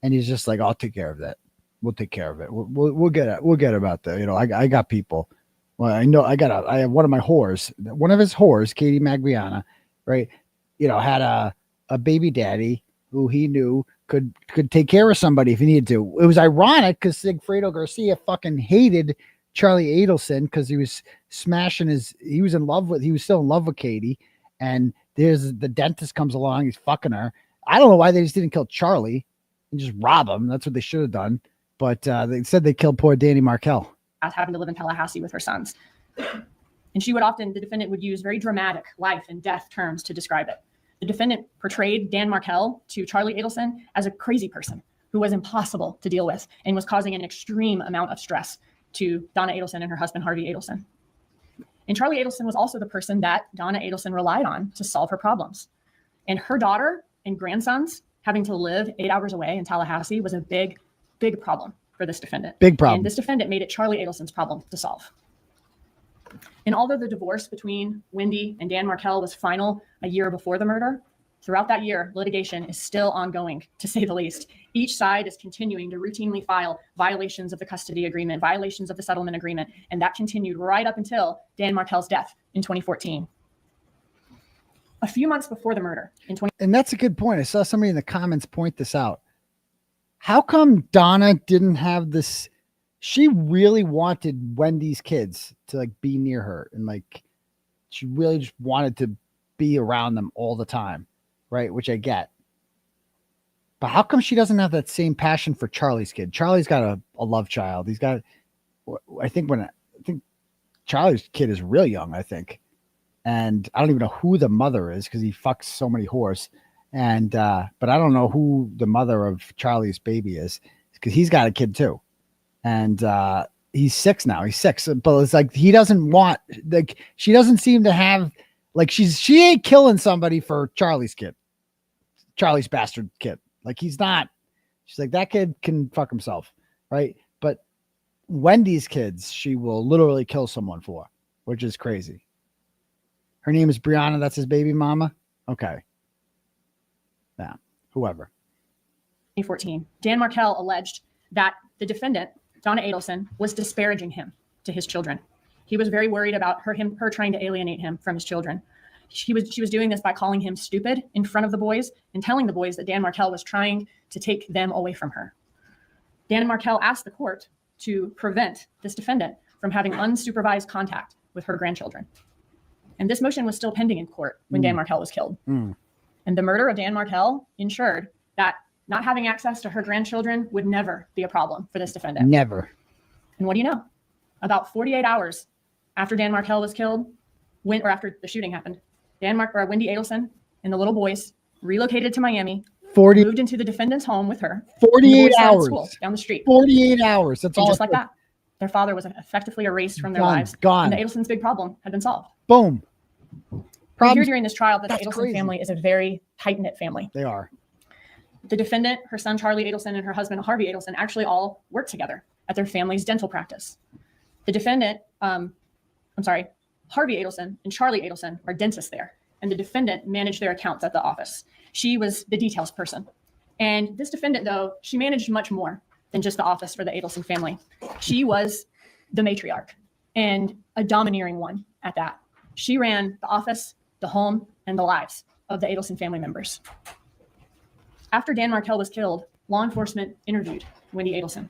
B: And he's just like, I'll take care of that. We'll take care of it. We'll get it. We'll get about that. You know, I got people. Well, I know I have one of my whores. One of his whores, Katie Magriana, right? You know, had a baby daddy who he knew could take care of somebody if he needed to. It was ironic because 𝗵𝗿𝗄𝗏 Garcia fucking hated Charlie Adelson because he was he was still in love with Katie. And there's the dentist comes along, he's fucking her. I don't know why they just didn't kill Charlie and just rob him. That's what they should have done. But they said they killed poor Danny Markel.
O: Having to live in Tallahassee with her sons. And the defendant would use very dramatic life and death terms to describe it. The defendant portrayed Dan Markel to Charlie Adelson as a crazy person who was impossible to deal with and was causing an extreme amount of stress to Donna Adelson and her husband, 𝗺rie Adelson. And Charlie Adelson was also the person that Donna Adelson relied on to solve her problems. And her daughter and grandsons having to live 8 hours away in Tallahassee was a big, big problem for this defendant.
B: Big problem.
O: And this defendant made it Charlie Adelson's problem to solve. And although the divorce between Wendy and Dan Markel was final a year before the murder, throughout that year, litigation is still ongoing, to say the least. Each side is continuing to routinely file violations of the custody agreement, violations of the settlement agreement, and that continued right up until Dan Markel's death in 2014. A few months before the murder
B: And that's a good point. I saw somebody in the comments point this out. How come Donna didn't have this? She really wanted Wendy's kids to like be near her, and like she really just wanted to be around them all the time, right? Which I get. But how come she doesn't have that same passion for Charlie's kid? Charlie's got a love child. He's got, I think Charlie's kid is real young, I think. And I don't even know who the mother is because he fucks so many whores. And, but I don't know who the mother of Charlie's baby is because he's got a kid too. And, he's 6 now. He's 6, but it's like, he doesn't want, like, she doesn't seem to have, like, she ain't killing somebody for Charlie's bastard kid. Like, he's not, she's like, that kid can fuck himself. Right. But Wendy's kids, she will literally kill someone for, which is crazy. Her name is Brianna. That's his baby mama. Okay. Yeah. Whoever.
O: 2014, Dan Markel alleged that the defendant, Donna Adelson, was disparaging him to his children. He was very worried about her trying to alienate him from his children. She was doing this by calling him stupid in front of the boys and telling the boys that Dan Markel was trying to take them away from her. Dan Markel asked the court to prevent this defendant from having unsupervised contact with her grandchildren. And this motion was still pending in court when Dan Markel was killed. And the murder of Dan Markel ensured that not having access to her grandchildren would never be a problem for this defendant.
B: Never.
O: And what do you know? About 48 hours after Dan Markel was killed, after the shooting happened, Wendy Adelson and the little boys relocated to Miami, moved into the defendant's home with her.
B: 48 hours.
O: School, down the street.
B: 48 hours. That's
O: and
B: all.
O: Just like that, their father was effectively erased from their
B: Gone,
O: lives.
B: gone.
O: And the Adelson's big problem had been solved.
B: Boom.
O: We hear during this trial that the
B: That's
O: Adelson
B: crazy.
O: family is a very tight-knit family.
B: They are.
O: The defendant, her son Charlie Adelson, and her husband 𝗺rie Adelson actually all work together at their family's dental practice. The defendant, 𝗺rie Adelson and Charlie Adelson are dentists there, and the defendant managed their accounts at the office. She was the details person. And this defendant, though, she managed much more than just the office for the Adelson family. She was the matriarch and a domineering one at that. She ran the office, the home, and the lives of the Adelson family members. After Dan Markell was killed, law enforcement interviewed Wendy Adelson.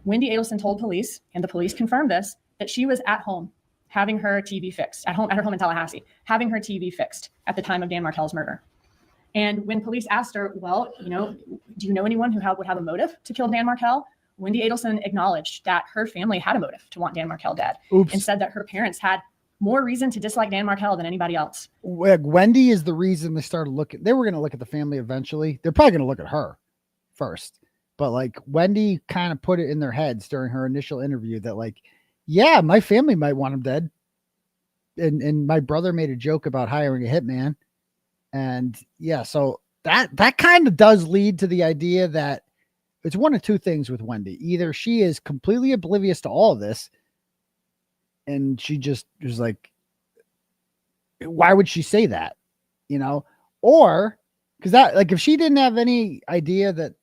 O: Wendy Adelson told police, and the police confirmed this, that she was at home having her TV fixed, at her home in Tallahassee, having her TV fixed at the time of Dan Markell's murder. And when police asked her, well, do you know anyone who would have a motive to kill Dan Markell? Wendy Adelson acknowledged that her family had a motive to want Dan Markell dead.
B: Oops.
O: And said that her parents had more reason to dislike Dan Markell than anybody else.
B: Wendy is the reason they started looking. They were going to look at the family eventually. They're probably going to look at her first. But like Wendy kind of put it in their heads during her initial interview that like, yeah, my family might want him dead. And my brother made a joke about hiring a hitman. And yeah, so that kind of does lead to the idea that it's one of two things with Wendy. Either she is completely oblivious to all of this, and she just was like, why would she say that? Or because that, like, if she didn't have any idea that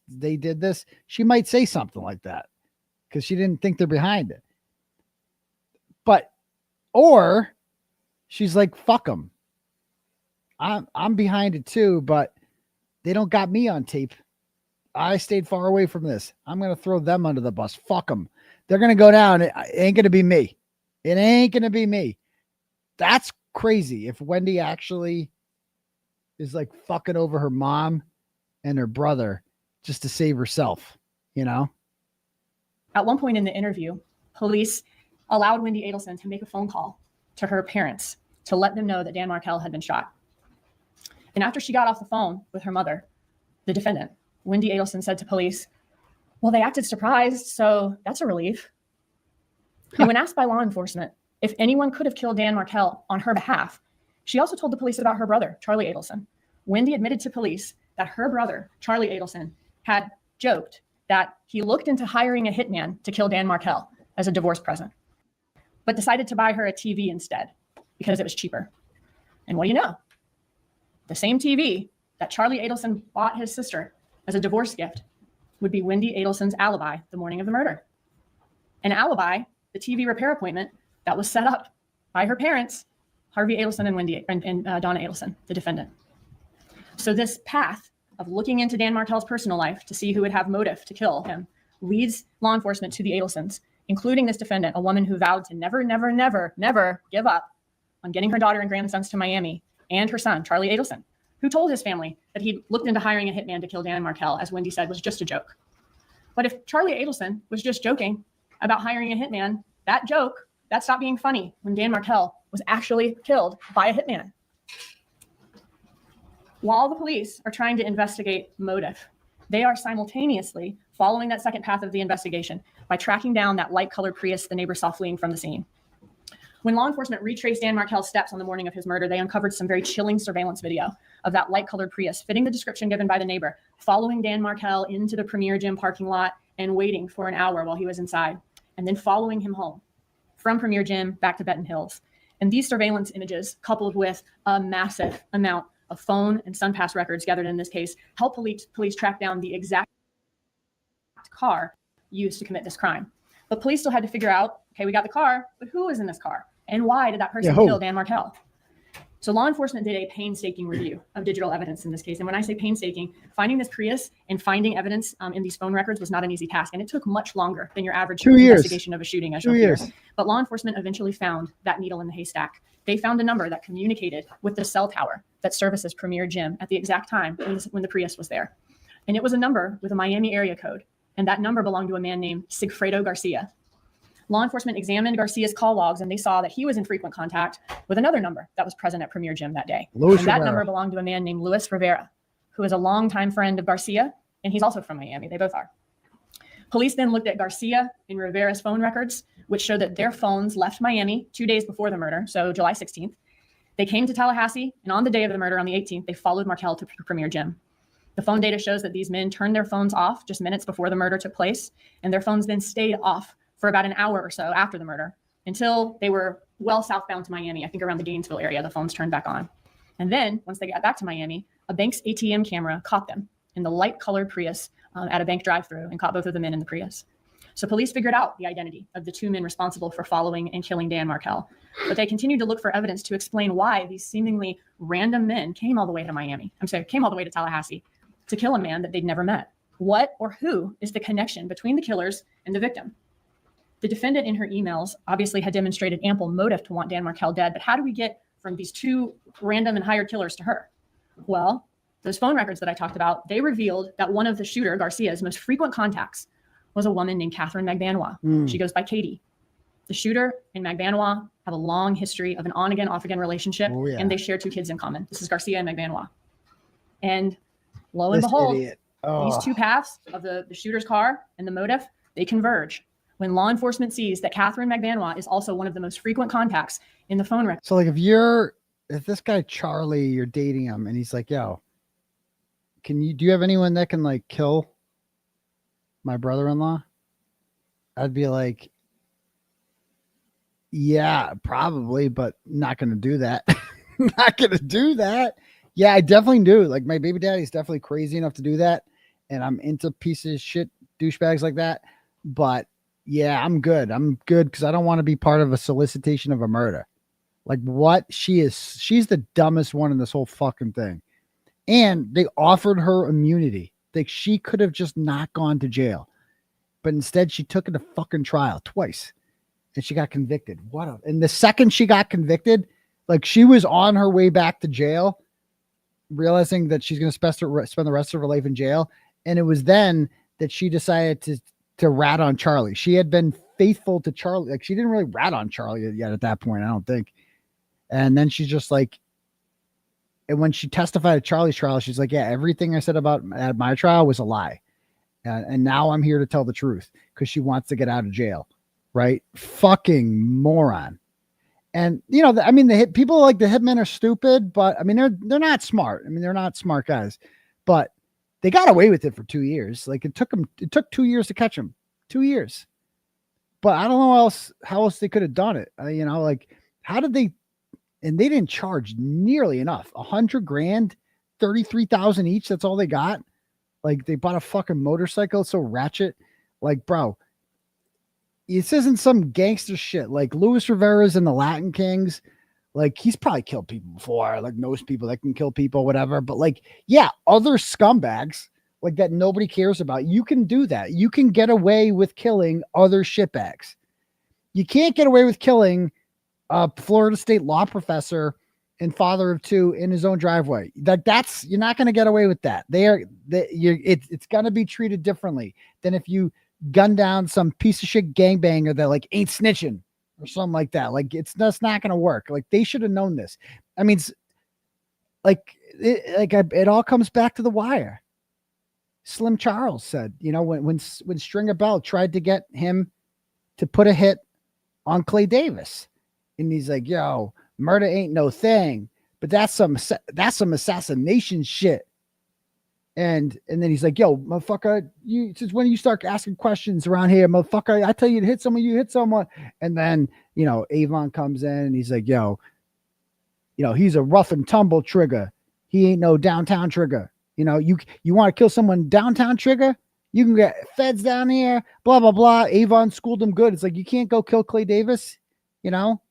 B: they did this, she might say something like that because she didn't think they're behind it. Or she's like, fuck them. I'm behind it too, but they don't got me on tape. I stayed far away from this. I'm going to throw them under the bus. Fuck them. They're going to go down. It ain't going to be me. It ain't going to be me. That's crazy. If Wendy actually is like fucking over her mom and her brother just to save herself,
O: At one point in the interview, police allowed Wendy Adelson to make a phone call to her parents to let them know that Dan Markell had been shot. And after she got off the phone with her mother, the defendant, Wendy Adelson said to police, well, they acted surprised, so that's a relief. And when asked by law enforcement if anyone could have killed Dan Markell on her behalf, she also told the police about her brother, Charlie Adelson. Wendy admitted to police that her brother, Charlie Adelson, had joked that he looked into hiring a hitman to kill Dan Markell as a divorce present, but decided to buy her a TV instead because it was cheaper. And what do you know? The same TV that Charlie Adelson bought his sister as a divorce gift would be Wendy Adelson's alibi the morning of the murder. An alibi, the TV repair appointment that was set up by her parents, Harvey Adelson and Donna Adelson, the defendant. So this path of looking into Dan Markell's personal life to see who would have motive to kill him leads law enforcement to the Adelsons, including this defendant, a woman who vowed to never, never, never, never give up on getting her daughter and grandsons to Miami, and her son, Charlie Adelson, who told his family that he looked into hiring a hitman to kill Dan Markell, as Wendy said, was just a joke. But if Charlie Adelson was just joking about hiring a hitman, that joke, that stopped being funny when Dan Markell was actually killed by a hitman. While the police are trying to investigate motive, they are simultaneously following that second path of the investigation by tracking down that light-colored Prius the neighbor saw fleeing from the scene. When law enforcement retraced Dan Markell's steps on the morning of his murder, they uncovered some very chilling surveillance video of that light-colored Prius fitting the description given by the neighbor, following Dan Markell into the Premier Gym parking lot and waiting for an hour while he was inside, and then following him home from Premier Gym back to Benton Hills. And these surveillance images, coupled with a massive amount of phone and SunPass records gathered in this case, help police track down the exact car used to commit this crime. But police still had to figure out, okay, we got the car, but who was in this car? And why did that person kill Dan Markell? So law enforcement did a painstaking review of digital evidence in this case. And when I say painstaking, finding this Prius and finding evidence in these phone records was not an easy task. And it took much longer than your average investigation of a shooting. As
B: 2 years.
O: But law enforcement eventually found that needle in the haystack. They found a number that communicated with the cell tower that services Premier Gym at the exact time when the Prius was there. And it was a number with a Miami area code. And that number belonged to a man named Sigfredo Garcia. Law enforcement examined Garcia's call logs, and they saw that he was in frequent contact with another number that was present at Premier Gym that day. And that number belonged to a man named Rivera, who is a longtime friend of Garcia, and he's also from Miami. They both are. Police then looked at Garcia and Rivera's phone records, which showed that their phones left Miami 2 days before the murder, so July 16th. They came to Tallahassee, and on the day of the murder, on the 18th, they followed Markell to Premier Gym. The phone data shows that these men turned their phones off just minutes before the murder took place, and their phones then stayed off for about an hour or so after the murder until they were well southbound to Miami. I think around the Gainesville area, the phones turned back on. And then once they got back to Miami, a bank's ATM camera caught them in the light colored Prius at a bank drive-thru and caught both of the men in the Prius. So police figured out the identity of the two men responsible for following and killing Dan Markel, but they continued to look for evidence to explain why these seemingly random men came all the way to came all the way to Tallahassee to kill a man that they'd never met. What or who is the connection between the killers and the victim? The defendant in her emails obviously had demonstrated ample motive to want Dan Markel dead, but how do we get from these two random and hired killers to her? Well, those phone records that I talked about, they revealed that one of the shooter, 𝗺cie's most frequent contacts was a woman named Catherine McAlberts. She goes by Kadis. The shooter and McAlberts have a long history of an on-again, off-again relationship, and they share 2 kids in common. This is 𝗺cie and McAlberts. And lo and behold, these two paths of the shooter's car and the motive, they converge when law enforcement sees that Catherine McAlberts is also one of the most frequent contacts in the phone record.
B: So like if this guy Charlie, you're dating him and he's like, yo, do you have anyone that can like kill my brother-in-law? I'd be like, yeah, probably, but not going to do that. Not going to do that. Yeah, I definitely do. Like my baby daddy's definitely crazy enough to do that. And I'm into pieces of shit douchebags like that. But yeah, I'm good. I'm good because I don't want to be part of a solicitation of a murder. Like what she's the dumbest one in this whole fucking thing. And they offered her immunity. Like she could have just not gone to jail. But instead she took it to fucking trial twice. And she got convicted. And the second she got convicted, like she was on her way back to jail, realizing that she's going to spend the rest of her life in jail. And it was then that she decided to rat on Charlie. She had been faithful to Charlie. Like she didn't really rat on Charlie yet at that point, I don't think. And then she's just like, and when she testified at Charlie's trial, she's like, yeah, everything I said at my trial was a lie. And now I'm here to tell the truth because she wants to get out of jail. Right? Fucking moron. And you know, I mean, people like the hitmen are stupid, but I mean, they're not smart. I mean, they're not smart guys, but they got away with it for 2 years. Like it took 2 years to catch him. 2 years. But I don't know how else they could have done it. You know, like how did they? And they didn't charge nearly enough. $100,000, 33,000 each. That's all they got. Like they bought a fucking motorcycle. It's so ratchet. Like, bro, this isn't some gangster shit. Like Luis Rivera's in the Latin Kings. Like he's probably killed people before. Like knows people that can kill people, whatever. But like, yeah, other scumbags like that nobody cares about. You can do that. You can get away with killing other shitbags. You can't get away with killing a Florida State law professor and father of 2 in his own driveway. That's you're not going to get away with that. It's going to be treated differently than if you gun down some piece of shit gangbanger that like ain't snitching or something like that. Like that's not going to work. Like they should have known this. I mean, it all comes back to The Wire. Slim Charles said, you know, when Stringer Bell tried to get him to put a hit on Clay Davis. And he's like, yo, murder ain't no thing, but that's some assassination shit. And then he's like, yo, motherfucker, since when you start asking questions around here, motherfucker, I tell you to hit someone, you hit someone. And then, you know, Avon comes in and he's like, yo, you know, he's a rough and tumble trigger. He ain't no downtown trigger. You know, you want to kill someone downtown trigger? You can get feds down here, blah, blah, blah. Avon schooled him good. It's like, you can't go kill Clay Davis, you know?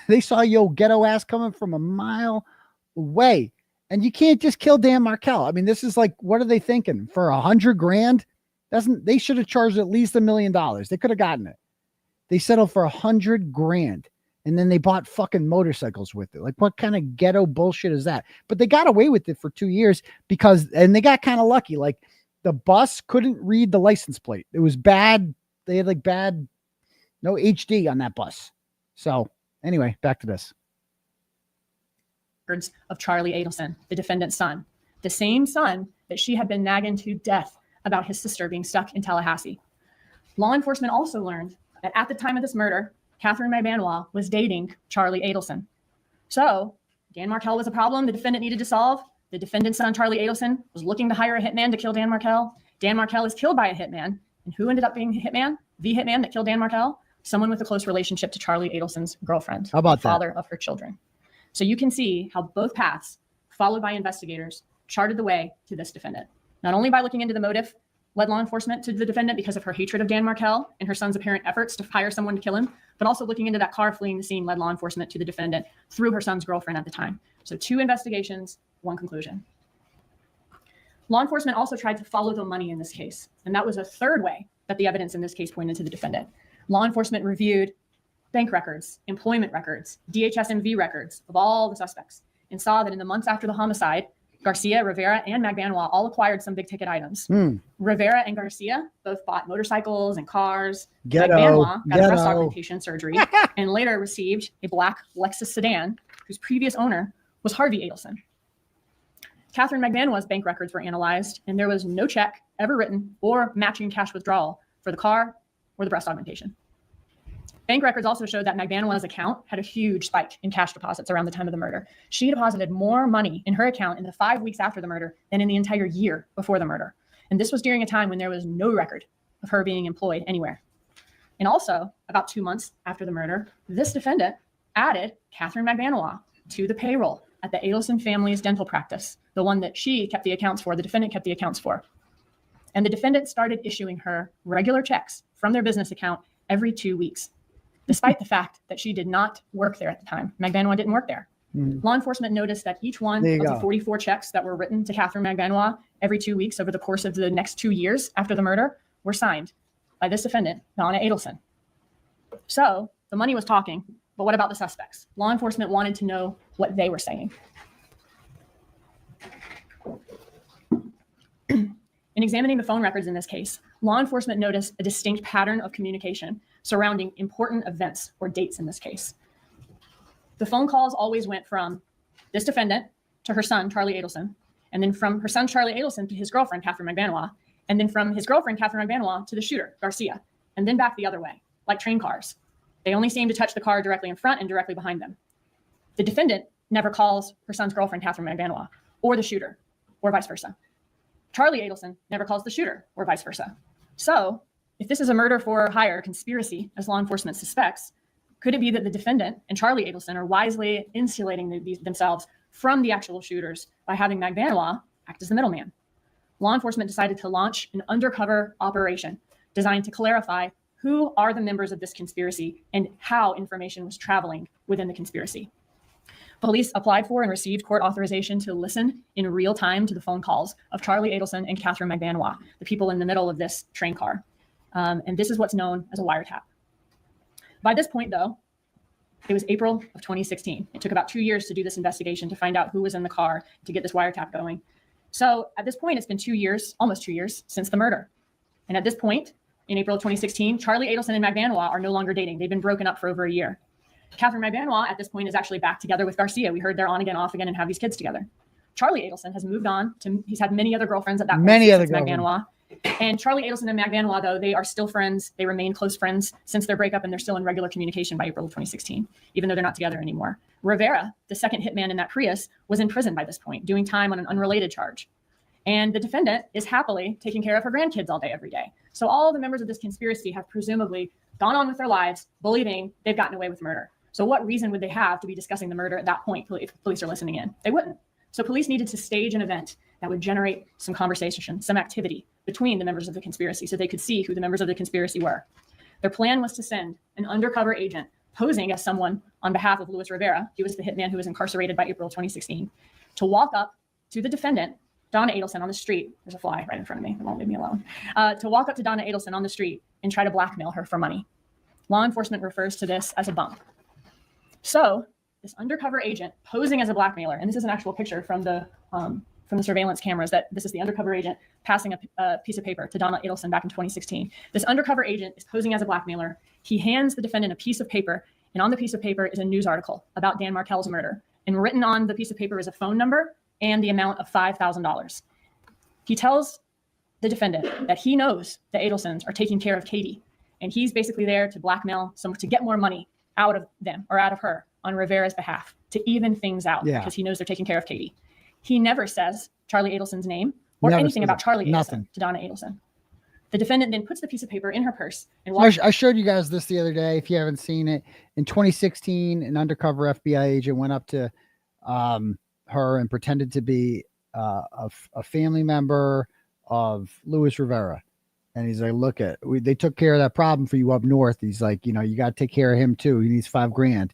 B: They saw your ghetto ass coming from a mile away. And you can't just kill Dan Markel. I mean, this is like, what are they thinking? For $100,000? They should have charged at least $1 million. They could have gotten it. They settled for $100,000. And then they bought fucking motorcycles with it. Like, what kind of ghetto bullshit is that? But they got away with it for 2 years and they got kind of lucky. Like, the bus couldn't read the license plate. It was bad. They had like no HD on that bus. So anyway, back to this.
O: Of Charlie Adelson, the defendant's son, the same son that she had been nagging to death about his sister being stuck in Tallahassee. Law enforcement also learned that at the time of this murder, Catherine McAlberts was dating Charlie Adelson. So Dan Markel was a problem the defendant needed to solve. The defendant's son, Charlie Adelson, was looking to hire a hitman to kill Dan Markel. Dan Markel is killed by a hitman. And who ended up being the hitman? The hitman that killed Dan Markel? Someone with a close relationship to Charlie Adelson's girlfriend,
B: how about
O: the father of her children. So you can see how both paths, followed by investigators, charted the way to this defendant. Not only by looking into the motive, led law enforcement to the defendant because of her hatred of Dan Markel and her son's apparent efforts to hire someone to kill him, but also looking into that car fleeing the scene led law enforcement to the defendant through her son's girlfriend at the time. So 2 investigations, 1 conclusion. Law enforcement also tried to follow the money in this case, and that was a third way that the evidence in this case pointed to the defendant. Law enforcement reviewed bank records, employment records, DHS-MV records of all the suspects, and saw that in the months after the homicide, 𝗺cie, Rivera, and McAlberts all acquired some big ticket items. Rivera and 𝗺cie both bought motorcycles and cars. McAlberts got a breast augmentation surgery and later received a black Lexus sedan whose previous owner was Harvey Adelson. Catherine McAlberts' bank records were analyzed, and there was no check ever written or matching cash withdrawal for the car or the breast augmentation. Bank records also showed that McAlberts' account had a huge spike in cash deposits around the time of the murder. She deposited more money in her account in the 5 weeks after the murder than in the entire year before the murder. And this was during a time when there was no record of her being employed anywhere. And also, about 2 months after the murder, this defendant added Catherine McAlberts to the payroll at the Adelson family's dental practice, the one that she kept the accounts for, the defendant kept the accounts for. And the defendant started issuing her regular checks from their business account every 2 weeks, despite the fact that she did not work there at the time. McAlberts didn't work there. Law enforcement noticed that each one of the 44 checks that were written to Catherine McAlberts every 2 weeks over the course of the next 2 years after the murder were signed by this defendant, Donna Adelson. So the money was talking, but what about the suspects? Law enforcement wanted to know what they were saying. In examining the phone records in this case, law enforcement noticed a distinct pattern of communication surrounding important events or dates in this case. The phone calls always went from this defendant to her son, Charlie Adelson, and then from her son, Charlie Adelson, to his girlfriend, Catherine McAlberts, and then from his girlfriend, Catherine McAlberts, to the shooter, 𝗺cie, and then back the other way, like train cars. They only seem to touch the car directly in front and directly behind them. The defendant never calls her son's girlfriend, Catherine McAlberts, or the shooter, or vice versa. Charlie Adelson never calls the shooter, or vice versa. So, if this is a murder for hire conspiracy, as law enforcement suspects, could it be that the defendant and Charlie Adelson are wisely insulating themselves from the actual shooters by having McAlberts act as the middleman? Law enforcement decided to launch an undercover operation designed to clarify who are the members of this conspiracy and how information was traveling within the conspiracy. Police applied for and received court authorization to listen in real time to the phone calls of Charlie Adelson and Catherine McAlberts, the people in the middle of this train car. And this is what's known as a wiretap. By this point, though, it was April of 2016. It took about 2 years to do this investigation to find out who was in the car to get this wiretap going. So at this point, it's been 2 years, almost 2 years since the murder. And at this point, in April of 2016, Charlie Adelson and McAlberts are no longer dating. They've been broken up for over a year. Catherine McAlberts at this point is actually back together with 𝗺cie. We heard they're on again, off again, and have these kids together. Charlie Adelson has moved on to, he's had many other girlfriends at that point.
B: Many other
O: McAlberts. And Charlie Adelson and McAlberts, though, they are still friends. They remain close friends since their breakup, and they're still in regular communication by April of 2016, even though they're not together anymore. Rivera, the second hitman in that Prius, was in prison by this point, doing time on an unrelated charge. And the defendant is happily taking care of her grandkids all day, every day. So all the members of this conspiracy have presumably gone on with their lives, believing they've gotten away with murder. So what reason would they have to be discussing the murder at that point if police are listening in? They wouldn't. So police needed to stage an event that would generate some conversation, some activity between the members of the conspiracy so they could see who the members of the conspiracy were. Their plan was to send an undercover agent posing as someone on behalf of Luis Rivera, he was the hitman who was incarcerated by April of 2016, to walk up to the defendant, Donna Adelson, on the street. There's a fly right in front of me. It won't leave me alone. To walk up to Donna Adelson on the street and try to blackmail her for money. Law enforcement refers to this as a bump. So this undercover agent posing as a blackmailer, and this is an actual picture from the surveillance cameras, that this is the undercover agent passing a piece of paper to Donna Adelson back in 2016. This undercover agent is posing as a blackmailer. He hands the defendant a piece of paper, and on the piece of paper is a news article about Dan Markel's murder. And written on the piece of paper is a phone number and the amount of $5,000. He tells the defendant that he knows the Adelsons are taking care of Katie, and he's basically there to blackmail someone to get more money out of them or out of her on Rivera's behalf to even things out, because he knows they're taking care of Katie. He never says Charlie Adelson's name or anything about Charlie Adelson to Donna Adelson. The defendant then puts the piece of paper in her purse and walks.
B: I showed you guys this the other day. If you haven't seen it, in 2016, an undercover FBI agent went up to her and pretended to be a family member of Luis Rivera. And he's like, look they took care of that problem for you up north. He's like, you got to take care of him too. He needs $5,000.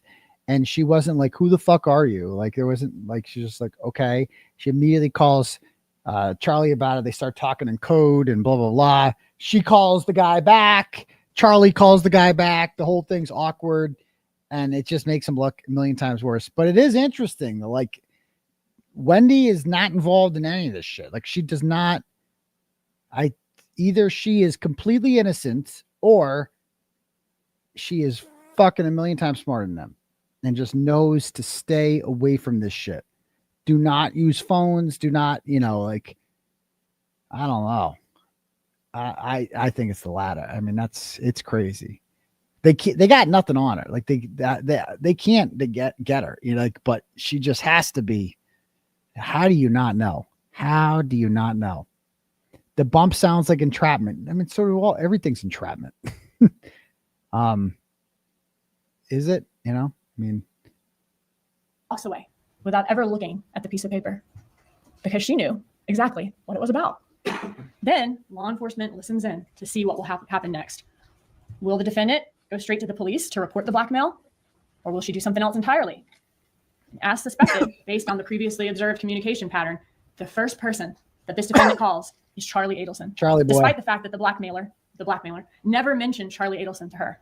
B: And she wasn't like, who the fuck are you? Like, there wasn't like, she's just like, okay. She immediately calls Charlie about it. They start talking in code and blah, blah, blah. She calls the guy back. Charlie calls the guy back. The whole thing's awkward. And it just makes him look a million times worse. But it is interesting. Like, Wendy is not involved in any of this shit. Like, she does not. Either she is completely innocent or she is fucking a million times smarter than them and just knows to stay away from this shit. Do not use phones. Do not, like, I don't know. I think it's the latter. I mean, it's crazy. They got nothing on her. Like they can't get her, but she just has to be. How do you not know? How do you not know? The bump sounds like entrapment. I mean, everything's entrapment. Is it? I mean,
O: walks away without ever looking at the piece of paper because she knew exactly what it was about. Then law enforcement listens in to see what will happen next. Will the defendant go straight to the police to report the blackmail, or will she do something else entirely? As suspected, based on the previously observed communication pattern, the first person that this defendant calls is Charlie Adelson.
B: Charlie boy.
O: Despite the fact that the blackmailer never mentioned Charlie Adelson to her.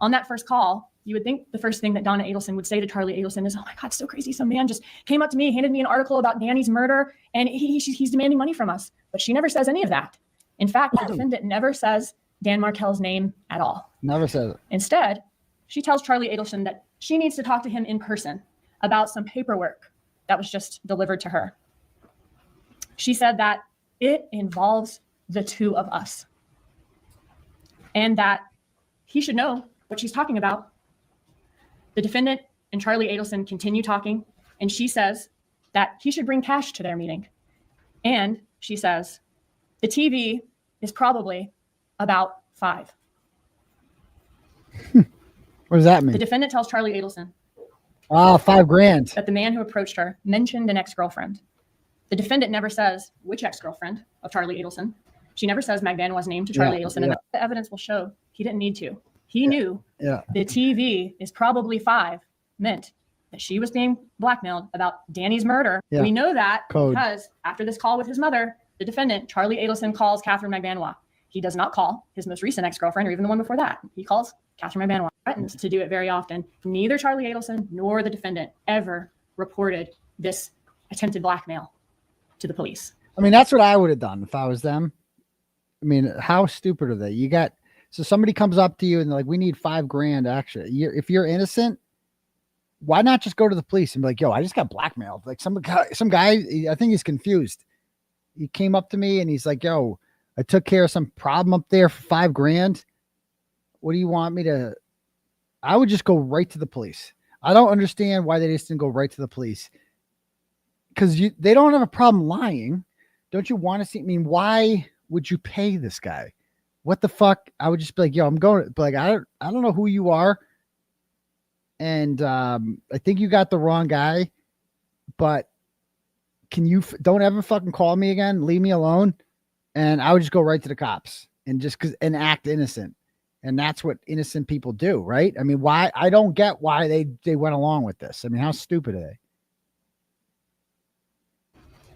O: On that first call, you would think the first thing that Donna Adelson would say to Charlie Adelson is, oh my God, so crazy. Some man just came up to me, handed me an article about Danny's murder, and he's demanding money from us. But she never says any of that. In fact, the defendant never says Dan Markel's name at all.
B: Never says it.
O: Instead, she tells Charlie Adelson that she needs to talk to him in person about some paperwork that was just delivered to her. She said that it involves the two of us and that he should know what she's talking about. The defendant and Charlie Adelson continue talking, and she says that he should bring cash to their meeting. And she says, the TV is probably about 5.
B: What does that mean?
O: The defendant tells Charlie Adelson.
B: Oh, $5,000.
O: That the man who approached her mentioned an ex-girlfriend. The defendant never says which ex-girlfriend of Charlie Adelson. She never says McVano's name to Charlie Adelson. And the evidence will show he didn't need to. He knew the TV is probably 5 meant that she was being blackmailed about Danny's murder. Yeah. We know that because after this call with his mother, the defendant, Charlie Adelson, calls Catherine McVano. He does not call his most recent ex-girlfriend or even the one before that. He calls Catherine McVano. Threatens to do it very often. Neither Charlie Adelson nor the defendant ever reported this attempted blackmail to the police.
B: I mean, that's what I would have done if I was them. I mean, how stupid are they? So somebody comes up to you and they're like, we need $5,000 actually. If you're innocent, why not just go to the police and be like, yo, I just got blackmailed. Like some guy, I think he's confused. He came up to me and he's like, yo, I took care of some problem up there for $5,000. What do you want me to? I would just go right to the police. I don't understand why they just didn't go right to the police. Because they don't have a problem lying. Don't you want to see? I mean, why would you pay this guy? What the fuck? I would just be like, yo, I'm going. But like, I don't know who you are. And I think you got the wrong guy. But can you don't ever fucking call me again? Leave me alone. And I would just go right to the cops and act innocent. And that's what innocent people do, right? I mean, why? I don't get why they went along with this. I mean, how stupid are they?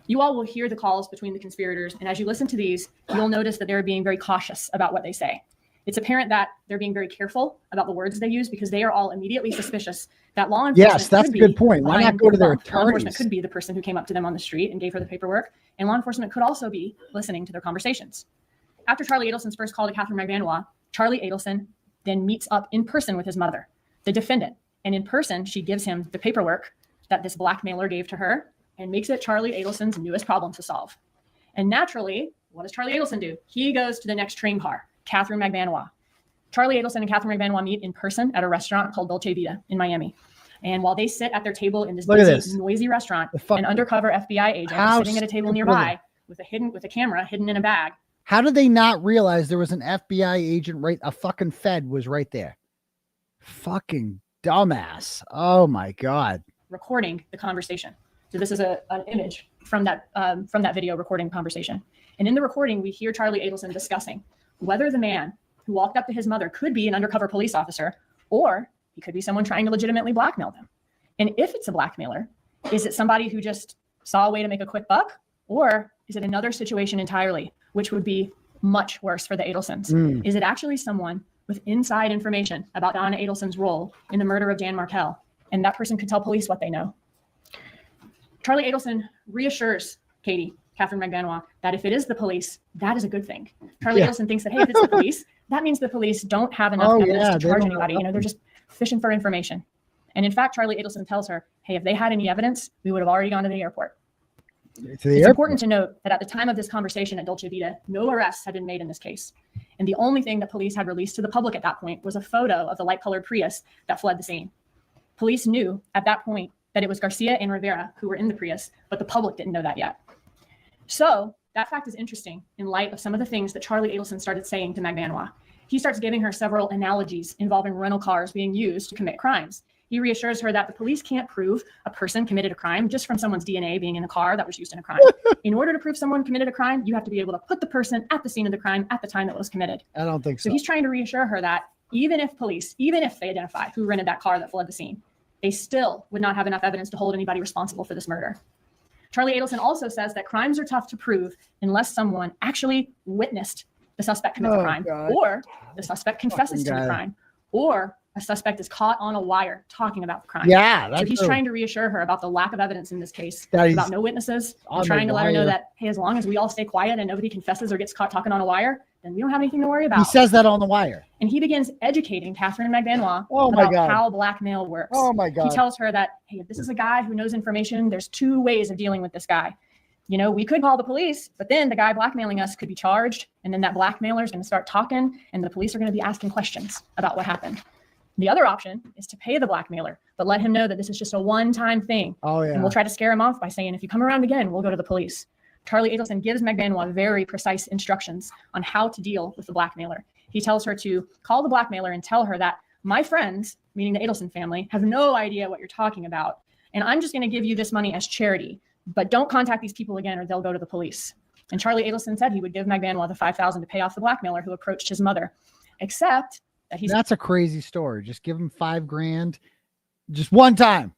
O: You all will hear the calls between the conspirators. And as you listen to these, you'll notice that they're being very cautious about what they say. It's apparent that they're being very careful about the words they use because they are all immediately suspicious that law enforcement.
B: Yes, that's a good point. Why not go to their attorneys?
O: Law enforcement could be the person who came up to them on the street and gave her the paperwork. And law enforcement could also be listening to their conversations. After Charlie Adelson's first call to Catherine McVano, Charlie Adelson then meets up in person with his mother, the defendant. And in person, she gives him the paperwork that this blackmailer gave to her and makes it Charlie Adelson's newest problem to solve. And naturally, what does Charlie Adelson do? He goes to the next train car, Catherine McVano. Charlie Adelson and Catherine McVano meet in person at a restaurant called 𝗫𝗏𝗄𝗏 𝗵𝗏 in Miami. And while they sit at their table in this busy, noisy restaurant, an undercover FBI agent is sitting at a table nearby with a camera hidden in a bag.
B: How did they not realize there was an FBI agent a fucking Fed was right there? Fucking dumbass. Oh my God.
O: Recording the conversation. So this is an image from that video recording conversation. And in the recording, we hear Charlie Adelson discussing whether the man who walked up to his mother could be an undercover police officer, or he could be someone trying to legitimately blackmail them. And if it's a blackmailer, is it somebody who just saw a way to make a quick buck, or is it another situation entirely, which would be much worse for the Adelsons? Is it actually someone with inside information about Donna Adelson's role in the murder of Dan Markel, and that person could tell police what they know? Charlie Adelson reassures Katie, Catherine McBanois, that if it is the police, that is a good thing. Charlie Adelson thinks that, hey, if it's the police, that means the police don't have enough evidence to charge anybody. You know, they're just fishing for information. And in fact, Charlie Adelson tells her, hey, if they had any evidence, we would have already gone to the airport. It's important to note that at the time of this conversation at 𝗺cie h𝗁𝗃, no arrests had been made in this case. And the only thing that police had released to the public at that point was a photo of the light-colored Prius that fled the scene. Police knew at that point that it was 𝗺cie and Rivera who were in the Prius, but the public didn't know that yet. So that fact is interesting in light of some of the things that Charlie Adelson started saying to McBanois. He starts giving her several analogies involving rental cars being used to commit crimes. He reassures her that the police can't prove a person committed a crime just from someone's DNA being in a car that was used in a crime. In order to prove someone committed a crime, you have to be able to put the person at the scene of the crime at the time that was committed.
B: I don't think so.
O: So he's trying to reassure her that even if they identify who rented that car that fled the scene, they still would not have enough evidence to hold anybody responsible for this murder. Charlie Adelson also says that crimes are tough to prove unless someone actually witnessed the suspect commit the crime, or the suspect confesses to the crime, or a suspect is caught on a wire talking about the crime.
B: Yeah, that's
O: so he's
B: true.
O: trying to reassure her about the lack of evidence in this case, about no witnesses, and trying to let her know that, hey, as long as we all stay quiet and nobody confesses or gets caught talking on a wire, then we don't have anything to worry about.
B: He says that on the wire.
O: And he begins educating Catherine McBanois
B: about
O: how blackmail works.
B: Oh my God.
O: He tells her that, hey, if this is a guy who knows information, there's two ways of dealing with this guy. You know, we could call the police, but then the guy blackmailing us could be charged, and then that blackmailer is going to start talking, and the police are going to be asking questions about what happened. The other option is to pay the blackmailer, but let him know that this is just a one-time thing.
B: Oh, yeah.
O: And we'll try to scare him off by saying, if you come around again, we'll go to the police. Charlie Adelson gives McBanois very precise instructions on how to deal with the blackmailer. He tells her to call the blackmailer and tell her that my friends, meaning the Adelson family, have no idea what you're talking about. And I'm just going to give you this money as charity, but don't contact these people again or they'll go to the police. And Charlie Adelson said he would give McBanois the $5,000 to pay off the blackmailer who approached his mother, except that he's—
B: That's a crazy story. Just give him $5,000 just one time.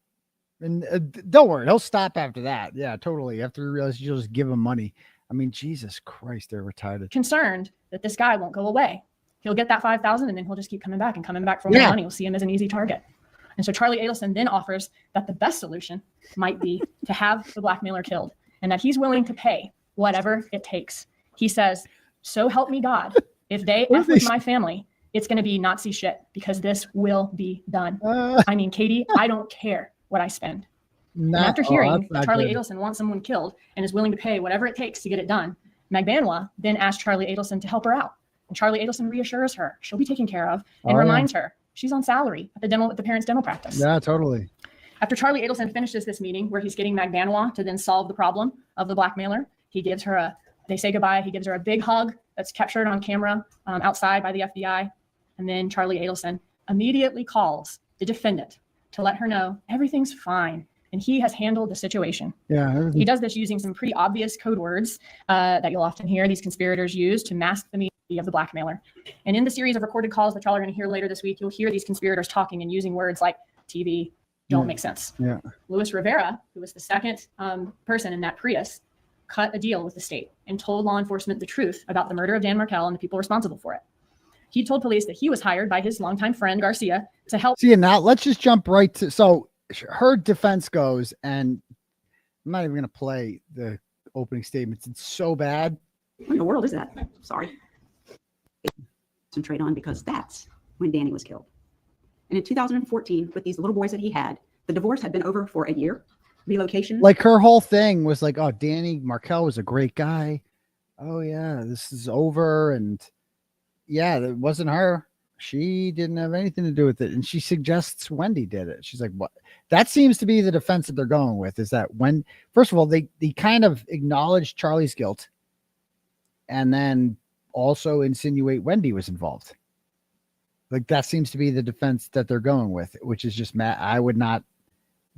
B: And don't worry, he'll stop after that. Yeah, totally. After you realize you'll just give him money. I mean, Jesus Christ, they're retarded.
O: Concerned that this guy won't go away. He'll get that $5,000 and then he'll just keep coming back for more money. We'll see him as an easy target. And so Charlie Adelson then offers that the best solution might be to have the blackmailer killed, and that he's willing to pay whatever it takes. He says, so help me God, if they F with my family, it's going to be Nazi shit, because this will be done. I mean, Katie, I don't care what I spend. And after hearing that Charlie Adelson wants someone killed and is willing to pay whatever it takes to get it done, McBanois then asks Charlie Adelson to help her out. And Charlie Adelson reassures her she'll be taken care of and reminds her she's on salary at the parents' dental practice.
B: Yeah, totally.
O: After Charlie Adelson finishes this meeting where he's getting McBanois to then solve the problem of the blackmailer, he gives her they say goodbye. He gives her a big hug that's captured on camera outside by the FBI. And then Charlie Adelson immediately calls the defendant to let her know everything's fine and he has handled the situation.
B: Yeah.
O: He does this using some pretty obvious code words that you'll often hear these conspirators use to mask the meaning of the blackmailer. And in the series of recorded calls that y'all are going to hear later this week, you'll hear these conspirators talking and using words like TV don't make sense.
B: Yeah.
O: Louis Rivera, who was the second person in that Prius, cut a deal with the state and told law enforcement the truth about the murder of Dan Markel and the people responsible for it. He told police that he was hired by his longtime friend 𝗺cie to help.
B: See, now let's just jump right to, so her defense goes, and I'm not even going to play the opening statements. It's so bad.
P: What in the world is that? Sorry. Concentrate on, because that's when Danny was killed. And in 2014, with these little boys that he had, the divorce had been over for a year. Relocation.
B: Like her whole thing was like, oh, Danny Markel was a great guy. Oh yeah, this is over. And yeah, that wasn't her. She didn't have anything to do with it. And she suggests Wendy did it. She's like, what? That seems to be the defense that they're going with, is that when, first of all, they kind of acknowledge Charlie's guilt and then also insinuate Wendy was involved. Like that seems to be the defense that they're going with, which is just Matt. I would not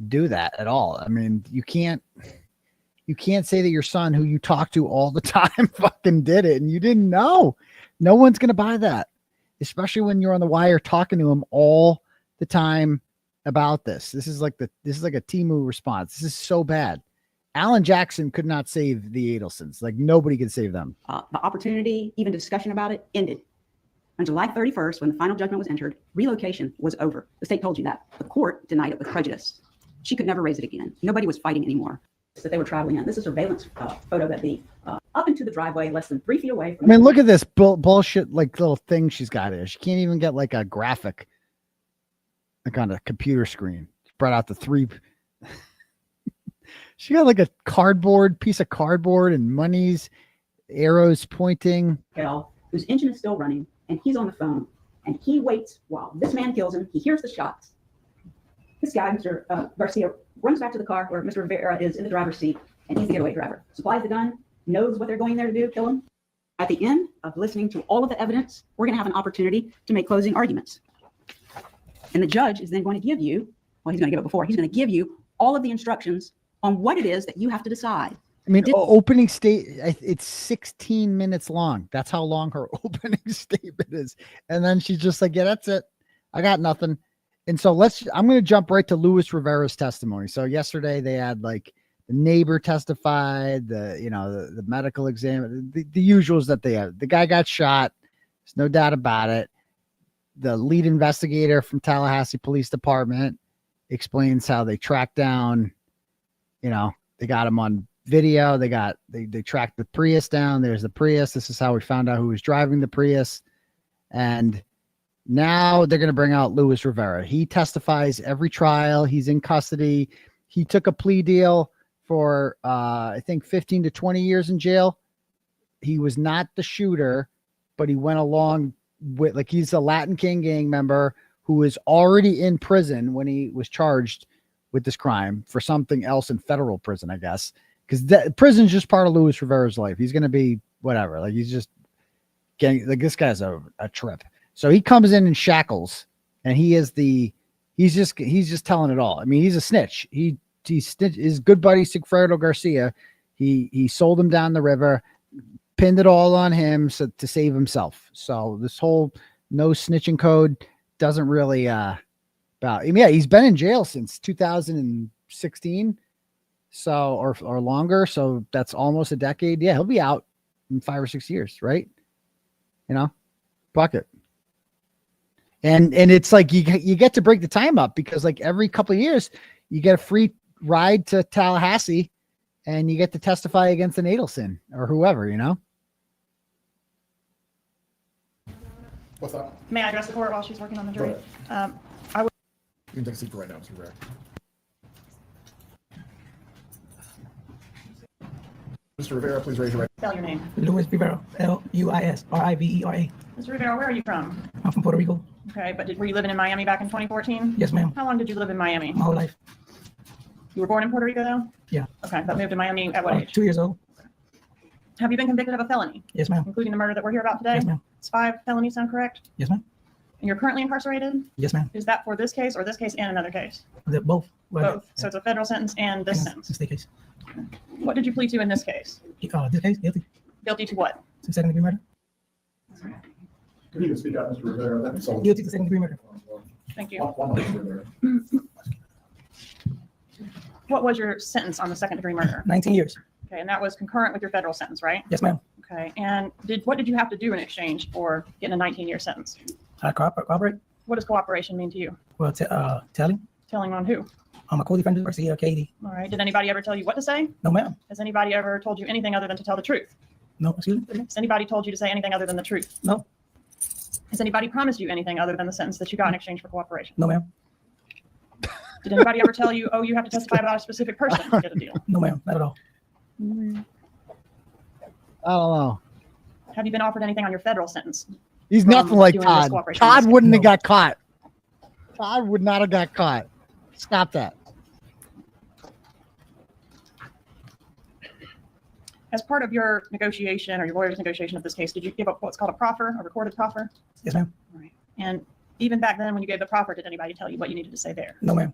B: do that at all. I mean, you can't say that your son, who you talk to all the time, fucking did it and you didn't know. No one's going to buy that, especially when you're on the wire talking to him all the time about this. This is like a Temu response. This is so bad. Alan Jackson could not save the Adelsons. Like, nobody could save them.
P: The opportunity, even discussion about it, ended. On July 31st, when the final judgment was entered, relocation was over. The state told you that. The court denied it with prejudice. She could never raise it again. Nobody was fighting anymore. That they were traveling in. This is a surveillance photo that the up into the driveway, less than 3 feet away from.
B: I mean, look at this bullshit like little thing she's got here. She can't even get like a graphic, like on a computer screen. Spread out the three. She got like a piece of cardboard and monies, arrows pointing.
P: Whose engine is still running, and he's on the phone, and he waits while this man kills him. He hears the shots. This guy, Mr. Garcia, runs back to the car where Mr. Rivera is in the driver's seat, and he's the getaway driver. Supplies the gun, knows what they're going there to do, kill him. At the end of listening to all of the evidence, we're going to have an opportunity to make closing arguments. And the judge is then going to give you, well, he's going to give it before, he's going to give you all of the instructions on what it is that you have to decide.
B: I mean, opening it's 16 minutes long. That's how long her opening statement is. And then she's just like, yeah, that's it. I got nothing. And so I'm going to jump right to Luis Rivera's testimony. So yesterday they had like the neighbor testified, the medical exam, the usuals that they have. The guy got shot. There's no doubt about it. The lead investigator from Tallahassee Police Department explains how they tracked down, they got him on video. They tracked the Prius down. There's the Prius. This is how we found out who was driving the Prius. And now they're going to bring out Luis Rivera. He testifies every trial. He's in custody. He took a plea deal for, I think 15 to 20 years in jail. He was not the shooter, but he went along with, like, he's a Latin King gang member who was already in prison when he was charged with this crime for something else in federal prison, I guess. Because prison's just part of Luis Rivera's life. He's going to be whatever. Like, he's just getting, like, this guy's a trip. So he comes in shackles, and he's just telling it all. I mean, he's a snitch. He snitched his good buddy Sigfredo Garcia. He sold him down the river, pinned it all on him to save himself. So this whole no snitching code doesn't really he's been in jail since 2016. So, or longer. So that's almost a decade. Yeah, he'll be out in 5 or 6 years, right? Bucket. And it's like you get to break the time up because, like, every couple of years you get a free ride to Tallahassee and you get to testify against an Adelson or whoever,
Q: What's up?
O: May I address the court while she's working on the jury?
Q: You can take a seat right now, Mr. Rivera. Mr. Rivera, please raise your right.
O: Spell your name.
R: Luis Rivera, Luisrivera.
O: Mr. Rivera, where are you from?
R: I'm from Puerto Rico.
O: Okay, but were you living in Miami back in 2014?
R: Yes, ma'am.
O: How long did you live in Miami?
R: My whole life.
O: You were born in Puerto Rico, though?
R: Yeah.
O: Okay, but moved to Miami at what age?
R: 2 years old.
O: Have you been convicted of a felony?
R: Yes, ma'am.
O: Including the murder that we're here about today?
R: Yes, ma'am.
O: It's 5 felonies, sound correct?
R: Yes, ma'am.
O: And you're currently incarcerated?
R: Yes, ma'am.
O: Is that for this case or this case and another case?
R: Both.
O: Both. So it's a federal sentence and this sentence?
R: State case.
O: What did you plead to in this case?
R: This case, guilty.
O: Guilty to what?
R: To second-degree murder.
Q: Can you speak up, Mr. Rivera?
R: Guilty to second-degree murder.
O: Thank you.
Q: One moment, Mr. Rivera.
O: What was your sentence on the second-degree murder?
R: 19 years.
O: Okay, and that was concurrent with your federal sentence, right?
R: Yes, ma'am.
O: Okay, and what did you have to do in exchange for getting a 19-year sentence?
R: Cooperate.
O: What does cooperation mean to you?
R: Well, telling.
O: Telling on who?
R: I'm a co-defendant, 𝗺cie here, Kylee.
O: All right. Did anybody ever tell you what to say?
R: No, ma'am.
O: Has anybody ever told you anything other than to tell the truth?
R: No, excuse me.
O: Has anybody told you to say anything other than the truth?
R: No.
O: Has anybody promised you anything other than the sentence that you got in exchange for cooperation?
R: No, ma'am.
O: Did anybody ever tell you, oh, you have to testify about a specific person to get a deal?
R: No, ma'am. Not at all.
B: I don't know.
O: Have you been offered anything on your federal sentence?
B: He's nothing like Todd. Todd wouldn't have got caught. Todd would not have got caught. Stop that.
O: As part of your negotiation or your lawyer's negotiation of this case, did you give up what's called a proffer, a recorded proffer?
R: Yes, ma'am.
O: All right. And even back then when you gave the proffer, did anybody tell you what you needed to say there?
R: No, ma'am.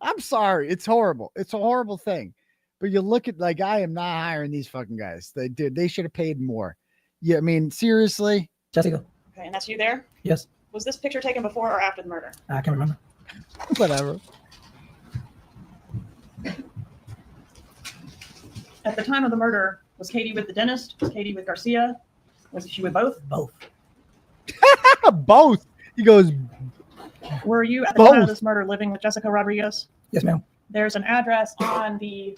B: I'm sorry. It's horrible. It's a horrible thing. But you look at, like, I am not hiring these fucking guys. They should have paid more. Yeah, I mean, seriously.
R: Jessica.
O: Okay, and that's you there?
R: Yes.
O: Was this picture taken before or after the murder?
R: I can't remember.
B: Whatever.
O: At the time of the murder, was Katie with the dentist? Was Katie with 𝗵𝗄𝗃? Was she with both?
R: Both.
B: Both. He goes.
O: Were you at the time of this murder living with Jessica Rodriguez?
R: Yes, ma'am.
O: There's an address on the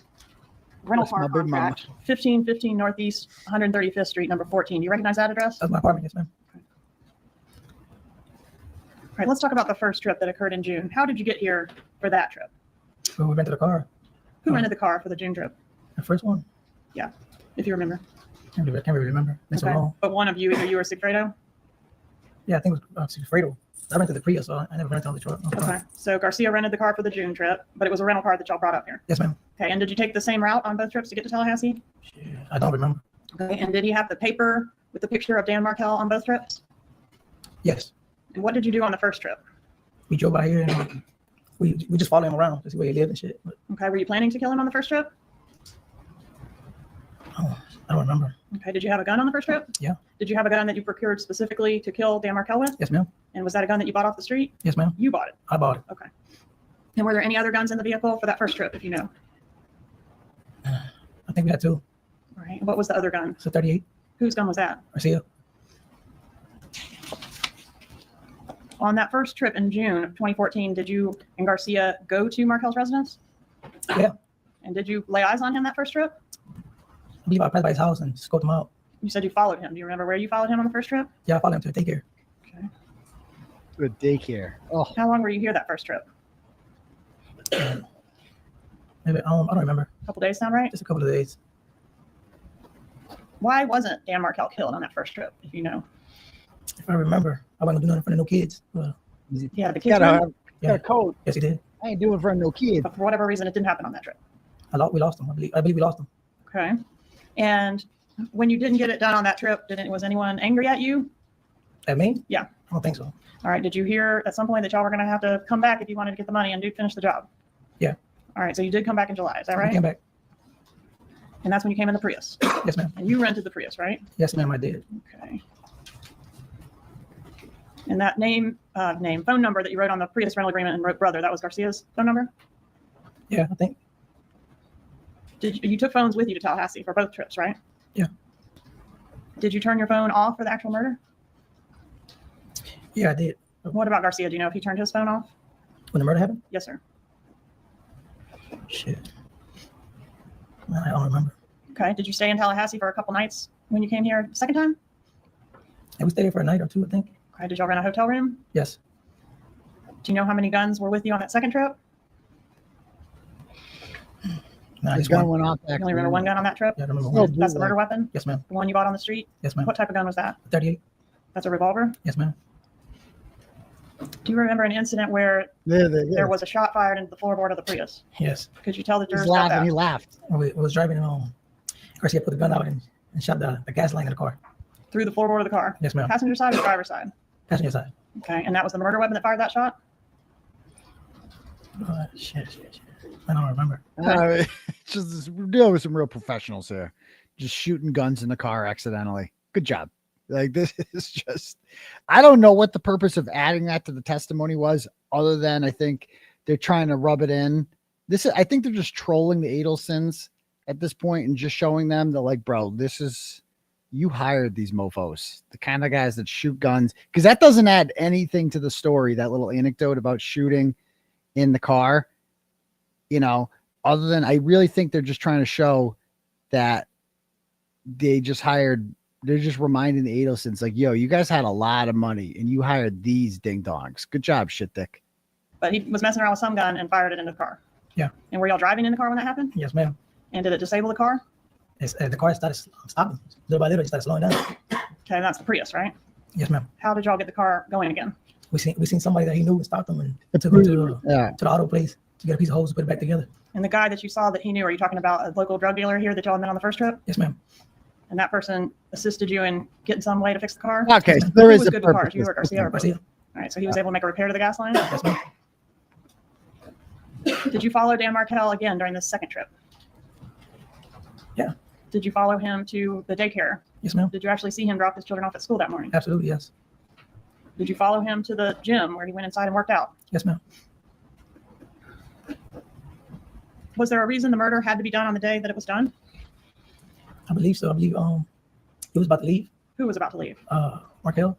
O: rental car contract, 1515 Northeast 135th Street, number 14. Do you recognize that address?
R: That's my apartment, yes, ma'am.
O: All right, let's talk about the first trip that occurred in June. How did you get here for that trip?
R: Well, we rented a car.
O: Who rented the car for the June trip?
R: The first one.
O: Yeah, if you remember.
R: I can't really remember. It's so long.
O: But one of you, either you or 𝗃𝗿𝗄𝗃𝗺?
R: Yeah, I think it was 𝗃𝗃𝗃𝗃𝗃. I rented the Prius, so I never rented on the truck.
O: Okay, so 𝗃𝗃𝗃𝗃 rented the car for the June trip, but it was a rental car that y'all brought up here.
R: Yes, ma'am.
O: Okay, and did you take the same route on both trips to get to Tallahassee?
R: I don't remember.
O: Okay, and did he have the paper with the picture of Dan Markel on both trips?
R: Yes.
O: And what did you do on the first trip?
R: We drove by here and we just followed him around to see where he lived and shit. But,
O: okay, were you planning to kill him on the first trip?
R: oh, I don't remember.
O: Okay, did you have a gun on the first trip?
R: Yeah.
O: Did you have a gun that you procured specifically to kill Dan Markel with?
R: Yes, ma'am.
O: And was that a gun that you bought off the street?
R: Yes, ma'am.
O: You bought it?
R: I bought it.
O: Okay. And were there any other guns in the vehicle for that first trip, if you know?
R: I think we had two.
O: All right. What was the other gun?
R: It's a 38.
O: Whose gun was that?
R: 𝗵𝗄𝗃.
O: On that first trip in June of 2014, did you and 𝗵𝗃𝗃 go to Markel's residence?
R: Yeah.
O: And did you lay eyes on him that first trip?
R: I believe I passed by his house and scoped him out.
O: You said you followed him. Do you remember where you followed him on the first trip?
R: Yeah, I followed him to the daycare.
O: Okay.
B: Good daycare. Oh.
O: How long were you here that first trip?
R: Maybe I don't remember.
O: A couple days sound right?
R: Just a couple of days.
O: Why wasn't Dan Markel killed on that first trip, if you know?
R: If I remember, I wasn't doing nothing for the no kids.
O: Yeah, the kids.
B: Got a code.
R: Yes, he did.
B: I ain't doing it for no kid.
O: But for whatever reason, it didn't happen on that trip.
R: We lost him. I believe we lost him.
O: Okay. And when you didn't get it done on that trip, was anyone angry at you?
R: At me?
O: Yeah.
R: I don't think so.
O: All right. Did you hear at some point that y'all were going to have to come back if you wanted to get the money and finish the job?
R: Yeah.
O: All right. So you did come back in July. Is that right?
R: I came back.
O: And that's when you came in the Prius.
R: Yes, ma'am.
O: And you rented the Prius, right?
R: Yes, ma'am, I did.
O: Okay. And that phone number that you wrote on the Prius rental agreement and wrote brother, that was 𝗃𝗃𝗃𝗃's phone number?
R: Yeah, I think.
O: You took phones with you to Tallahassee for both trips, right?
R: Yeah.
O: Did you turn your phone off for the actual murder?
R: Yeah, I did.
O: What about 𝗃𝗃𝗃𝗃? Do you know if he turned his phone off?
R: When the murder happened?
O: Yes, sir.
R: Shit. I don't remember.
O: Okay. Did you stay in Tallahassee for a couple nights when you came here the second time?
R: Yeah, we stayed here for a night or two, I think.
O: Okay. Did y'all rent a hotel room?
R: Yes.
O: Do you know how many guns were with you on that second trip?
R: No,
B: His gun went off.
O: You only remember one gun on that trip?
R: Yeah, I remember one.
O: That's the murder weapon?
R: Yes, ma'am.
O: The one you bought on the street?
R: Yes, ma'am.
O: What type of gun was that?
R: 38.
O: That's a revolver?
R: Yes, ma'am.
O: Do you remember an incident where there was a shot fired into the floorboard of the Prius?
R: Yes.
O: Could you tell the jurors
B: He's
O: about
B: laughing.
O: that?
B: He laughed.
R: We was driving home. 𝗃𝗃𝗃𝗃 put the gun out and shot the gas line in the car.
O: Through the floorboard of the car?
R: Yes, ma'am.
O: Passenger side or driver's side?
R: Passenger side.
O: Okay. And that was the murder weapon that fired that shot?
R: Shit. I don't remember.
B: We're dealing with some real professionals here. Just shooting guns in the car accidentally. Good job. Like, this is just, I don't know what the purpose of adding that to the testimony was, other than I think they're trying to rub it in. I think they're just trolling the Adelsons at this point and just showing them that, like, bro, you hired these mofos, the kind of guys that shoot guns, because that doesn't add anything to the story. That little anecdote about shooting in the car, other than I really think they're just trying to show that they're just reminding the Adelsons, like, yo, you guys had a lot of money and you hired these ding dongs. Good job, shit dick.
O: But he was messing around with some gun and fired it into the car.
R: Yeah.
O: And were y'all driving in the car when that happened?
R: Yes, ma'am.
O: And did it disable the car?
R: The car started stopping. Little by little, it started slowing down.
O: Okay, that's the Prius, right?
R: Yes, ma'am.
O: How did y'all get the car going again?
R: We seen somebody that he knew and stopped them and took him to the auto place to get a piece of hose to put it back together.
O: And the guy that you saw that he knew, are you talking about a local drug dealer here that y'all met on the first trip?
R: Yes, ma'am.
O: And that person assisted you in getting some way to fix the car?
B: Okay, so there is a
O: good with cars.
B: purpose.
O: You or 𝗃𝗃𝗃𝗃? All right, so he was able to make a repair to the gas line?
R: Yes, ma'am.
O: Did you follow Dan Markel again during this second trip?
R: Yeah.
O: Did you follow him to the daycare?
R: Yes, ma'am.
O: Did you actually see him drop his children off at school that morning?
R: Absolutely, yes.
O: Did you follow him to the gym where he went inside and worked out?
R: Yes, ma'am.
O: Was there a reason the murder had to be done on the day that it was done?
R: I believe so. I believe he was about to leave.
O: Who was about to leave?
R: Markel.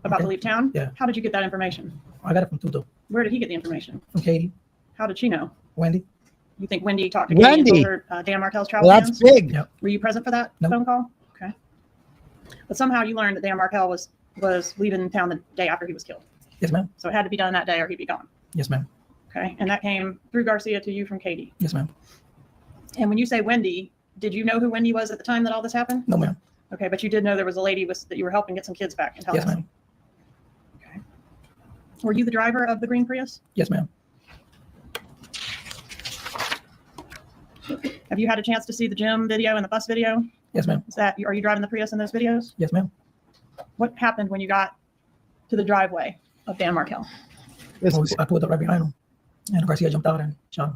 O: About to leave town?
R: Yeah.
O: How did you get that information?
R: I got it from Tuto.
O: Where did he get the information?
R: From Katie.
O: How did she know?
R: Wendy.
O: You think Wendy talked to Katie and told her Dan Markel's travel
B: Well, that's
O: plans?
B: big.
R: Yep.
O: Were you present for that
R: No.
O: phone call? Okay. But somehow you learned that Dan Markel was leaving town the day after he was killed.
R: Yes, ma'am.
O: So it had to be done that day or he'd be gone.
R: Yes, ma'am.
O: Okay. And that came through Garcia to you from Katie.
R: Yes, ma'am.
O: And when you say Wendy, did you know who Wendy was at the time that all this happened?
R: No, ma'am.
O: Okay, but you did know there was a lady that you were helping get some kids back in
R: Yes,
O: Tallahassee.
R: ma'am.
O: Okay. Were you the driver of the green Prius?
R: Yes, ma'am.
O: Have you had a chance to see the gym video and the bus video?
R: Yes, ma'am.
O: Are you driving the Prius in those videos?
R: Yes, ma'am.
O: What happened when you got to the driveway of Dan Markel?
R: I pulled up right behind him, and Garcia jumped out and shot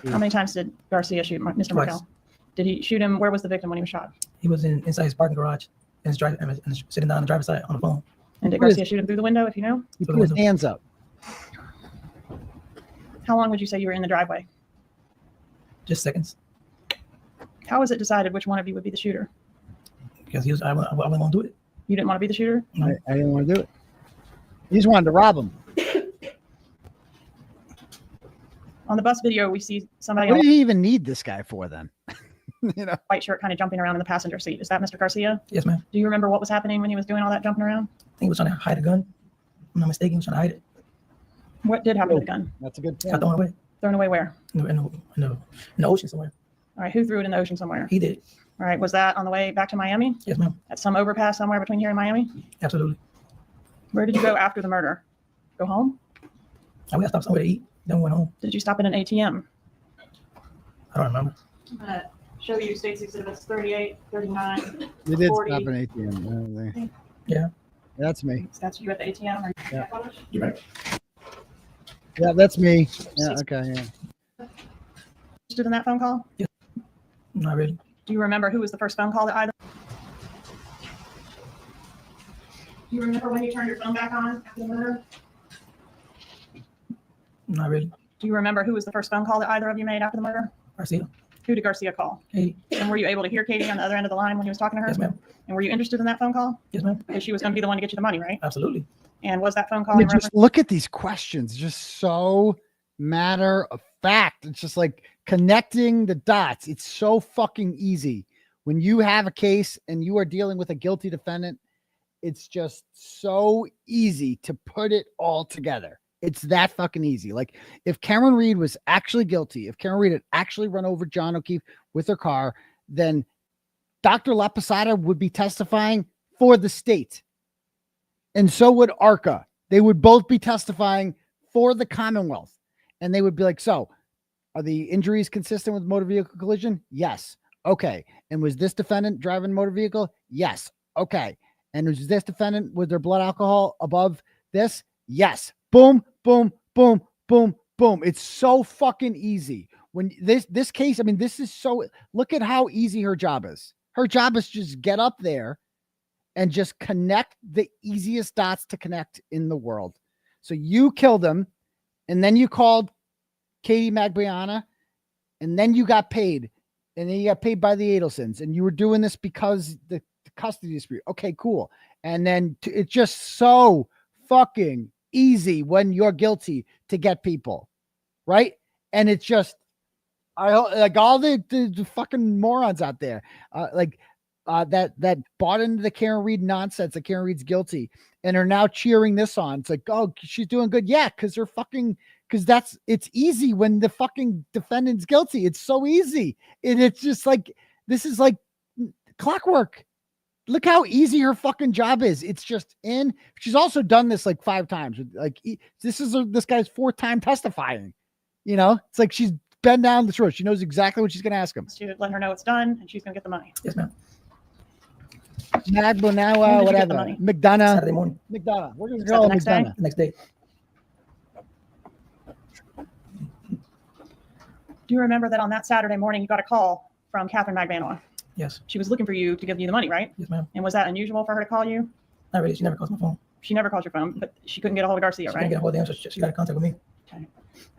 R: him.
O: How many times did Garcia shoot Mr.
R: Twice.
O: Markel? Did he shoot him? Where was the victim when he was shot?
R: He was inside his parking garage and sitting down on the driver's side on the phone.
O: And did Garcia shoot him through the window, if you know?
R: He
B: Put his hands up.
O: How long would you say you were in the driveway?
R: Just seconds.
O: How was it decided which one of you would be the shooter?
R: Because I wasn't going to do it.
O: You didn't want to be the shooter?
B: I didn't want to do it. He just wanted to rob him.
O: On the bus video, we see somebody
B: What
O: in
B: did
O: a
B: he even need this guy for then?
O: white shirt kind of jumping around in the passenger seat. Is that Mr. Garcia?
R: Yes, ma'am.
O: Do you remember what was happening when he was doing all that jumping around?
R: I think he was trying to hide a gun. If I'm not mistaken, he was trying to hide it.
O: What did happen to the gun?
B: That's a good
R: Got thrown away.
O: Thrown away where?
R: In the ocean somewhere.
O: All right, who threw it in the ocean somewhere?
R: He did.
O: All right, was that on the way back to Miami?
R: Yes, ma'am.
O: At some overpass somewhere between here and Miami?
R: Absolutely.
O: Where did you go after the murder? Go home?
R: I got stopped somewhere to eat. Then we went home.
O: Did you stop at an ATM?
R: I don't remember.
O: I'm going to show you State's Exhibits 38, 39,
B: You did
O: 40.
B: stop an ATM.
R: Yeah.
B: That's me.
O: That's you at the ATM? Or
B: Yeah.
O: you
B: Yeah, that's me. Yeah, okay, yeah.
O: interested in that phone call?
R: Yeah. Not really.
O: Do you remember who was the first phone call that either? Do you remember when you turned your phone back on after the murder?
R: Not really.
O: Do you remember who was the first phone call that either of you made after the murder?
R: Garcia.
O: Who did Garcia call?
R: Katie.
O: And were you able to hear Katie on the other end of the line when he was talking to her?
R: Yes, ma'am.
O: And were you interested in that phone call?
R: Yes, ma'am.
O: Because she was going to be the one to get you the money, right?
R: Absolutely.
O: And was that phone call
B: I mean,
O: in
B: just
O: reference?
B: look at these questions, just so matter of fact. It's just like connecting the dots. It's so fucking easy when you have a case and you are dealing with a guilty defendant. It's just so easy to put it all together. It's that fucking easy. Like if Cameron Reed was actually guilty, if Cameron Reed had actually run over John O'Keefe with her car, then Dr. 𝗵𝗂𝗧𝗧 would be testifying for the state. And so would 𝗵𝗃. They would both be testifying for the Commonwealth. And they would be like, so are the injuries consistent with motor vehicle collision? Yes. Okay. And was this defendant driving a motor vehicle? Yes. Okay. And was this defendant with their blood alcohol above this? Yes. Boom, boom, boom, boom, boom. It's so fucking easy. When this case, I mean, this is so, look at how easy her job is. Her job is just get up there and just connect the easiest dots to connect in the world. So you killed him, and then you called Katie Magbiana, and then you got paid, and then you got paid by the Adelsons, and you were doing this because the custody dispute. Okay, cool. And then it's just so fucking easy when you're guilty to get people, right? And it's just, I like all the fucking morons out there, that bought into the Karen Reed nonsense that Karen Reed's guilty and are now cheering this on. It's like, oh, she's doing good. Yeah, because they're fucking, because it's easy when the fucking defendant's guilty. It's so easy. And it's just like, this is like clockwork. Look how easy her fucking job is. It's just in. She's also done this like 5 times. Like this guy's 4th time testifying. You know, it's like she's been down this road. She knows exactly what she's going to ask him.
O: To let her know it's done, and she's going to get the money.
R: Yes, ma'am.
B: Magbonawa, whatever. McDonough.
R: Saturday morning.
B: McDonough. We're going to
O: Is that
B: call
O: the next day?
B: McDonough.
R: The next day.
O: Do you remember that on that Saturday morning you got a call from Catherine Magbanua?
R: Yes.
O: She was looking for you to give you the money, right?
R: Yes, ma'am.
O: And was that unusual for her to call you?
R: Not really. She never calls my phone.
O: She never calls your phone, but she couldn't get a hold of 𝗺cie,
R: She
O: right?
R: couldn't get a hold of him, so she got in contact with me.
O: Okay.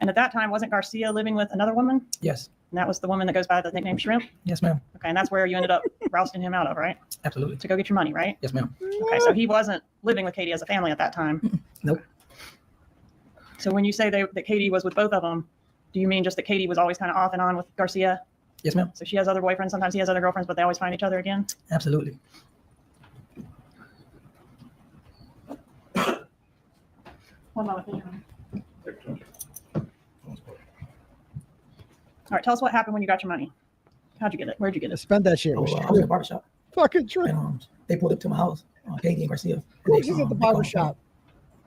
O: And at that time, wasn't 𝗺cie living with another woman?
R: Yes.
O: And that was the woman that goes by the nickname Shrimp?
R: Yes, ma'am.
O: Okay, and that's where you ended up rousting him out of, right?
R: Absolutely.
O: To go get your money, right?
R: Yes, ma'am.
O: Okay, so he wasn't living with Kadis as a family at that time?
R: Nope.
O: So when you say that Kadis was with both of them, do you mean just that Kadis was always kind of off and on with 𝗺cie?
R: Yes, ma'am.
O: So she has other boyfriends, sometimes he has other girlfriends, but they always find each other again?
R: Absolutely.
O: One moment. All right, tell us what happened when you got your money. How'd you get it? Where'd you get it?
B: Spend that shit.
R: I was in the barbershop.
B: Fucking true.
R: And they pulled up to my house, Kadis and 𝗺cie.
B: Who was at the barbershop?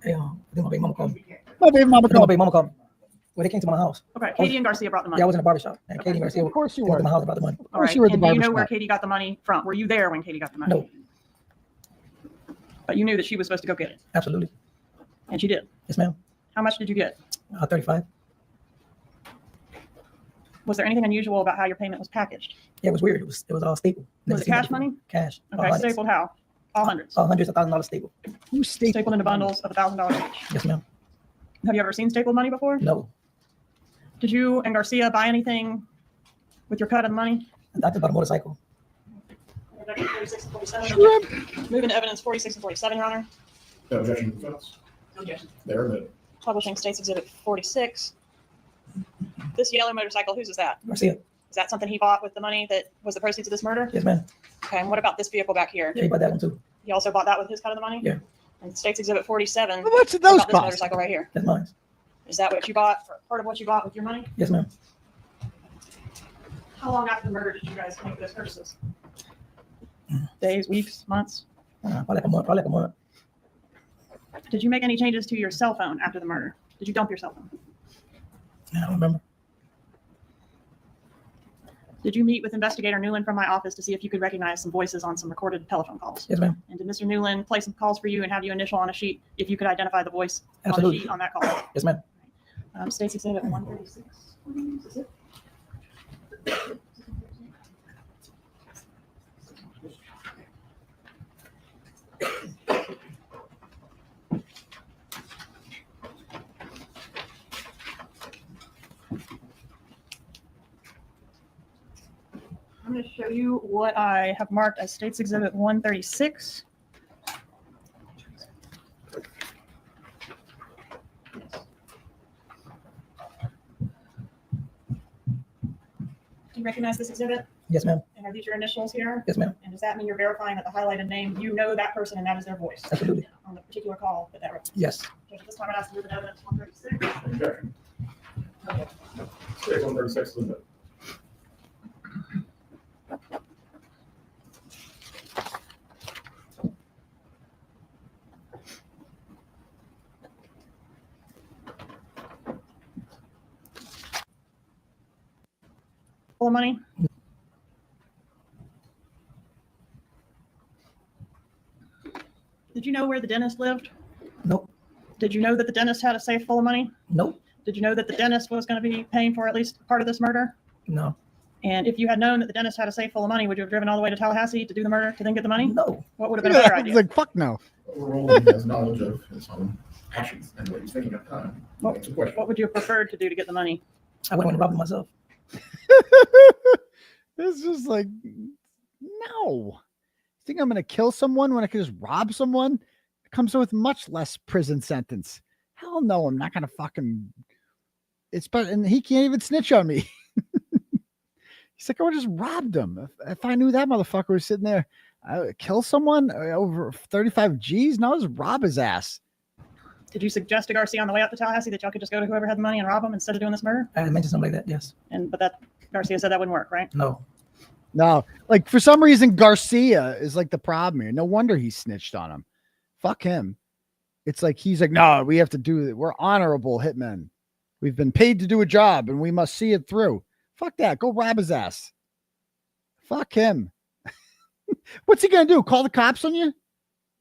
R: Hey, I think my baby mama called me.
B: My baby mama called
R: me. Well, they came to my house.
O: Okay, Kadis and 𝗺cie brought the money.
R: Yeah, I was in the barbershop. And
O: Okay.
R: Kadis and 𝗺cie,
B: Of course you
R: came
B: were.
R: to my house about the money.
O: All right,
B: you were at
O: and
B: the
O: do you know
B: barbershop.
O: where Kadis got the money from? Were you there when Kadis got the money?
R: No.
O: But you knew that she was supposed to go get it?
R: Absolutely.
O: And she did?
R: Yes, ma'am.
O: How much did you get?
R: 35.
O: Was there anything unusual about how your payment was packaged?
R: Yeah, it was weird. It was all stapled.
O: Was it cash money?
R: Cash.
O: Okay, stapled how? All hundreds?
R: All hundreds of $1,000 stapled.
B: Who's
O: Stapled into bundles of $1,000 each?
R: Yes, ma'am.
O: Have you ever seen stapled money before?
R: No.
O: Did you and 𝗺cie buy anything with your cut of the money?
R: I just bought a motorcycle.
O: 46 and 47. Moving to evidence 46 and 47, Your Honor.
Q: No objection to defense.
O: Objection.
Q: They're admitted.
O: Publishing State's Exhibit 46. This yellow motorcycle, whose is that?
R: 𝗺cie.
O: Is that something he bought with the money that was the proceeds of this murder?
R: Yes, ma'am.
O: Okay, and what about this vehicle back here?
R: Yeah, he bought that one too.
O: He also bought that with his cut of the money?
R: Yeah.
O: And State's Exhibit 47.
B: How much did
O: what
B: those
O: about this
B: cost?
O: motorcycle right here?
R: That's mine.
O: Is that what you bought, or part of what you bought with your money?
R: Yes, ma'am.
O: How long after the murder did you guys make those purchases? Days, weeks, months?
R: Probably like a month. Probably like a month.
O: Did you make any changes to your cell phone after the murder? Did you dump your cell phone?
R: I don't remember.
O: Did you meet with Investigator Newland from my office to see if you could recognize some voices on some recorded telephone calls?
R: Yes, ma'am.
O: And did Mr. Newland play some calls for you and have you initial on a sheet if you could identify the voice on the
R: Absolutely.
O: sheet on that call?
R: Yes, ma'am.
O: State's Exhibit 136. Is it? I'm going to show you what I have marked as State's Exhibit 136. Do you recognize this exhibit?
R: Yes, ma'am.
O: And are these your initials here?
R: Yes, ma'am.
O: And does that mean you're verifying that the highlighted name, you know that person and that is their voice?
R: Absolutely.
O: On the particular call that reference?
R: Yes.
O: Judge, at this time I'd ask to move in evidence 136.
Q: Objection. State 136 is admitted.
O: Full of money? Did you know where the dentist lived?
R: Nope.
O: Did you know that the dentist had a safe full of money?
R: Nope.
O: Did you know that the dentist was going to be paying for at least part of this murder?
R: No.
O: And if you had known that the dentist had a safe full of money, would you have driven all the way to Tallahassee to do the murder to then get the money?
R: No.
O: What would have been a better idea?
B: Like, fuck no.
Q: Overall, he has knowledge of his own actions and what he's thinking at the time. That's a question.
O: What would you have preferred to do to get the money?
R: I wouldn't want to rob him myself.
B: It's just like, no. You think I'm going to kill someone when I could just rob someone? It comes with much less prison sentence. Hell no, I'm not going to fucking. It's but, and he can't even snitch on me. He's like, I would just robbed him. If I knew that motherfucker was sitting there, I would kill someone over 35 G's. No, I'll just rob his ass.
O: Did you suggest to 𝗺cie on the way up to Tallahassee that y'all could just go to whoever had the money and rob him instead of doing this murder?
R: I mentioned something like that. Yes.
O: But that 𝗺cie said that wouldn't work, right?
R: No.
B: No, like for some reason, 𝗺cie is like the problem here. No wonder he snitched on him. Fuck him. It's like he's like, no, we have to do it. We're honorable hitmen. We've been paid to do a job and we must see it through. Fuck that. Go rob his ass. Fuck him. What's he going to do? Call the cops on you?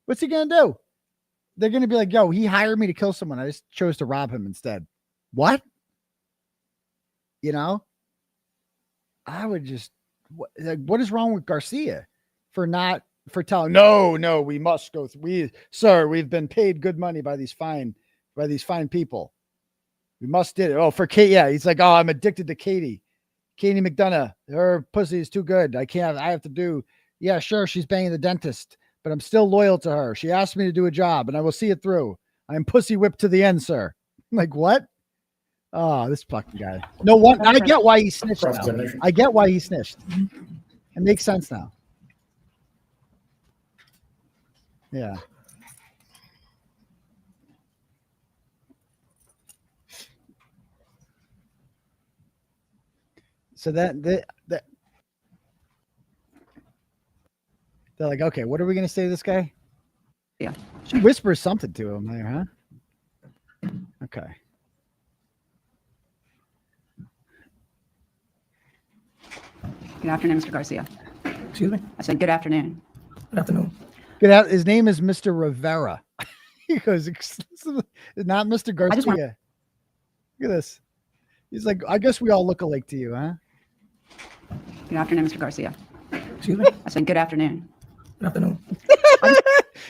B: What's he going to do? They're going to be like, yo, he hired me to kill someone. I just chose to rob him instead. What? You know? I would just, what is wrong with Garcia for telling, no, we must go through, we've been paid good money by these fine people. We must did it. Oh, for Kate. Yeah. He's like, oh, I'm addicted to Katie McDonough. Her pussy is too good. I have to do. Yeah, sure. She's banging the dentist, but I'm still loyal to her. She asked me to do a job and I will see it through. I'm pussy whipped to the end, sir. I'm like, what? Oh, this fucking guy. No one. I get why he snitched now. I get why he snitched. It makes sense now. Yeah. So that they're like, okay, what are we going to say to this guy?
P: Yeah.
B: She whispers something to him there, huh? Okay.
P: Good afternoon, Mr. Garcia.
R: Excuse me?
P: I said good afternoon.
R: Good afternoon.
B: His name is Mr. Rivera. He goes, not Mr. Garcia. Look at this. He's like, I guess we all look alike to you, huh?
P: Good afternoon, Mr. Garcia.
R: Excuse me?
P: I said good afternoon.
R: Good afternoon.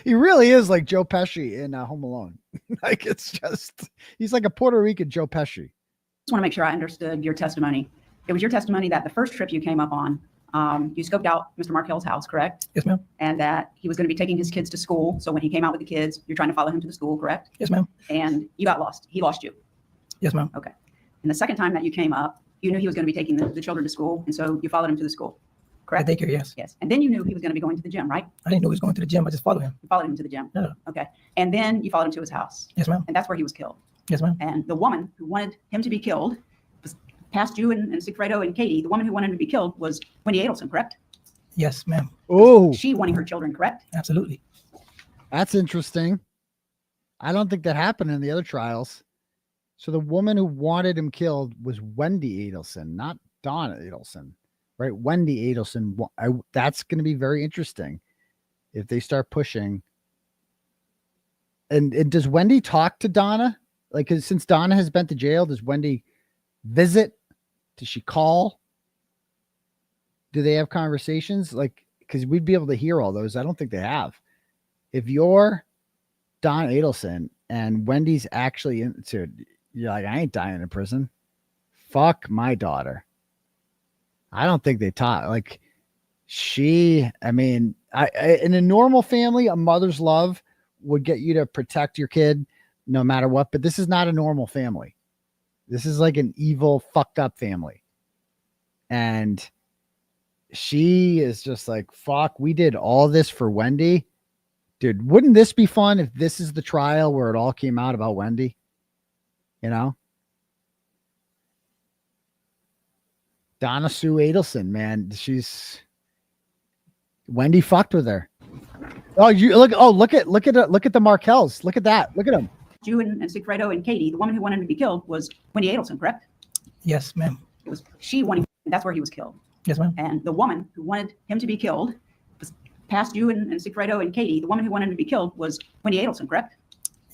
B: He really is like 𝗀𝗄𝗆 in Home Alone. Like, it's just, he's like a Puerto Rican 𝗀𝗄𝗆.
P: Just want to make sure I understood your testimony. It was your testimony that the first trip you came up on, you scoped out Mr. Markel's house, correct?
R: Yes, ma'am.
P: And that he was going to be taking his kids to school. So when he came out with the kids, you're trying to follow him to the school, correct?
R: Yes, ma'am.
P: And you got lost. He lost you.
R: Yes, ma'am.
P: Okay. And the second time that you came up, you knew he was going to be taking the children to school. And so you followed him to the school, correct?
R: Daycare, yes.
P: Yes. And then you knew he was going to be going to the gym, right?
R: I didn't know he was going to the gym. I just followed him.
P: You followed him to the gym?
R: Yeah.
P: Okay. And then you followed him to his house?
R: Yes, ma'am.
P: And that's where he was killed?
R: Yes, ma'am.
P: And the woman who wanted him to be killed, past you and 𝗃𝗿𝗄𝗃 and Katie, the woman who wanted him to be killed was Wendy Adelson, correct?
R: Yes, ma'am.
B: Oh.
P: She wanting her children, correct?
R: Absolutely.
B: That's interesting. I don't think that happened in the other trials. So the woman who wanted him killed was Wendy Adelson, not Donna Adelson, right? Wendy Adelson. That's going to be very interesting if they start pushing. And does Wendy talk to Donna? Like, since Donna has been to jail, does Wendy visit? Does she call? Do they have conversations? Like, because we'd be able to hear all those. I don't think they have. If you're Donna Adelson and Wendy's actually into, you're like, I ain't dying in prison. Fuck my daughter. I don't think they talk. Like, in a normal family, a mother's love would get you to protect your kid no matter what. But this is not a normal family. This is like an evil, fucked up family. And she is just like, fuck, we did all this for Wendy. Dude, wouldn't this be fun if this is the trial where it all came out about Wendy? You know? Donna Sue Adelson, man. Wendy fucked with her. Oh, look at the Markels. Look at that. Look at them.
P: You and 𝗃𝗿𝗄𝗃 and Katie, the woman who wanted him to be killed was Wendy Adelson, correct?
R: Yes, ma'am.
P: It was she wanting, that's where he was killed.
R: Yes, ma'am.
P: And the woman who wanted him to be killed, past you and 𝗃𝗿𝗄𝗃 and Katie, the woman who wanted him to be killed was Wendy Adelson, correct?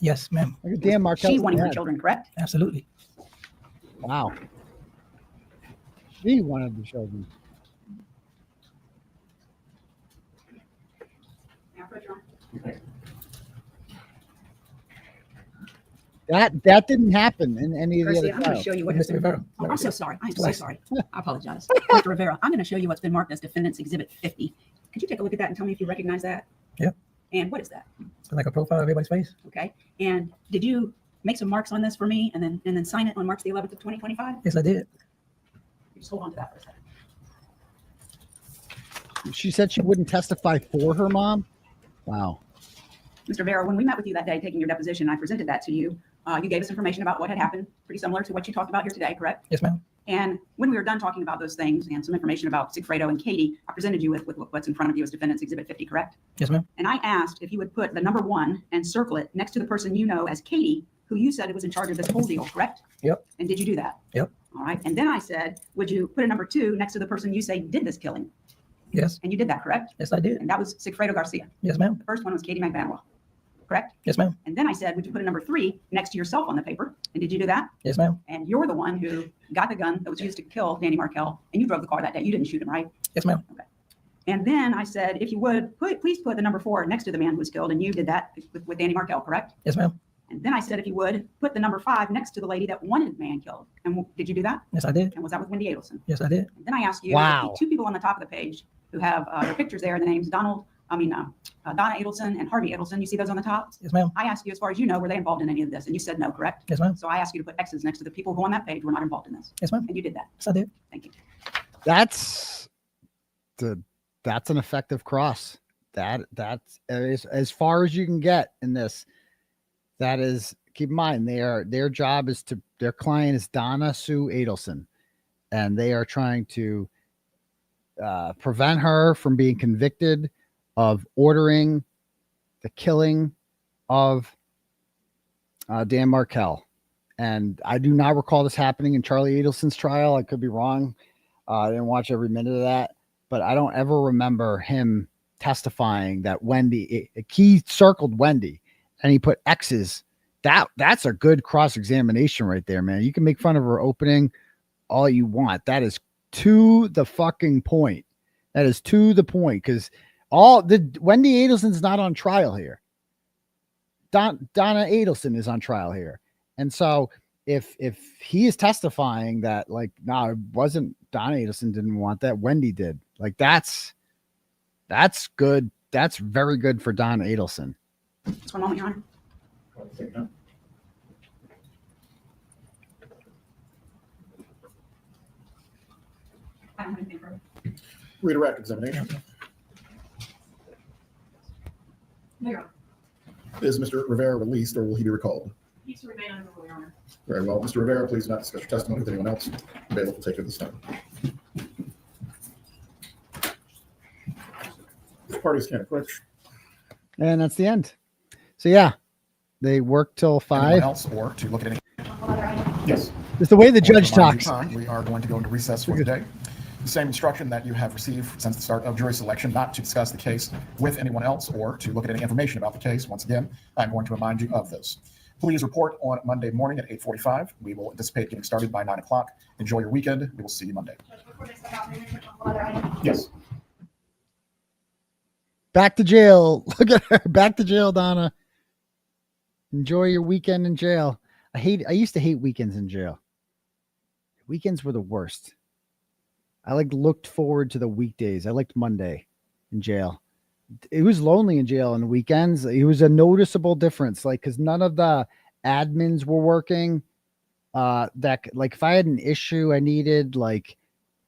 R: Yes, ma'am.
B: Look at Dan Markel.
P: She wanting her children, correct?
R: Absolutely.
B: Wow. She wanted the children. That didn't happen in any of the other
P: I'm going to show you what
R: Mr. Rivera.
P: Oh, I'm so sorry. I'm so sorry. I apologize. Mr. Rivera, I'm going to show you what's been marked as Defendant's Exhibit 50. Could you take a look at that and tell me if you recognize that?
R: Yep.
P: And what is that?
R: Like a profile of everybody's face.
P: Okay. And did you make some marks on this for me and then sign it on March the 11th of 2025?
R: Yes, I did.
P: Just hold on to that for a second.
B: She said she wouldn't testify for her mom. Wow.
P: Mr. Rivera, when we met with you that day taking your deposition, I presented that to you. You gave us information about what had happened, pretty similar to what you talked about here today, correct?
R: Yes, ma'am.
P: And when we were done talking about those things and some information about 𝗃𝗿𝗄𝗃 and Katie, I presented you with what's in front of you as Defendant's Exhibit 50, correct?
R: Yes, ma'am.
P: And I asked if you would put the number 1 and circle it next to the person you know as Katie, who you said was in charge of this whole deal, correct?
R: Yep.
P: And did you do that?
R: Yep.
P: All right. And then I said, would you put a number 2 next to the person you say did this killing?
R: Yes.
P: And you did that, correct?
R: Yes, I did.
P: And that was 𝗃𝗿𝗄𝗃 Garcia.
R: Yes, ma'am.
P: The first one was Katie McAlberts Spanky. correct?
R: Yes, ma'am.
P: And then I said, would you put a number 3 next to yourself on the paper? And did you do that?
R: Yes, ma'am.
P: And you're the one who got the gun that was used to kill Danny Markel, and you drove the car that day. You didn't shoot him, right?
R: Yes, ma'am.
P: Okay. And then I said, if you would, please put the number 4 next to the man who was killed, and you did that with Danny Markel, correct?
R: Yes, ma'am.
P: And then I said, if you would, put the number 5 next to the lady that wanted the man killed. And did you do that?
R: Yes, I did.
P: And was that with Wendy Adelson?
R: Yes, I did.
P: And then I asked you,
B: Wow.
P: the 2 people on the top of the page who have their pictures there, the names Donna Adelson and 𝗺𝗵𝗲𝗺𝗺 Adelson. You see those on the top?
R: Yes, ma'am.
P: I asked you, as far as you know, were they involved in any of this? And you said no, correct?
R: Yes, ma'am.
P: So I asked you to put X's next to the people who on that page were not involved in this.
R: Yes, ma'am.
P: And you did that.
R: Yes, I did.
P: Thank you.
B: That's an effective cross. That's as far as you can get in this. That is, keep in mind, their job is their client is Donna Sue Adelson, and they are trying to prevent her from being convicted of ordering the killing of Dan Markel. And I do not recall this happening in Charlie Adelson's trial. I could be wrong. I didn't watch every minute of that, but I don't ever remember him testifying that he circled Wendy and he put X's. That's a good cross-examination right there, man. You can make fun of her opening all you want. That is to the fucking point. That is to the point, because Wendy Adelson's not on trial here. Donna Adelson is on trial here. And so if he is testifying that, like, no, it wasn't Donna Adelson didn't want that, Wendy did. Like, that's good. That's very good for Donna Adelson.
P: Just one moment, Your Honor. I don't have anything further.
Q: Redirect examination.
P: No, Your Honor.
Q: Is Mr. Rivera released, or will he be recalled?
P: He's to remain under Your Honor.
Q: Very well. Mr. Rivera, please do not discuss your testimony with anyone else available to take it this time. The parties can approach.
B: And that's the end. So yeah, they work till 5.
Q: Anyone else, or to look at any? Yes.
B: It's the way the judge talks.
Q: We are going to go into recess for the day. The same instruction that you have received since the start of jury selection, not to discuss the case with anyone else or to look at any information about the case. Once again, I'm going to remind you of this. Please report on Monday morning at 8:45. We will anticipate getting started by 9 o'clock. Enjoy your weekend. We will see you Monday. Yes.
B: Back to jail. Look at her. Back to jail, Donna. Enjoy your weekend in jail. I used to hate weekends in jail. Weekends were the worst. I looked forward to the weekdays. I liked Monday in jail. It was lonely in jail on the weekends. It was a noticeable difference, because none of the admins were working. If I had an issue, I needed like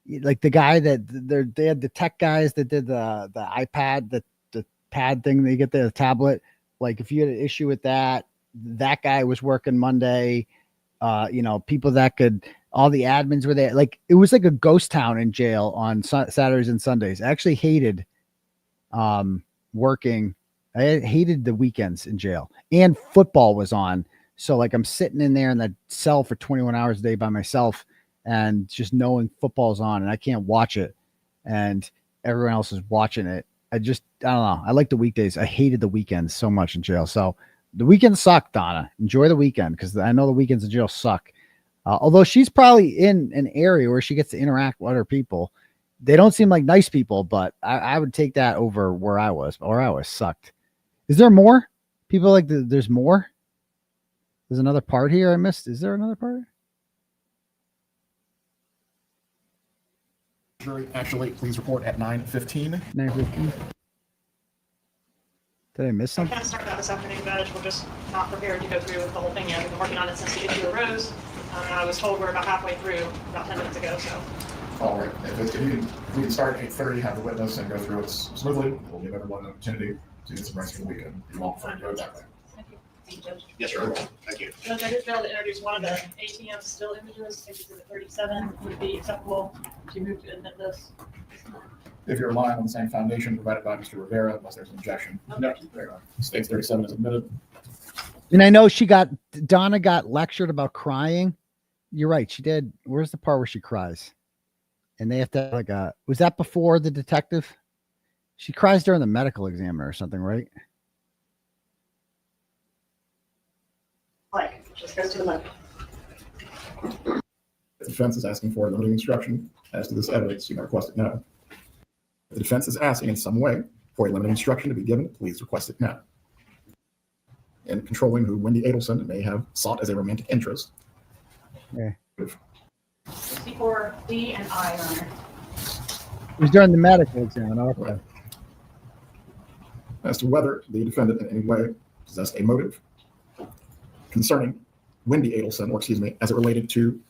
B: the guy that they had the tech guys that did the iPad, the pad thing. They get the tablet. Like if you had an issue with that guy was working Monday. People that could. All the admins were there. Like it was like a ghost town in jail on Saturdays and Sundays. I actually hated working. I hated the weekends in jail, and football was on. So I'm sitting in there in that cell for 21 hours a day by myself, and just knowing football's on and I can't watch it, and everyone else is watching it. I don't know. I like the weekdays. I hated the weekends so much in jail. So the weekends suck, Donna. Enjoy the weekend, because I know the weekends in jail suck. Although she's probably in an area where she gets to interact with other people. They don't seem like nice people, but I would take that over where I was. Or I was sucked. Is there more? People there's more? There's another part here I missed. Is there another part?
Q: Jury, actually, please report at 9:15.
B: 9:15. Did I miss
O: I
B: something?
O: kind of started that this afternoon, Judge. We're just not prepared to go through with the whole thing yet. We've been working on it since the issue arose. And I was told we're about halfway through about 10 minutes ago. So.
Q: All right. If we can start at 8:30, have the witness, and go through it smoothly, we'll give everyone an opportunity to get some rest for the weekend. You won't find go that way.
O: Thank you. Thank you, Judge.
Q: Yes, sir. Thank you.
O: Judge, I just failed to introduce one of the ATM still images. I think it's at 37. Would it be acceptable to move to admit this?
Q: If you're relying on the same foundation provided by Mr. Rivera, unless there's an objection.
O: Okay.
Q: No. There you go. States 37 is admitted.
B: And I know Donna got lectured about crying. You're right. She did. Where's the part where she cries? And they have to was that before the detective? She cries during the medical examiner or something, right?
O: Just goes to the motive.
Q: If the defense is asking for a limiting instruction as to this evidence, you may request it now. If the defense is asking in some way for a limiting instruction to be given, please request it now. In controlling who Wendy Adelson may have sought as a romantic interest.
B: Okay.
O: Before D and I, Your Honor.
B: He's doing the medical exam. Okay.
Q: As to whether the defendant in any way possessed a motive concerning Wendy Adelson, or excuse me, as it related to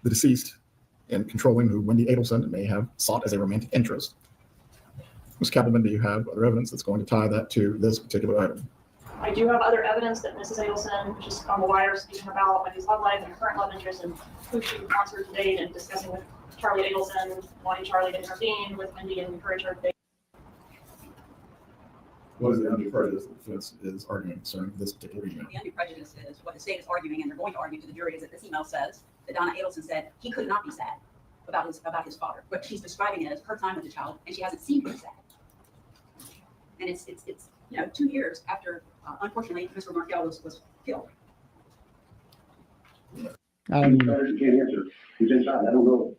Q: the deceased, in controlling who Wendy Adelson may have sought as a romantic interest. Ms. Kappelman, do you have other evidence that's going to tie that to this particular item?
O: I do have other evidence that Mrs. Adelson, which is on the wire, speaking about Wendy's love life and her current love interest and who she wants her to date, and discussing with Charlie Adelson, wanting Charlie to intervene with Wendy and encourage her to date.
Q: What is the undue prejudice the defense is arguing concerning this particular email?
P: The undue prejudice is what the state is arguing, and they're going to argue to the jury, is that this email says that Donna Adelson said he could not be sad about his father, but she's describing it as her time with the child, and she hasn't seen him sad. And it's 2 years after, unfortunately, Mr. Markel was killed.
C: Can't answer. He's inside. I don't know.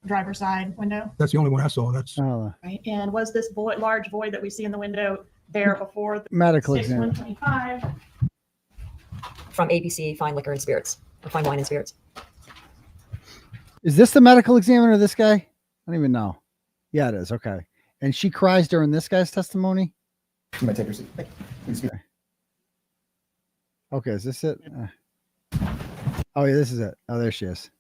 O: Driver's side window.
R: That's the only one I saw. That's
O: Right. And was this large void that we see in the window there before the
B: medical exam?
O: 125?
S: From ABC Fine Liquor and Spirits, or Fine Wine and Spirits.
B: Is this the medical examiner, this guy? I don't even know. Yeah, it is. Okay. And she cries during this guy's testimony?
Q: You may take your seat.
B: Okay, is this it? Oh, yeah, this is it. Oh, there she is.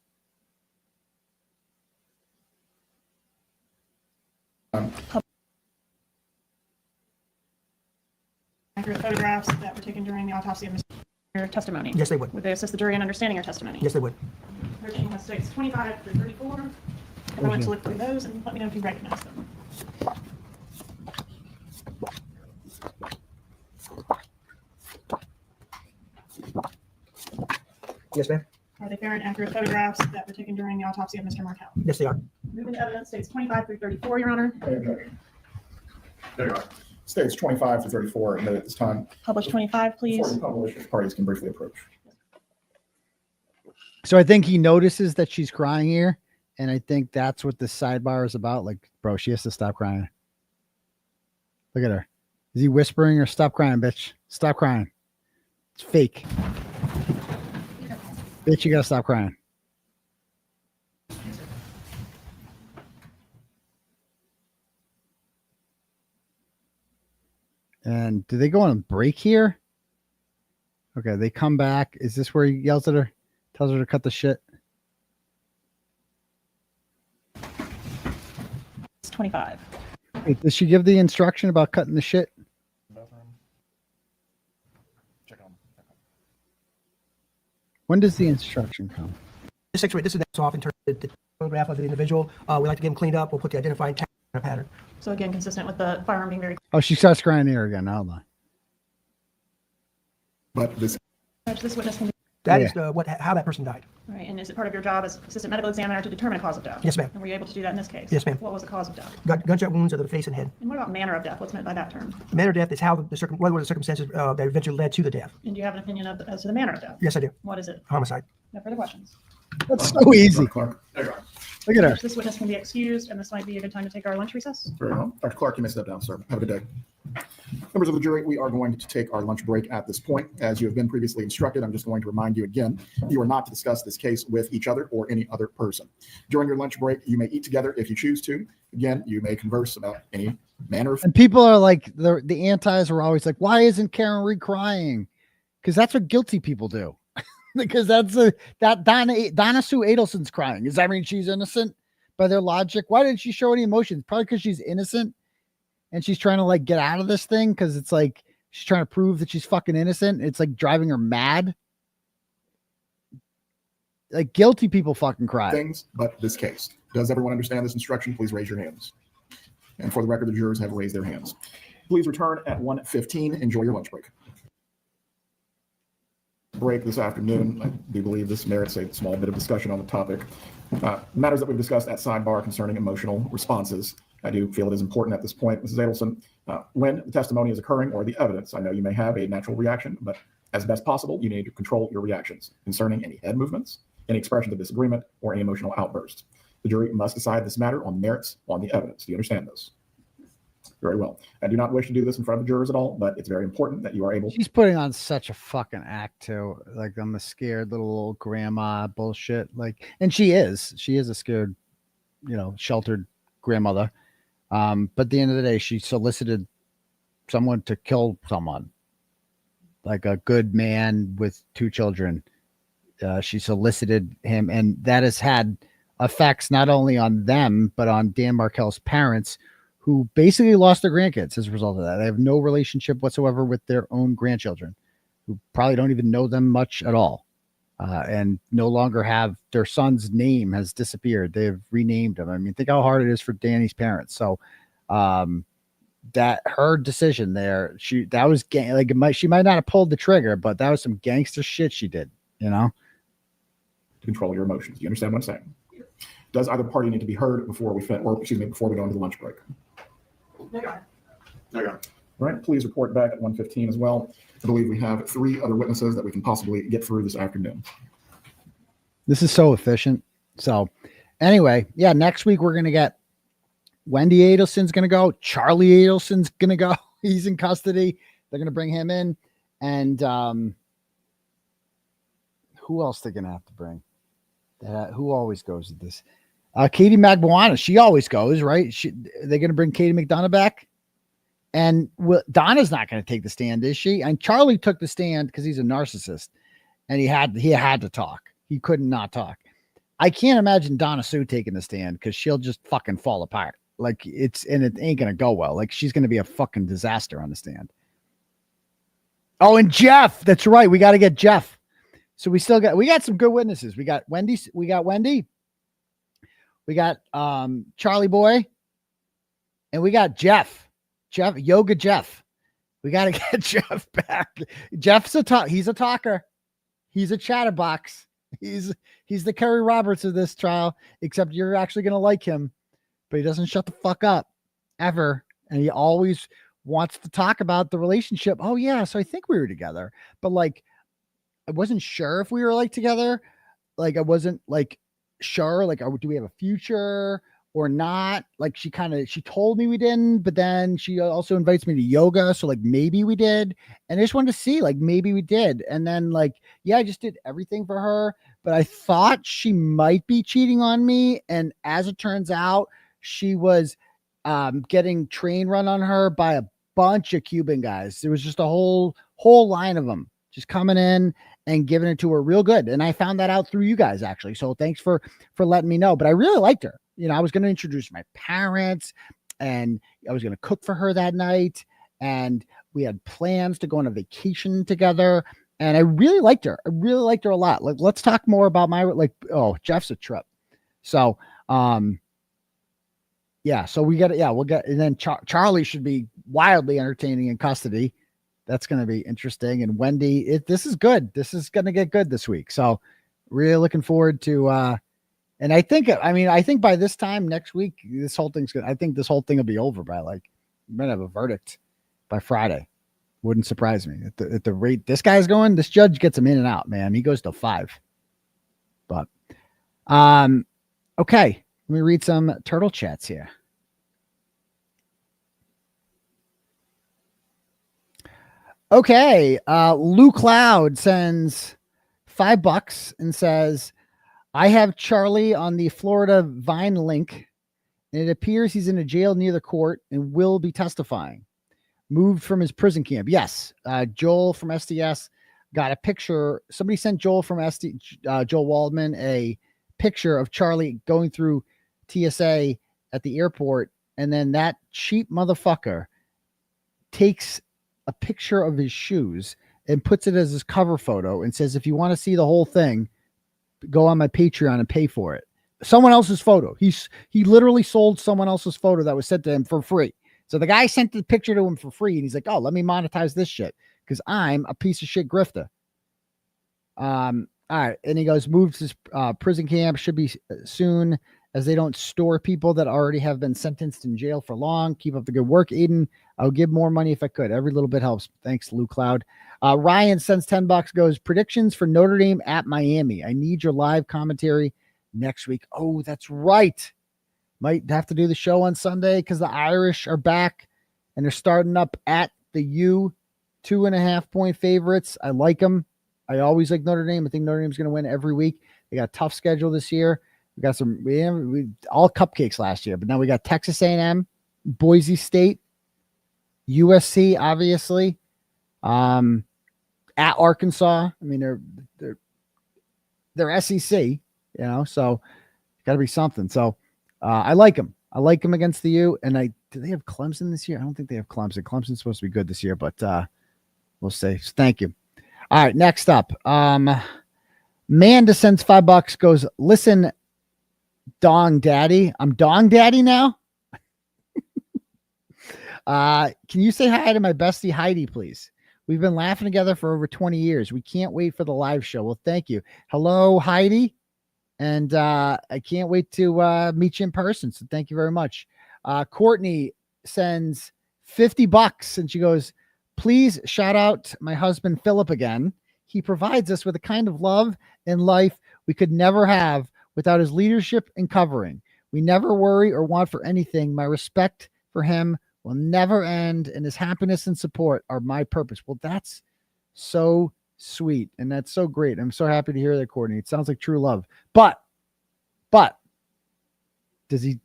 O: Accurate photographs that were taken during the autopsy of Mr. testimony.
R: Yes, they would.
O: Would they assist the jury in understanding your testimony?
R: Yes, they would.
O: 13 has states 25 through 34. I want to look through those and let me know if you recognize them.
R: Yes, ma'am.
O: Are they fair and accurate photographs that were taken during the autopsy of Mr. Markel?
R: Yes, they are.
O: Moving to evidence, states 25 through 34, Your Honor.
Q: There you are. States 25 to 34 admitted at this time.
O: Publish 25, please.
Q: Before we publish, parties can briefly approach.
B: So I think he notices that she's crying here, and I think that's what the sidebar is about. Like, bro, she has to stop crying. Look at her. Is he whispering or stop crying, bitch? Stop crying. It's fake. Bitch, you gotta stop crying. And do they go on a break here? Okay, they come back. Is this where he yells at her? Tells her to cut the shit?
O: It's 25.
B: Wait, does she give the instruction about cutting the shit? When does the instruction come?
R: This is off in terms of the photograph of the individual. We like to get him cleaned up. We'll put the identifying tag on a pattern.
O: So again, consistent with the firearm being very.
B: Oh, she starts crying here again. Hold on.
Q: But this
O: witness can be.
R: That is how that person died.
O: Right, and is it part of your job as assistant medical examiner to determine a cause of death?
R: Yes, ma'am.
O: And were you able to do that in this case?
R: Yes, ma'am.
O: What was the cause of death?
R: Gunshot wounds to the face and head.
O: And what about manner of death? What's meant by that term?
R: Manner of death is how what were the circumstances that eventually led to the death.
O: And do you have an opinion as to the manner of death?
R: Yes, I do.
O: What is it?
R: Homicide.
O: No further questions.
B: That's so easy.
Q: Clark. There you are.
B: Look at her.
O: This witness can be excused, and this might be a good time to take our lunch recess.
Q: Very well. Dr. Clark, you may step down, sir. Have a good day. Members of the jury, we are going to take our lunch break at this point. As you have been previously instructed, I'm just going to remind you again, you are not to discuss this case with each other or any other person. During your lunch break, you may eat together if you choose to. Again, you may converse about any manner of.
B: And people are like, the antis are always like, why isn't Karen Reed crying? Because that's what guilty people do. Because that Donna Sue Adelson's crying. Does that mean she's innocent by their logic? Why didn't she show any emotions? Probably because she's innocent and she's trying to like get out of this thing because it's like she's trying to prove that she's fucking innocent. It's like driving her mad. Like guilty people fucking cry.
Q: Things but this case. Does everyone understand this instruction? Please raise your hands. And for the record, the jurors have raised their hands. Please return at 1:15. Enjoy your lunch break. Break this afternoon. I do believe this merits a small bit of discussion on the topic. Matters that we've discussed at sidebar concerning emotional responses. I do feel it is important at this point, Mrs. Adelson, when the testimony is occurring or the evidence. I know you may have a natural reaction, but As best possible, you need to control your reactions concerning any head movements, any expressions of disagreement, or any emotional outbursts. The jury must decide this matter on merits, on the evidence. Do you understand this? Very well. I do not wish to do this in front of the jurors at all, but it's very important that you are able.
B: She's putting on such a fucking act too. Like, I'm a scared little old grandma bullshit. Like, and she is a scared, sheltered grandmother. But at the end of the day, she solicited someone to kill someone. Like a good man with 2 children. She solicited him, and that has had effects not only on them, but on Dan Markel's parents, who basically lost their grandkids as a result of that. They have no relationship whatsoever with their own grandchildren, who probably don't even know them much at all, and no longer have their son's name has disappeared. They've renamed him. I mean, think how hard it is for Danny's parents. So, that her decision there, she might not have pulled the trigger, but that was some gangster shit she did,
Q: Control your emotions. You understand what I'm saying? Does either party need to be heard before we before we go into the lunch break?
C: Okay.
Q: All right, please report back at 1:15 as well. I believe we have 3 other witnesses that we can possibly get through this afternoon.
B: This is so efficient. So anyway, yeah, next week we're going to get Wendy Adelson's going to go. Charlie Adelson's going to go. He's in custody. They're going to bring him in. And who else they're going to have to bring? Who always goes to this? Katie Magbuana. She always goes, right? They're going to bring Katie McDonough back. And Donna's not going to take the stand, is she? And Charlie took the stand because he's a narcissist. And he had to talk. He couldn't not talk. I can't imagine Donna Sue taking the stand because she'll just fucking fall apart. Like it ain't going to go well. Like she's going to be a fucking disaster on the stand. Oh, and Jeff. That's right. We got to get Jeff. So we got some good witnesses. We got Wendy. We got Charlie Boy. And we got Jeff. Yoga Jeff. We got to get Jeff back. Jeff's he's a talker. He's a chatterbox. He's the Kerry Roberts of this trial, except you're actually going to like him, but he doesn't shut the fuck up ever. And he always wants to talk about the relationship. Oh yeah. So I think we were together, but like, I wasn't sure if we were like together. Like I wasn't like sure, like, do we have a future or not? Like she told me we didn't, but then she also invites me to yoga. So like maybe we did. And I just wanted to see, like, maybe we did. And then like, yeah, I just did everything for her, but I thought she might be cheating on me. And as it turns out, she was getting train run on her by a bunch of Cuban guys. There was just a whole line of them just coming in and giving it to her real good. And I found that out through you guys, actually. So thanks for letting me know. But I really liked her. I was going to introduce my parents, and I was going to cook for her that night. And we had plans to go on a vacation together. And I really liked her. I really liked her a lot. Like, let's talk more about Jeff's a trip. So, yeah. So we'll get, and then Charlie should be wildly entertaining in custody. That's going to be interesting. And Wendy, this is good. This is going to get good this week. So really looking forward to, and I think by this time next week, this whole thing will be over by we're going to have a verdict by Friday. Wouldn't surprise me at the rate this guy's going. This judge gets him in and out, man. He goes to 5, but, okay. Let me read some turtle chats here. Okay. Lou Cloud sends $5 and says, I have Charlie on the Florida Vine link, and it appears he's in a jail near the court and will be testifying. Moved from his prison camp. Yes. Joel from SDS got a picture. Somebody sent Joel from Joel Waldman a picture of Charlie going through TSA at the airport, and then that cheap motherfucker takes a picture of his shoes and puts it as his cover photo and says, if you want to see the whole thing, go on my Patreon and pay for it. Someone else's photo. He literally sold someone else's photo that was sent to him for free. So the guy sent the picture to him for free, and he's like, oh, let me monetize this shit because I'm a piece of shit grifter. All right. And he goes, moved to his prison camp, should be soon as they don't store people that already have been sentenced in jail for long. Keep up the good work, Aidan. I would give more money if I could. Every little bit helps. Thanks, Lou Cloud. Ryan sends $10, goes, predictions for Notre Dame at Miami. I need your live commentary next week. Oh, that's right. Might have to do the show on Sunday because the Irish are back and they're starting up at the U, 2.5-point favorites. I like them. I always like Notre Dame. I think Notre Dame's going to win every week. They got a tough schedule this year. We got we all cupcakes last year, but now we got Texas A&M, Boise State, USC, obviously, at Arkansas. I mean, they're SEC, so got to be something. So I like them. I like them against the U. And do they have Clemson this year? I don't think they have Clemson. Clemson's supposed to be good this year, but we'll see. So thank you. All right, next up, Manda sends $5, goes, listen, Dong Daddy. I'm Dong Daddy now. Can you say hi to my bestie Heidi, please? We've been laughing together for over 20 years. We can't wait for the live show. Well, thank you. Hello, Heidi. And I can't wait to meet you in person. So thank you very much. Courtney sends $50 and she goes, please shout out my husband, Philip, again. He provides us with a kind of love and life we could never have without his leadership and covering. We never worry or want for anything. My respect for him will never end, and his happiness and support are my purpose. Well, that's so sweet, and that's so great. I'm so happy to hear that, Courtney. It sounds like true love. But does he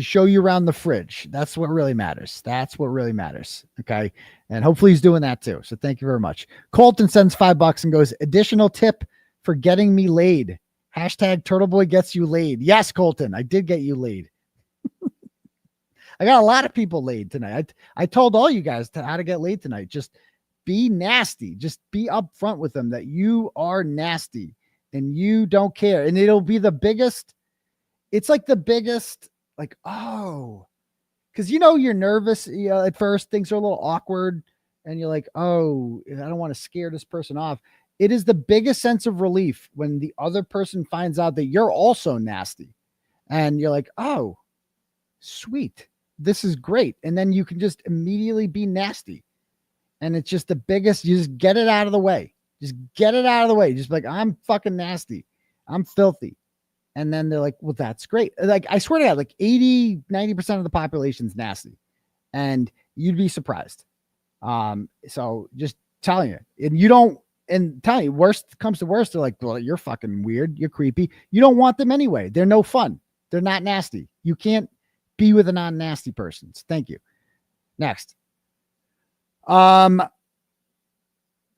B: show you around the fridge? That's what really matters. That's what really matters. Okay. And hopefully he's doing that too. So thank you very much. Colton sends $5 and goes, additional tip for getting me laid. Hashtag Turtleboy gets you laid. Yes, Colton, I did get you laid. I got a lot of people laid tonight. I told all you guys how to get laid tonight. Just be nasty. Just be upfront with them that you are nasty and you don't care. And it'll be the biggest. It's like the biggest, like, oh, because you're nervous. At first things are a little awkward and you're like, oh, I don't want to scare this person off. It is the biggest sense of relief when the other person finds out that you're also nasty and you're like, oh, sweet. This is great. And then you can just immediately be nasty. And it's just the biggest, you just get it out of the way. Just get it out of the way. Just like, I'm fucking nasty. I'm filthy. And then they're like, well, that's great. Like, I swear to God, like 80-90% of the population's nasty. And you'd be surprised. So just telling you, and you don't, and telling you, worst comes to worst, they're like, well, you're fucking weird. You're creepy. You don't want them anyway. They're no fun. They're not nasty. You can't be with a non-nasty person. So thank you. Next.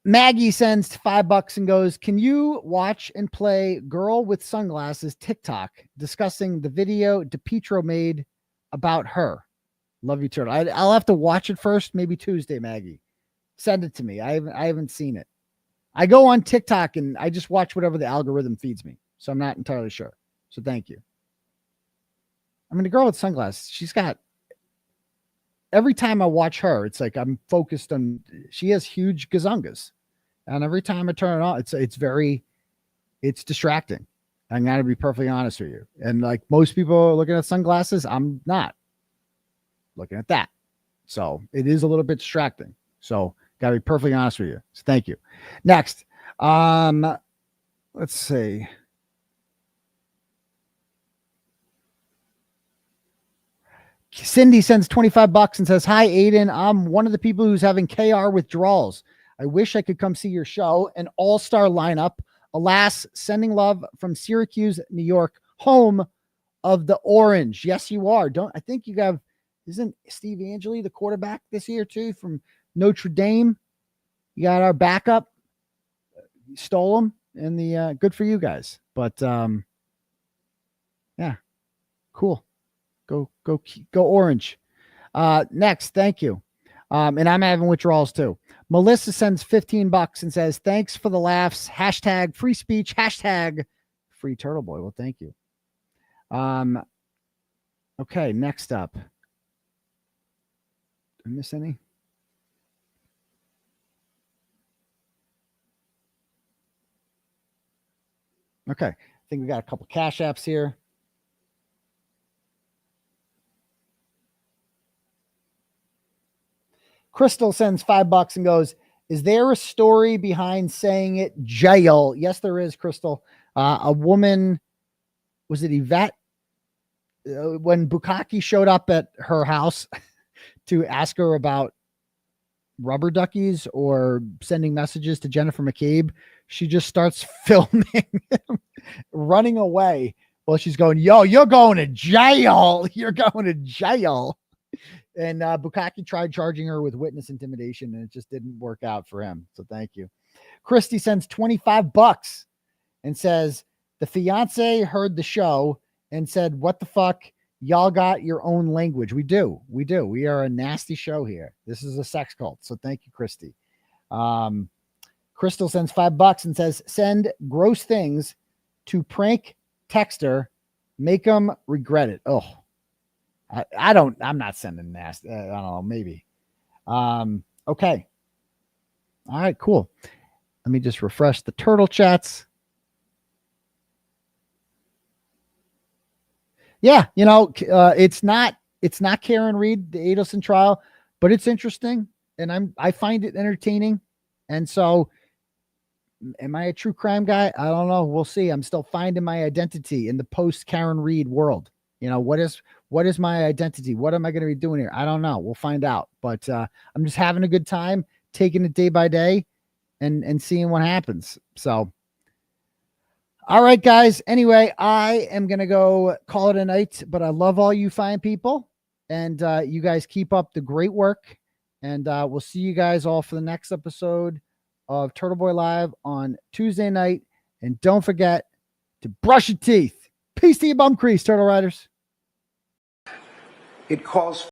B: Maggie sends $5 and goes, can you watch and play Girl with Sunglasses TikTok discussing the video DePetro made about her? Love you, Turtle. I'll have to watch it first, maybe Tuesday, Maggie. Send it to me. I haven't seen it. I go on TikTok and I just watch whatever the algorithm feeds me. So I'm not entirely sure. So thank you. I mean, the Girl with Sunglasses, she's got, every time I watch her, it's like I'm focused on, she has huge gazungas. And every time I turn it on, it's distracting. I'm going to be perfectly honest with you. And like most people are looking at sunglasses, I'm not looking at that. So it is a little bit distracting. So got to be perfectly honest with you. So thank you. Next. Let's see. Cindy sends $25 and says, hi, Aidan. I'm one of the people who's having KR withdrawals. I wish I could come see your show. An all-star lineup. Alas, sending love from Syracuse, New York, home of the Orange. Yes, you are. I think you have, isn't Steve Angeli the quarterback this year too from Notre Dame? You got our backup. Stole him in the good for you guys. But yeah, cool. Go Orange. Next, thank you. And I'm having withdrawals too. Melissa sends $15 and says, thanks for the laughs. Hashtag free speech. Hashtag free Turtleboy. Well, thank you. Okay, next up. Did I miss any? Okay. I think we got a couple cash apps here. Crystal sends $5 and goes, is there a story behind saying it jail? Yes, there is, Crystal. A woman, was it Yvette? When 𝗵𝗂𝗺𝗆 showed up at her house to ask her about rubber duckies or sending messages to Jennifer McCabe, she just starts filming him running away while she's going, yo, you're going to jail. You're going to jail. And 𝗵𝗂𝗆 tried charging her with witness intimidation, and it just didn't work out for him. So thank you. Christy sends $25 and says, the fiance heard the show and said, what the fuck? Y'all got your own language. We do. We do. We are a nasty show here. This is a sex cult. So thank you, Christy. Crystal sends $5 and says, send gross things to prank texter. Make them regret it. Oh, I'm not sending nasty. I don't know. Maybe. Okay. All right, cool. Let me just refresh the turtle chats. Yeah, you know, it's not Karen Reed, the Adelson trial, but it's interesting, and I find it entertaining. And so, am I a true crime guy? I don't know. We'll see. I'm still finding my identity in the post Karen Reed world. You know, what is my identity? What am I going to be doing here? I don't know. We'll find out. But I'm just having a good time, taking it day by day, and seeing what happens. So. All right, guys. Anyway, I am going to go call it a night, but I love all you fine people, and you guys keep up the great work, and we'll see you guys all for the next episode of Turtleboy Live on Tuesday night. And don't forget to brush your teeth. Peace to your bum crease, Turtle Riders.
J: It calls